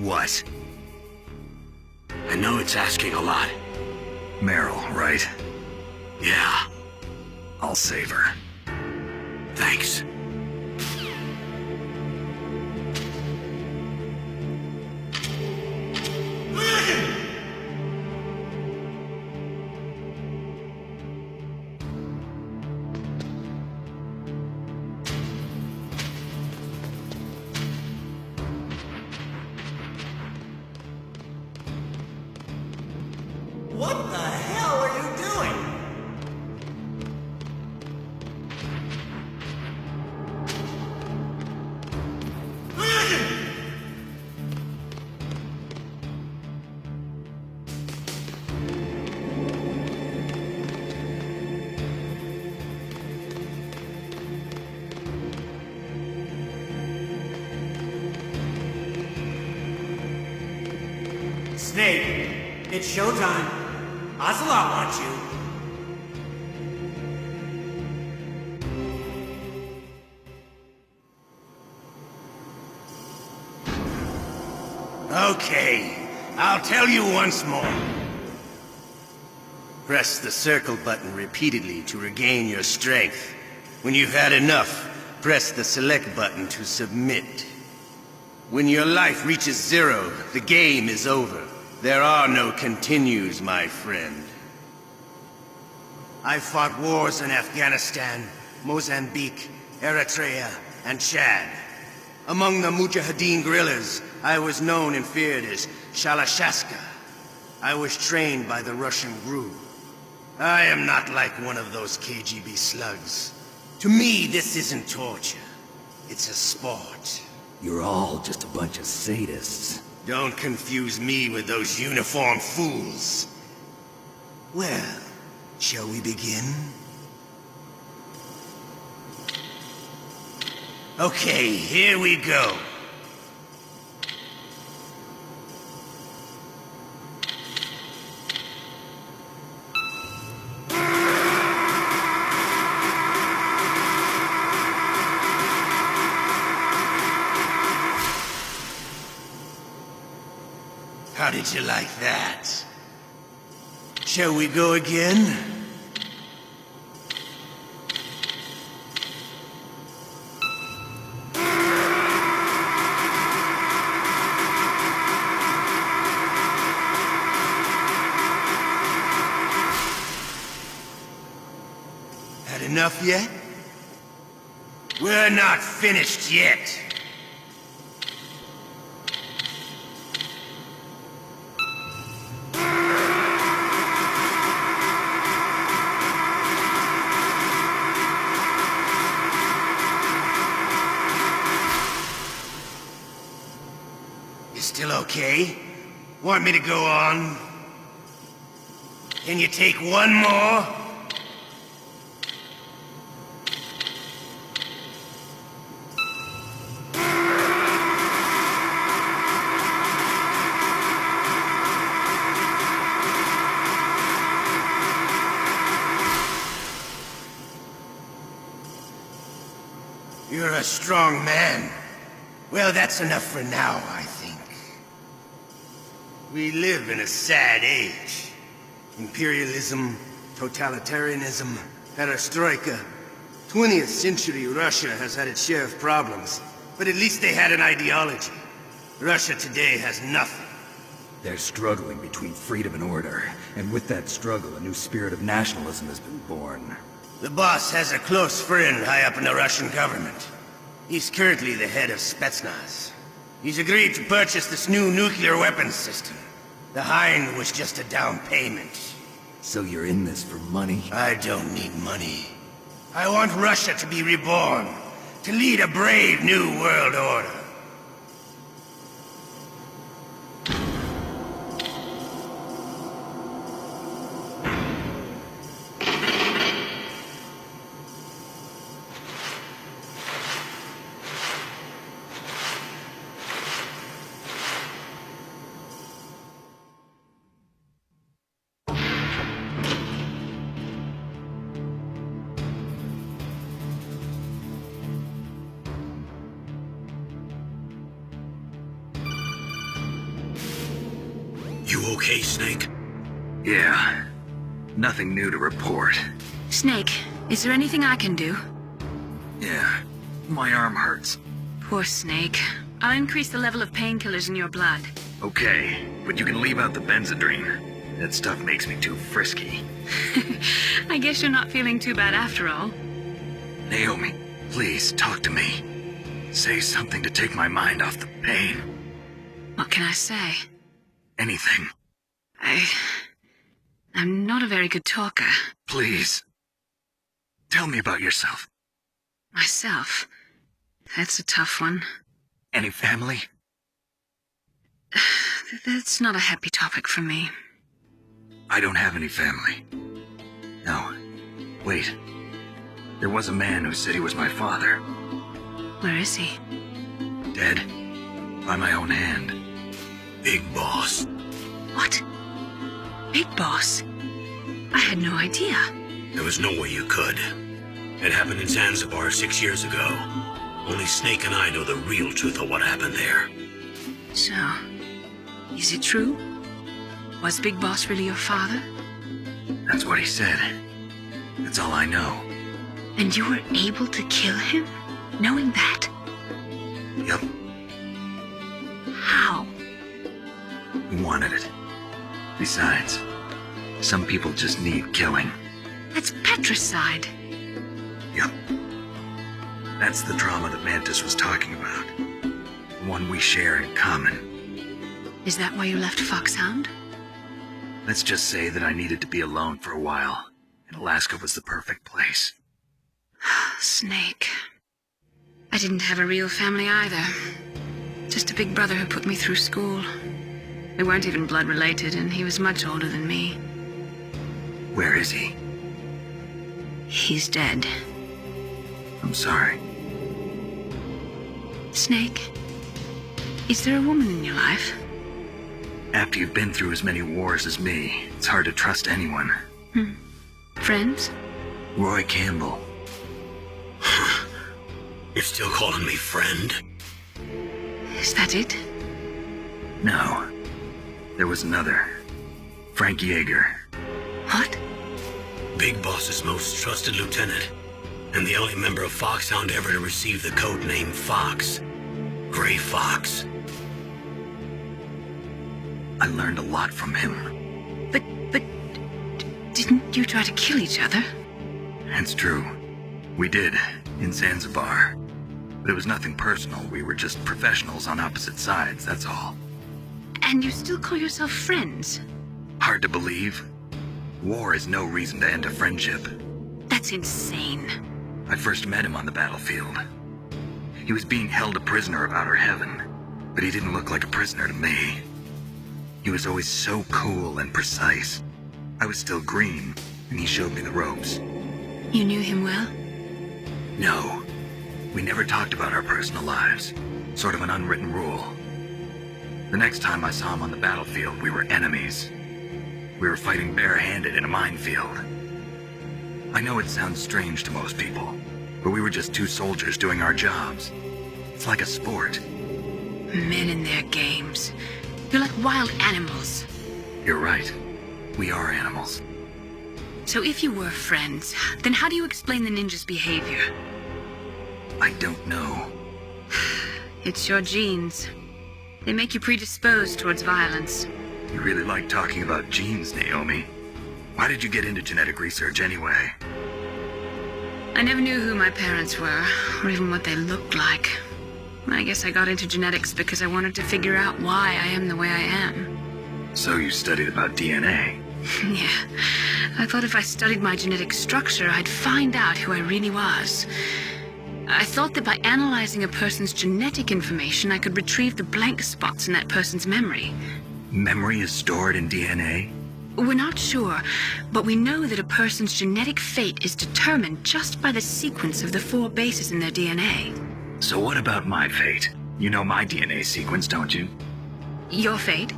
Speaker 2: What?
Speaker 1: I know it's asking a lot.
Speaker 2: Meryl, right?
Speaker 1: Yeah.
Speaker 2: I'll save her.
Speaker 1: Thanks.
Speaker 9: What the hell are you doing? Snake, it's showtime. Ocelot wants you.
Speaker 12: Okay, I'll tell you once more. Press the circle button repeatedly to regain your strength. When you've had enough, press the select button to submit. When your life reaches 0, the game is over. There are no continues, my friend. I fought wars in Afghanistan, Mozambique, Eritrea, and Chad. Among the Mujahideen guerrillas, I was known and feared as Shalashaska. I was trained by the Russian GRU. I am not like one of those KGB slugs. To me, this isn't torture. It's a sport.
Speaker 19: You're all just a bunch of sadists.
Speaker 12: Don't confuse me with those uniformed fools. Well, shall we begin? Okay, here we go. How did you like that? Shall we go again? Had enough yet? We're not finished yet. You still okay? Want me to go on? Can you take one more? You're a strong man. Well, that's enough for now, I think. We live in a sad age. Imperialism, totalitarianism, perestroika. 20th century Russia has had its share of problems, but at least they had an ideology. Russia today has nothing.
Speaker 19: They're struggling between freedom and order, and with that struggle, a new spirit of nationalism has been born.
Speaker 12: The boss has a close friend high up in the Russian government. He's currently the head of Spetsnaz. He's agreed to purchase this new nuclear weapons system. The Hind was just a down payment.
Speaker 19: So you're in this for money?
Speaker 12: I don't need money. I want Russia to be reborn, to lead a brave new world order.
Speaker 1: You okay, Snake?
Speaker 2: Yeah. Nothing new to report.
Speaker 10: Snake, is there anything I can do?
Speaker 2: Yeah. My arm hurts.
Speaker 10: Poor Snake. I'll increase the level of painkillers in your blood.
Speaker 2: Okay, but you can leave out the Benzedrine. That stuff makes me too frisky.
Speaker 10: I guess you're not feeling too bad after all.
Speaker 2: Naomi, please talk to me. Say something to take my mind off the pain.
Speaker 10: What can I say?
Speaker 2: Anything.
Speaker 10: I'm not a very good talker.
Speaker 2: Please. Tell me about yourself.
Speaker 10: Myself? That's a tough one.
Speaker 2: Any family?
Speaker 10: That's not a happy topic for me.
Speaker 2: I don't have any family. No. Wait. There was a man who said he was my father.
Speaker 10: Where is he?
Speaker 2: Dead. By my own hand.
Speaker 1: Big Boss.
Speaker 10: What? Big Boss? I had no idea.
Speaker 1: There was no way you could. It happened in Zanzibar 6 years ago. Only Snake and I know the real truth of what happened there.
Speaker 10: So, is it true? Was Big Boss really your father?
Speaker 2: That's what he said. That's all I know.
Speaker 10: And you were able to kill him, knowing that?
Speaker 2: Yep.
Speaker 10: How?
Speaker 2: He wanted it. Besides, some people just need killing.
Speaker 10: That's patricide.
Speaker 2: Yep. That's the trauma that Mantis was talking about. The one we share in common.
Speaker 10: Is that why you left Foxhound?
Speaker 2: Let's just say that I needed to be alone for a while, and Alaska was the perfect place.
Speaker 10: Snake. I didn't have a real family either. Just a big brother who put me through school. We weren't even blood related, and he was much older than me.
Speaker 2: Where is he?
Speaker 10: He's dead.
Speaker 2: I'm sorry.
Speaker 10: Snake, is there a woman in your life?
Speaker 2: After you've been through as many wars as me, it's hard to trust anyone.
Speaker 10: Friends?
Speaker 2: Roy Campbell.
Speaker 1: You're still calling me friend?
Speaker 10: Is that it?
Speaker 2: No. There was another. Frank Yeager.
Speaker 4: What?
Speaker 1: Big Boss's most trusted lieutenant, and the only member of Foxhound ever to receive the code name Fox. Gray Fox.
Speaker 2: I learned a lot from him.
Speaker 10: But didn't you try to kill each other?
Speaker 2: It's true. We did, in Zanzibar. But it was nothing personal. We were just professionals on opposite sides, that's all.
Speaker 10: And you still call yourself friends?
Speaker 2: Hard to believe. War is no reason to end a friendship.
Speaker 10: That's insane.
Speaker 2: I first met him on the battlefield. He was being held a prisoner of outer heaven, but he didn't look like a prisoner to me. He was always so cool and precise. I was still green, and he showed me the ropes.
Speaker 10: You knew him well?
Speaker 2: No. We never talked about our personal lives. Sort of an unwritten rule. The next time I saw him on the battlefield, we were enemies. We were fighting barehanded in a minefield. I know it sounds strange to most people, but we were just two soldiers doing our jobs. It's like a sport.
Speaker 10: Men and their games. You're like wild animals.
Speaker 2: You're right. We are animals.
Speaker 10: So if you were friends, then how do you explain the ninja's behavior?
Speaker 2: I don't know.
Speaker 10: It's your genes. They make you predisposed towards violence.
Speaker 2: You really like talking about genes, Naomi. Why did you get into genetic research anyway?
Speaker 10: I never knew who my parents were, or even what they looked like. I guess I got into genetics because I wanted to figure out why I am the way I am.
Speaker 2: So you studied about DNA?
Speaker 10: Yeah. I thought if I studied my genetic structure, I'd find out who I really was. I thought that by analyzing a person's genetic information, I could retrieve the blank spots in that person's memory.
Speaker 2: Memory is stored in DNA?
Speaker 10: We're not sure, but we know that a person's genetic fate is determined just by the sequence of the 4 bases in their DNA.
Speaker 2: So what about my fate? You know my DNA sequence, don't you?
Speaker 10: Your fate?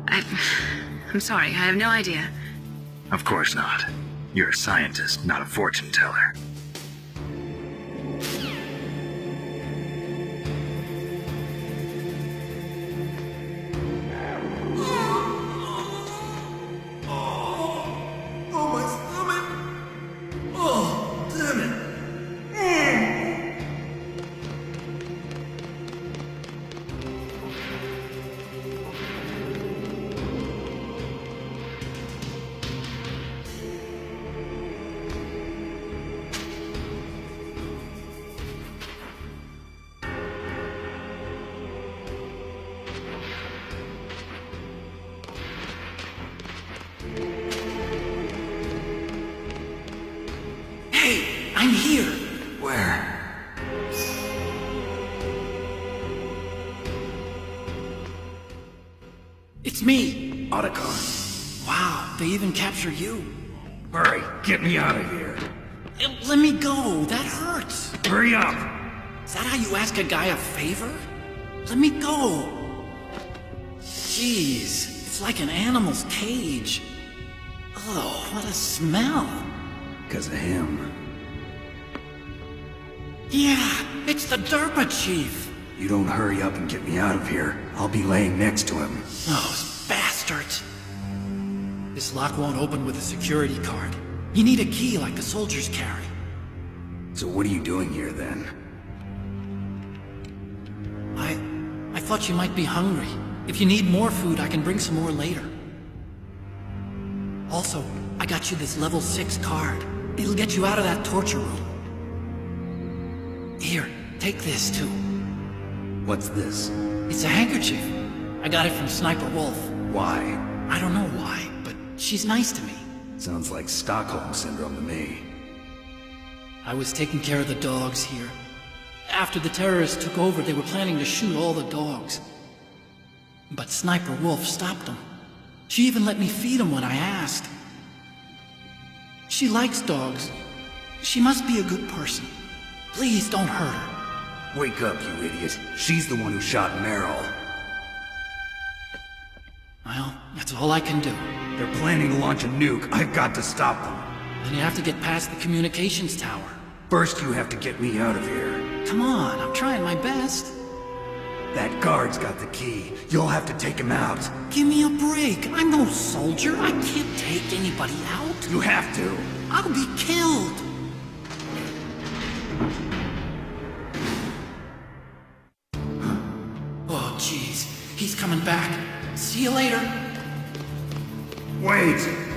Speaker 10: I'm sorry, I have no idea.
Speaker 2: Of course not. You're a scientist, not a fortune teller.
Speaker 17: I'm here!
Speaker 2: Where?
Speaker 17: It's me!
Speaker 19: Otacon.
Speaker 17: Wow, they even capture you.
Speaker 19: Hurry, get me out of here.
Speaker 17: Let me go, that hurts.
Speaker 19: Hurry up!
Speaker 17: Is that how you ask a guy a favor? Let me go. Jeez, it's like an animal's cage. Oh, what a smell.
Speaker 19: Because of him.
Speaker 17: Yeah, it's the Derpa Chief.
Speaker 19: You don't hurry up and get me out of here, I'll be laying next to him.
Speaker 17: Those bastards. This lock won't open with a security card. You need a key like the soldiers carry.
Speaker 19: So what are you doing here then?
Speaker 17: I thought you might be hungry. If you need more food, I can bring some more later. Also, I got you this level 6 card. It'll get you out of that torture room. Here, take this too.
Speaker 19: What's this?
Speaker 17: It's a handkerchief. I got it from Sniper Wolf.
Speaker 19: Why?
Speaker 17: I don't know why, but she's nice to me.
Speaker 19: Sounds like Stockholm Syndrome to me.
Speaker 17: I was taking care of the dogs here. After the terrorists took over, they were planning to shoot all the dogs. But Sniper Wolf stopped them. She even let me feed them when I asked. She likes dogs. She must be a good person. Please don't hurt her.
Speaker 19: Wake up, you idiot. She's the one who shot Meryl.
Speaker 17: Well, that's all I can do.
Speaker 19: They're planning to launch a nuke. I've got to stop them.
Speaker 17: Then you have to get past the communications tower.
Speaker 19: First, you have to get me out of here.
Speaker 17: Come on, I'm trying my best.
Speaker 19: That guard's got the key. You'll have to take him out.
Speaker 21: Give me a break. I'm no soldier. I can't take anybody out.
Speaker 19: You have to.
Speaker 21: I'll be killed. Oh, jeez. He's coming back. See you later.
Speaker 19: Wait!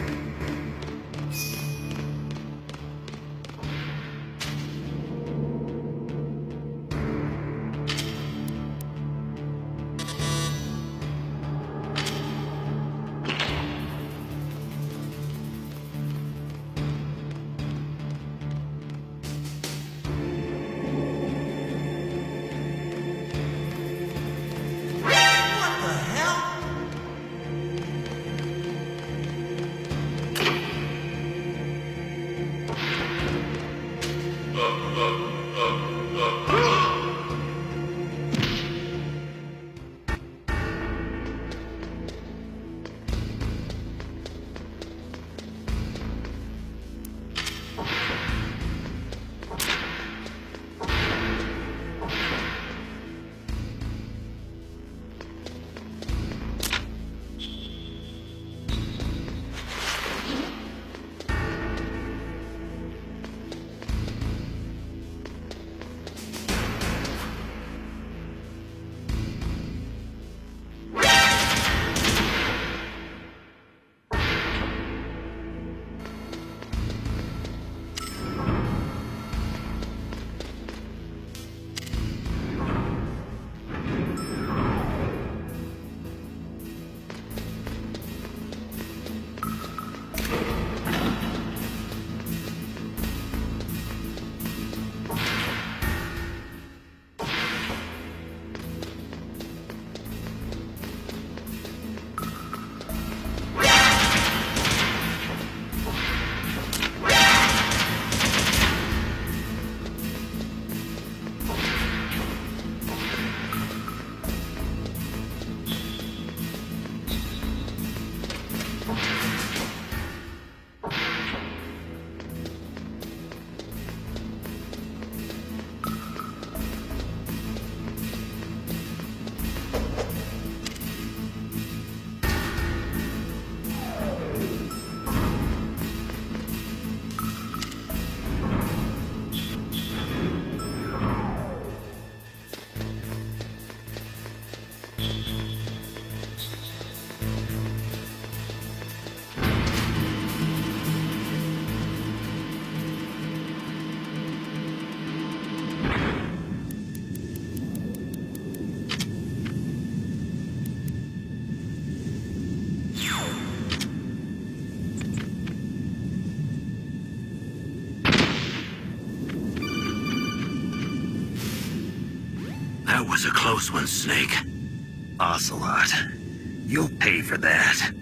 Speaker 1: That was a close one, Snake.
Speaker 2: Ocelot, you'll pay for that.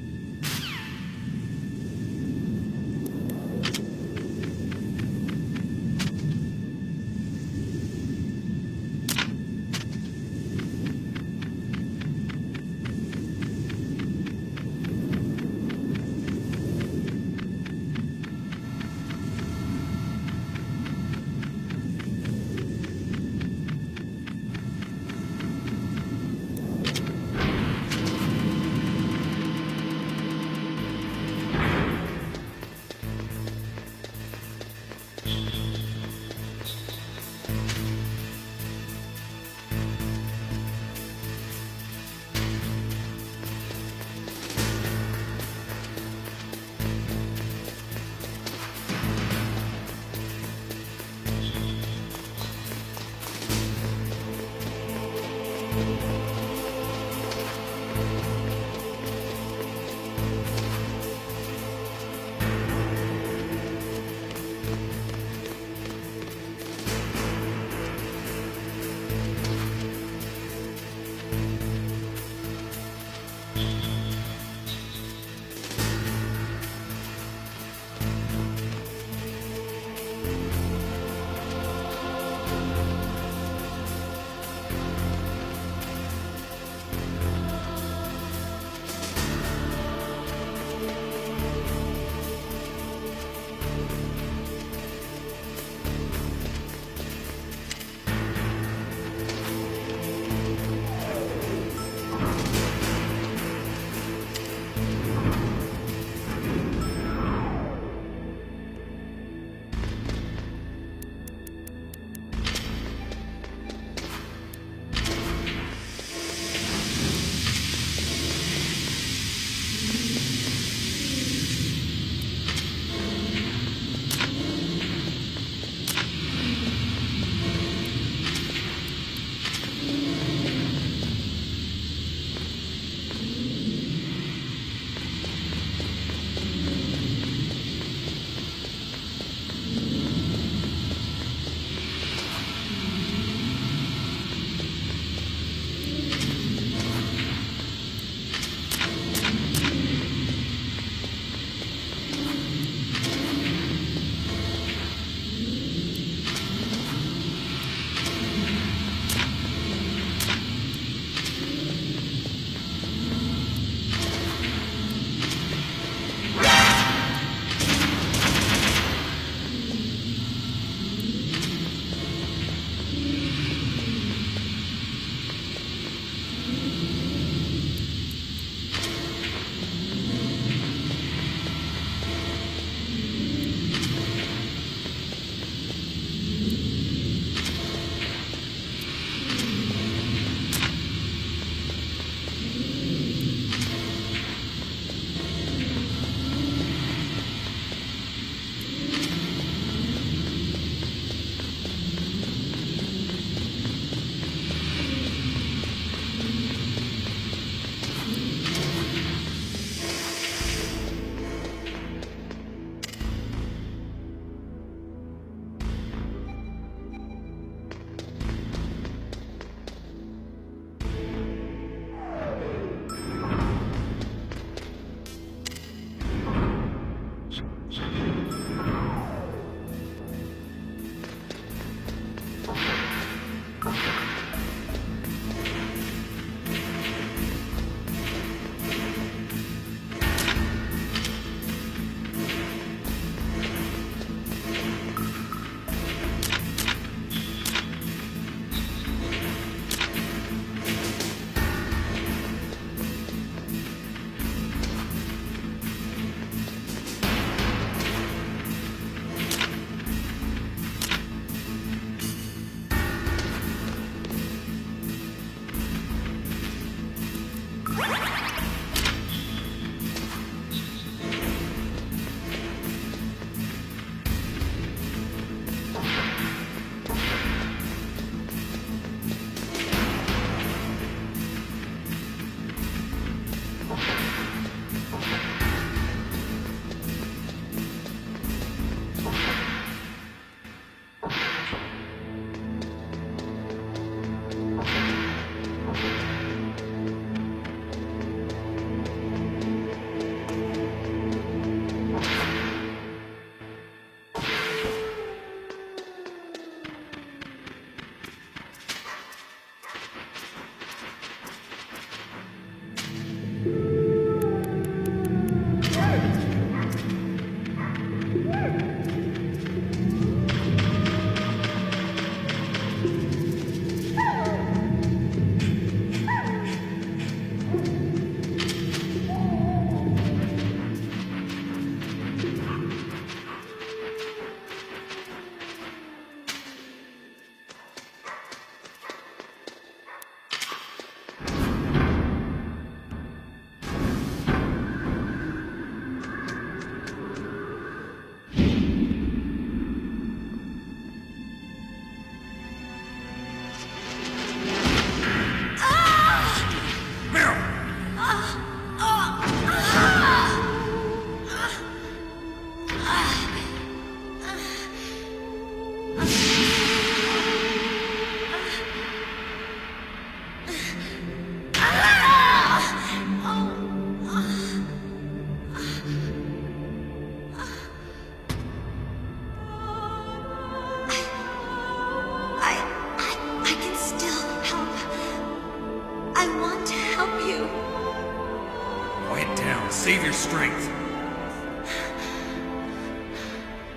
Speaker 15: Save your strength.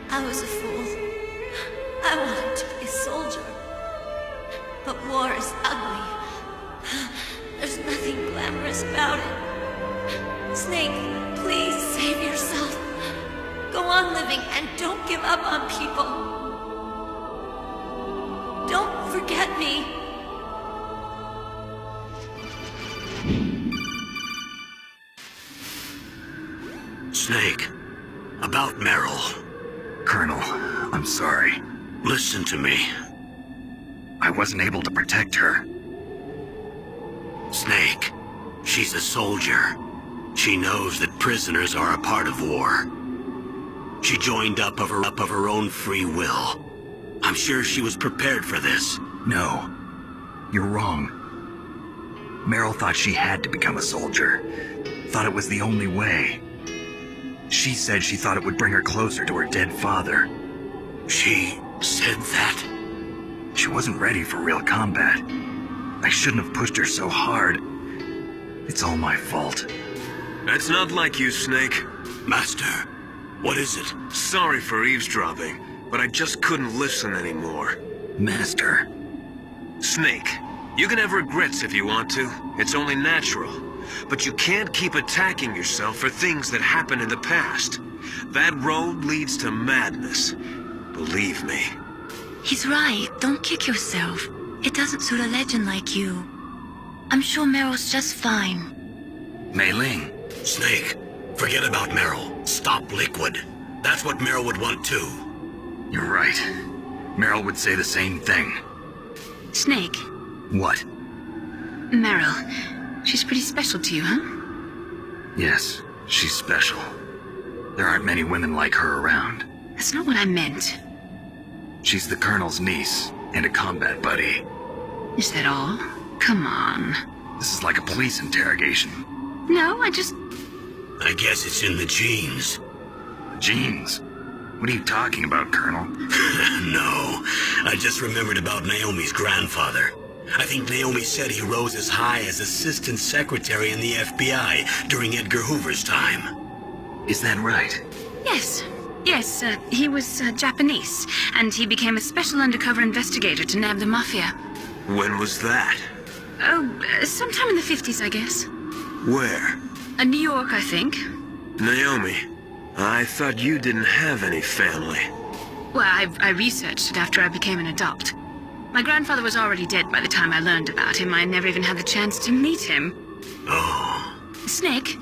Speaker 16: I was a fool. I wanted to be a soldier. But war is ugly. There's nothing glamorous about it. Snake, please save yourself. Go on living and don't give up on people. Don't forget me.
Speaker 1: Snake, about Meryl.
Speaker 2: Colonel, I'm sorry.
Speaker 1: Listen to me.
Speaker 2: I wasn't able to protect her.
Speaker 1: Snake, she's a soldier. She knows that prisoners are a part of war. She joined up of her own free will. I'm sure she was prepared for this.
Speaker 2: No, you're wrong. Meryl thought she had to become a soldier. Thought it was the only way. She said she thought it would bring her closer to her dead father.
Speaker 1: She said that?
Speaker 2: She wasn't ready for real combat. I shouldn't have pushed her so hard. It's all my fault.
Speaker 3: That's not like you, Snake.
Speaker 1: Master, what is it?
Speaker 3: Sorry for eavesdropping, but I just couldn't listen anymore.
Speaker 2: Master.
Speaker 3: Snake, you can have regrets if you want to. It's only natural. But you can't keep attacking yourself for things that happened in the past. That road leads to madness. Believe me.
Speaker 4: He's right. Don't kick yourself. It doesn't suit a legend like you. I'm sure Meryl's just fine.
Speaker 2: Mei Ling.
Speaker 1: Snake, forget about Meryl. Stop Liquid. That's what Meryl would want too.
Speaker 2: You're right. Meryl would say the same thing.
Speaker 10: Snake.
Speaker 2: What?
Speaker 10: Meryl. She's pretty special to you, huh?
Speaker 2: Yes, she's special. There aren't many women like her around.
Speaker 10: That's not what I meant.
Speaker 2: She's the Colonel's niece and a combat buddy.
Speaker 10: Is that all? Come on.
Speaker 2: This is like a police interrogation.
Speaker 10: No,
Speaker 1: I guess it's in the genes.
Speaker 2: Genes? What are you talking about, Colonel?
Speaker 1: No, I just remembered about Naomi's grandfather. I think Naomi said he rose as high as assistant secretary in the FBI during Edgar Hoover's time.
Speaker 2: Is that right?
Speaker 10: Yes. Yes, he was Japanese, and he became a special undercover investigator to nab the Mafia.
Speaker 3: When was that?
Speaker 10: Oh, sometime in the 50s, I guess.
Speaker 3: Where?
Speaker 10: New York, I think.
Speaker 3: Naomi, I thought you didn't have any family.
Speaker 10: Well, I researched it after I became an adult. My grandfather was already dead by the time I learned about him. I never even had the chance to meet him.
Speaker 1: Oh.
Speaker 10: Snake,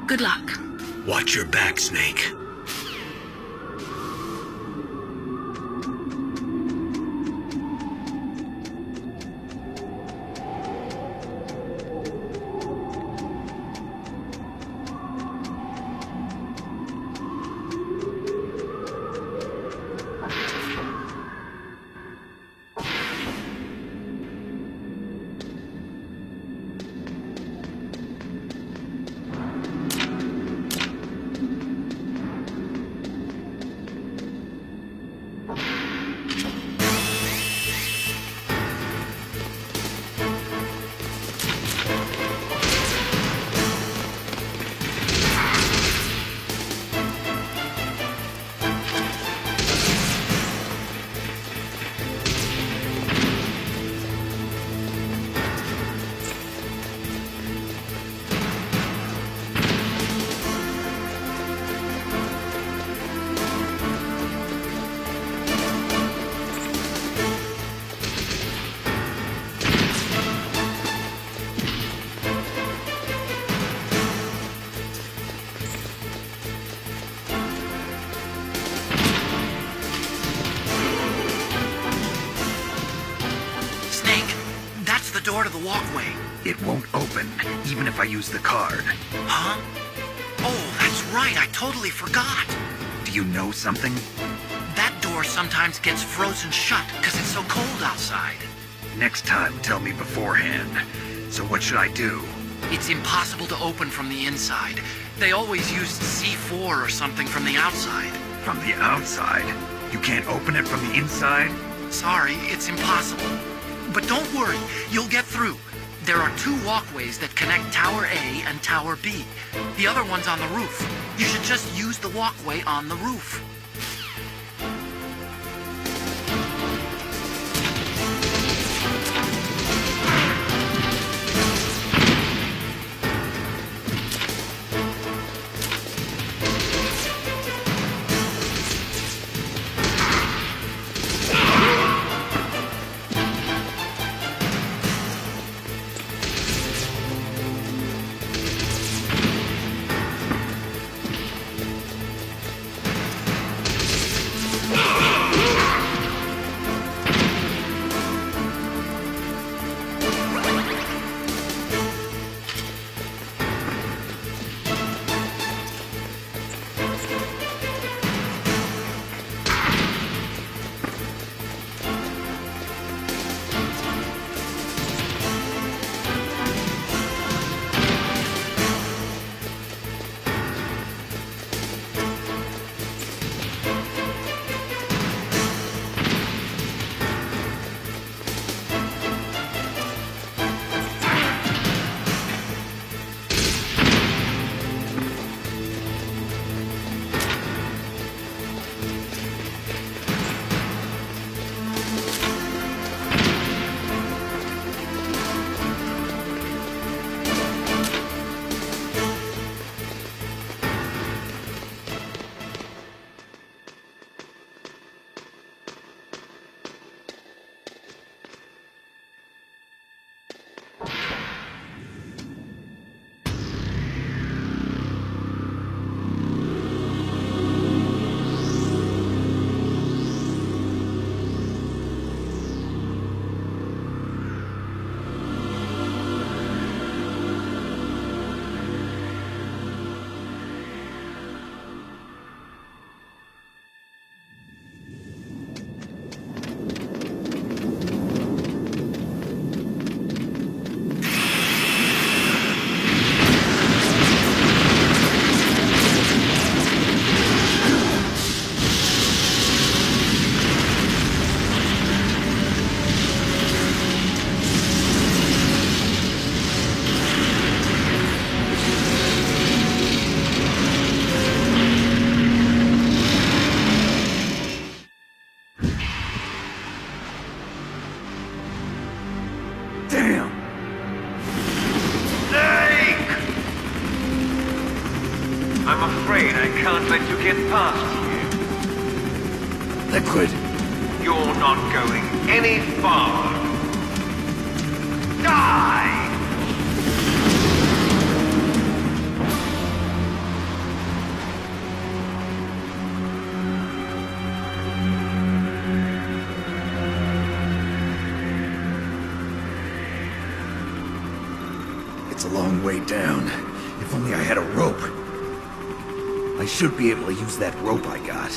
Speaker 10: good luck.
Speaker 1: Watch your back, Snake.
Speaker 9: Door to the walkway.
Speaker 2: It won't open, even if I use the card.
Speaker 9: Huh? Oh, that's right. I totally forgot.
Speaker 2: Do you know something?
Speaker 9: That door sometimes gets frozen shut because it's so cold outside.
Speaker 2: Next time, tell me beforehand. So what should I do?
Speaker 9: It's impossible to open from the inside. They always used C4 or something from the outside.
Speaker 2: From the outside? You can't open it from the inside?
Speaker 9: Sorry, it's impossible. But don't worry, you'll get through. There are 2 walkways that connect Tower A and Tower B. The other one's on the roof. You should just use the walkway on the roof.
Speaker 19: Liquid.
Speaker 3: You're not going any far. Die!
Speaker 19: It's a long way down. If only I had a rope. I should be able to use that rope I got.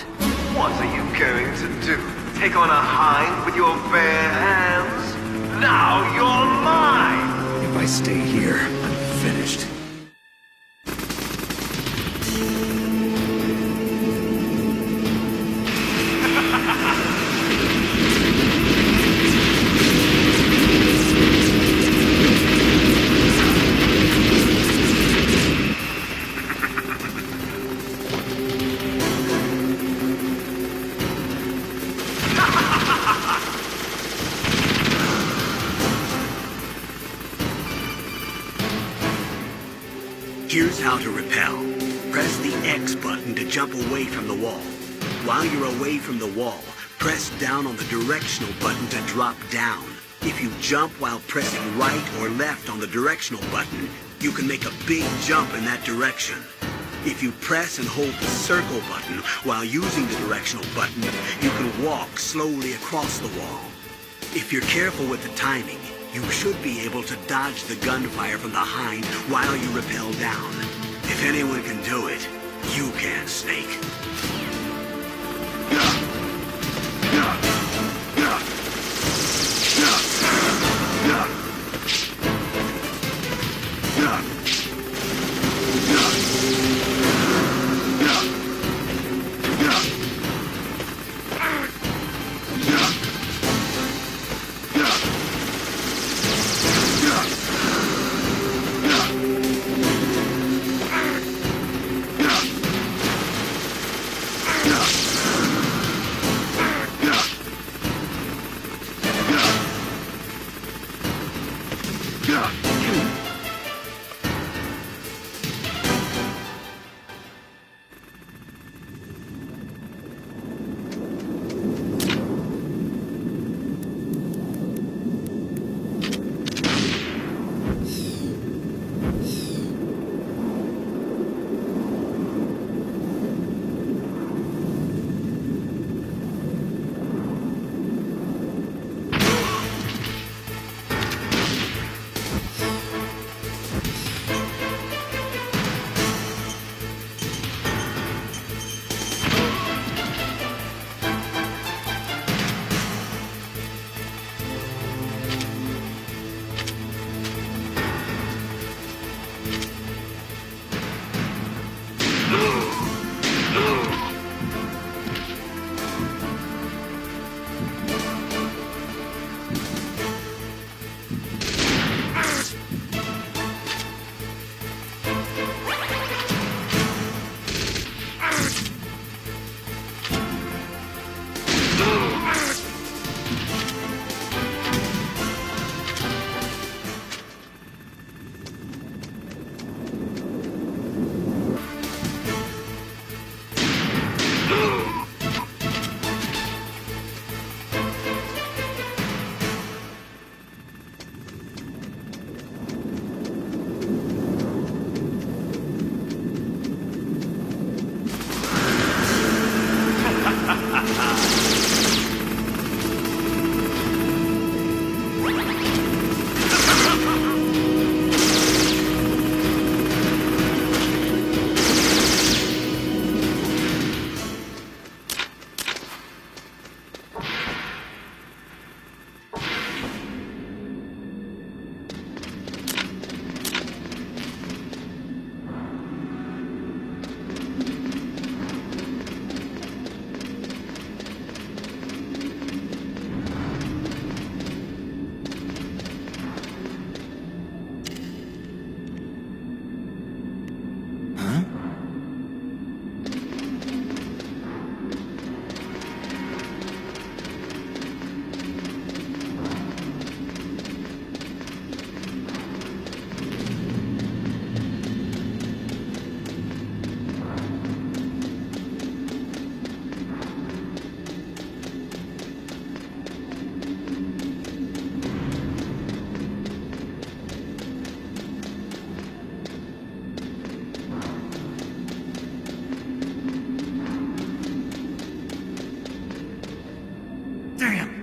Speaker 3: What are you going to do? Take on a hind with your bare hands? Now you're mine!
Speaker 19: If I stay here, I'm finished.
Speaker 1: Here's how to repel. Press the X button to jump away from the wall. While you're away from the wall, press down on the directional button to drop down. If you jump while pressing right or left on the directional button, you can make a big jump in that direction. If you press and hold the circle button while using the directional button, you can walk slowly across the wall. If you're careful with the timing, you should be able to dodge the gunfire from the hind while you rappel down. If anyone can do it, you can, Snake.
Speaker 21: Damn!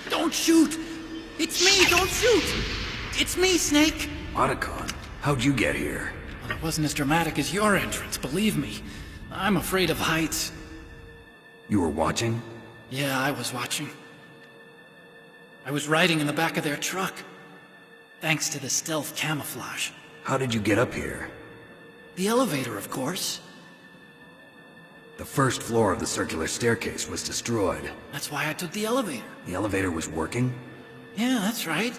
Speaker 21: Don't shoot! It's me, don't shoot! It's me, Snake!
Speaker 19: Otacon, how'd you get here?
Speaker 17: Well, it wasn't as dramatic as your entrance, believe me. I'm afraid of heights.
Speaker 19: You were watching?
Speaker 17: Yeah, I was watching. I was riding in the back of their truck. Thanks to the stealth camouflage.
Speaker 19: How did you get up here?
Speaker 17: The elevator, of course.
Speaker 19: The first floor of the circular staircase was destroyed.
Speaker 17: That's why I took the elevator.
Speaker 19: The elevator was working?
Speaker 17: Yeah, that's right.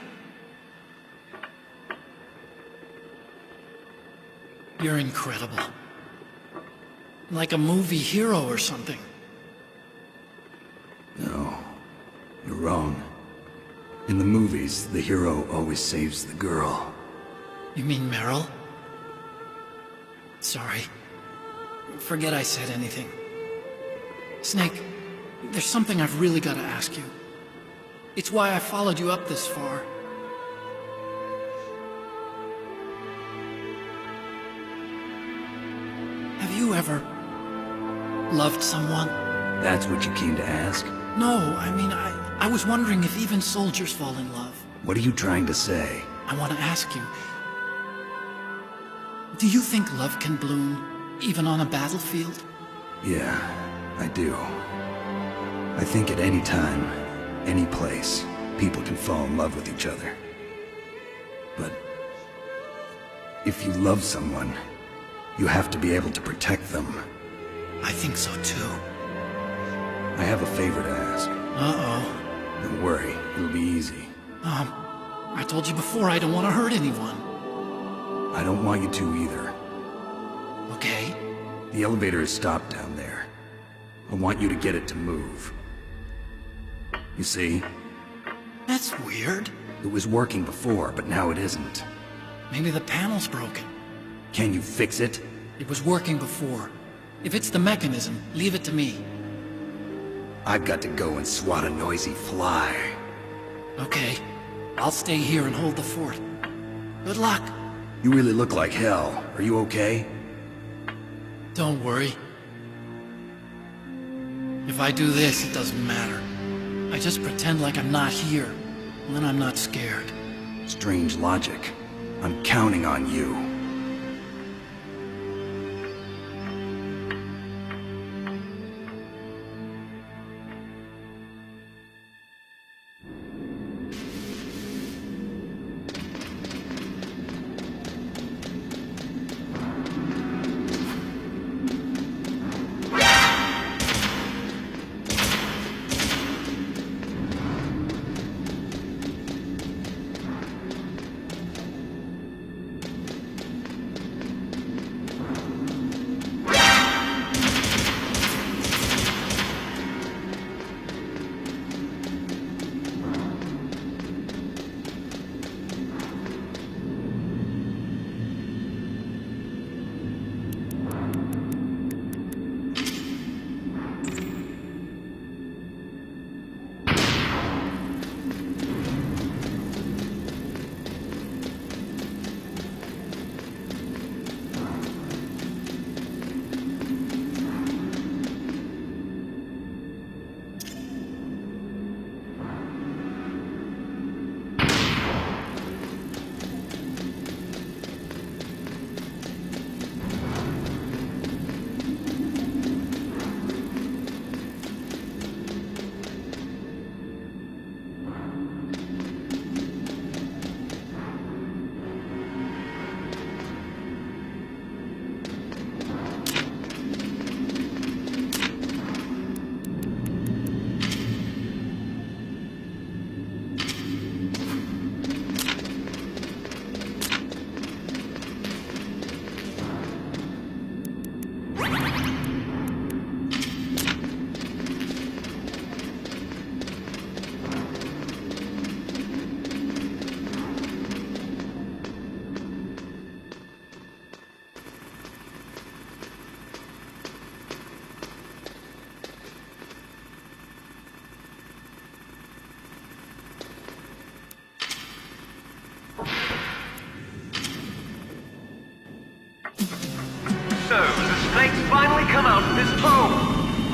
Speaker 17: You're incredible. Like a movie hero or something.
Speaker 19: No, you're wrong. In the movies, the hero always saves the girl.
Speaker 17: You mean Meryl? Sorry. Forget I said anything. Snake, there's something I've really got to ask you. It's why I followed you up this far. Have you ever loved someone?
Speaker 19: That's what you came to ask?
Speaker 17: No, I mean, I was wondering if even soldiers fall in love.
Speaker 19: What are you trying to say?
Speaker 17: I want to ask you. Do you think love can bloom, even on a battlefield?
Speaker 19: Yeah, I do. I think at any time, any place, people can fall in love with each other. But if you love someone, you have to be able to protect them.
Speaker 17: I think so too.
Speaker 19: I have a favor to ask.
Speaker 17: Uh-oh.
Speaker 19: Don't worry, it'll be easy.
Speaker 17: I told you before I don't want to hurt anyone.
Speaker 19: I don't want you to either.
Speaker 17: Okay.
Speaker 19: The elevator is stopped down there. I want you to get it to move. You see?
Speaker 17: That's weird.
Speaker 19: It was working before, but now it isn't.
Speaker 17: Maybe the panel's broken.
Speaker 19: Can you fix it?
Speaker 17: It was working before. If it's the mechanism, leave it to me.
Speaker 19: I've got to go and swat a noisy fly.
Speaker 17: Okay. I'll stay here and hold the fort. Good luck.
Speaker 19: You really look like hell. Are you okay?
Speaker 17: Don't worry. If I do this, it doesn't matter. I just pretend like I'm not here, and then I'm not scared.
Speaker 19: Strange logic. I'm counting on you.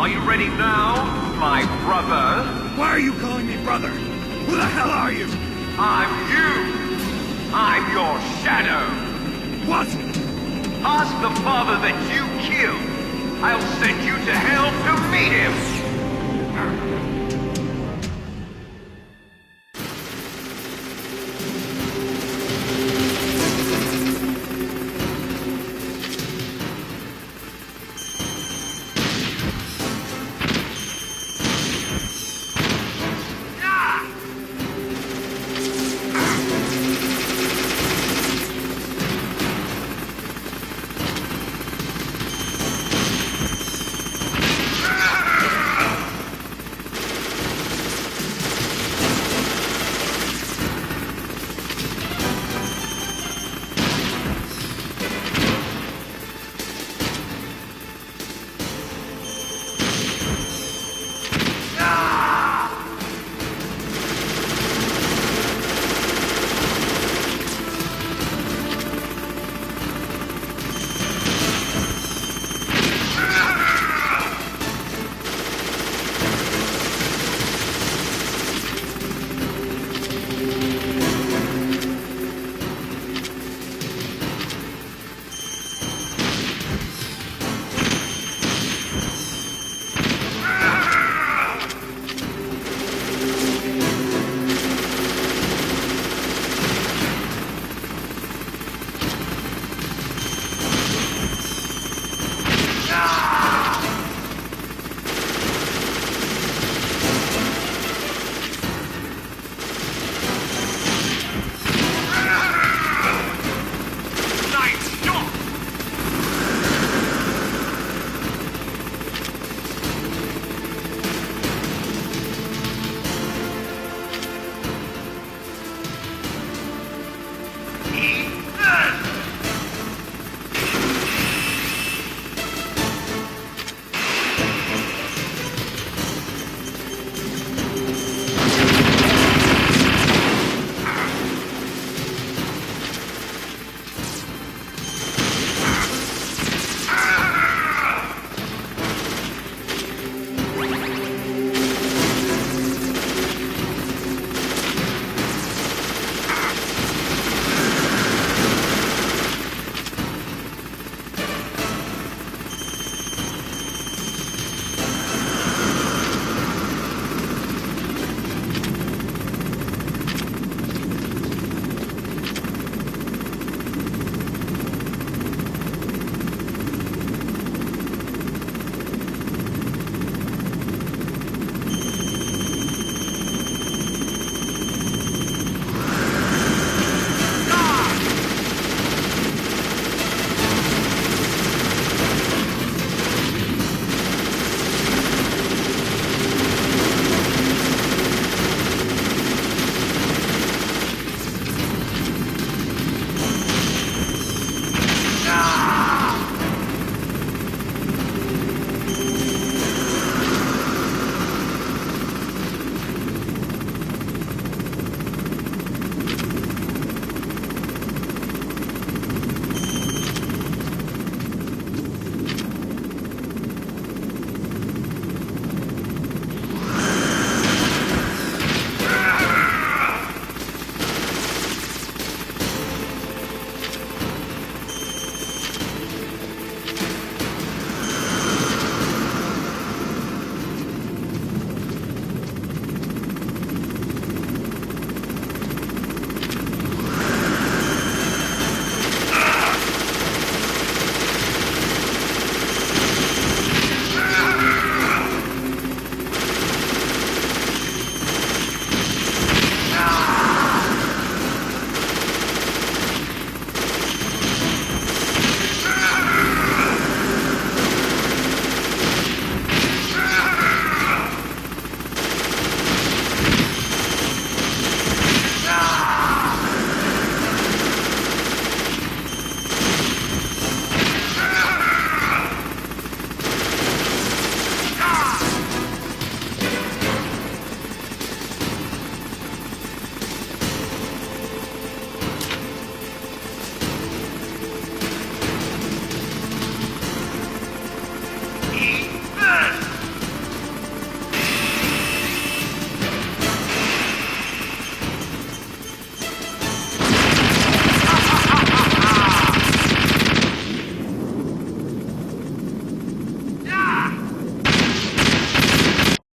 Speaker 6: Are you ready now, my brother?
Speaker 5: Why are you calling me brother? Who the hell are you?
Speaker 6: I'm you. I'm your shadow.
Speaker 5: What?
Speaker 6: Ask the father that you killed. I'll send you to hell to meet him.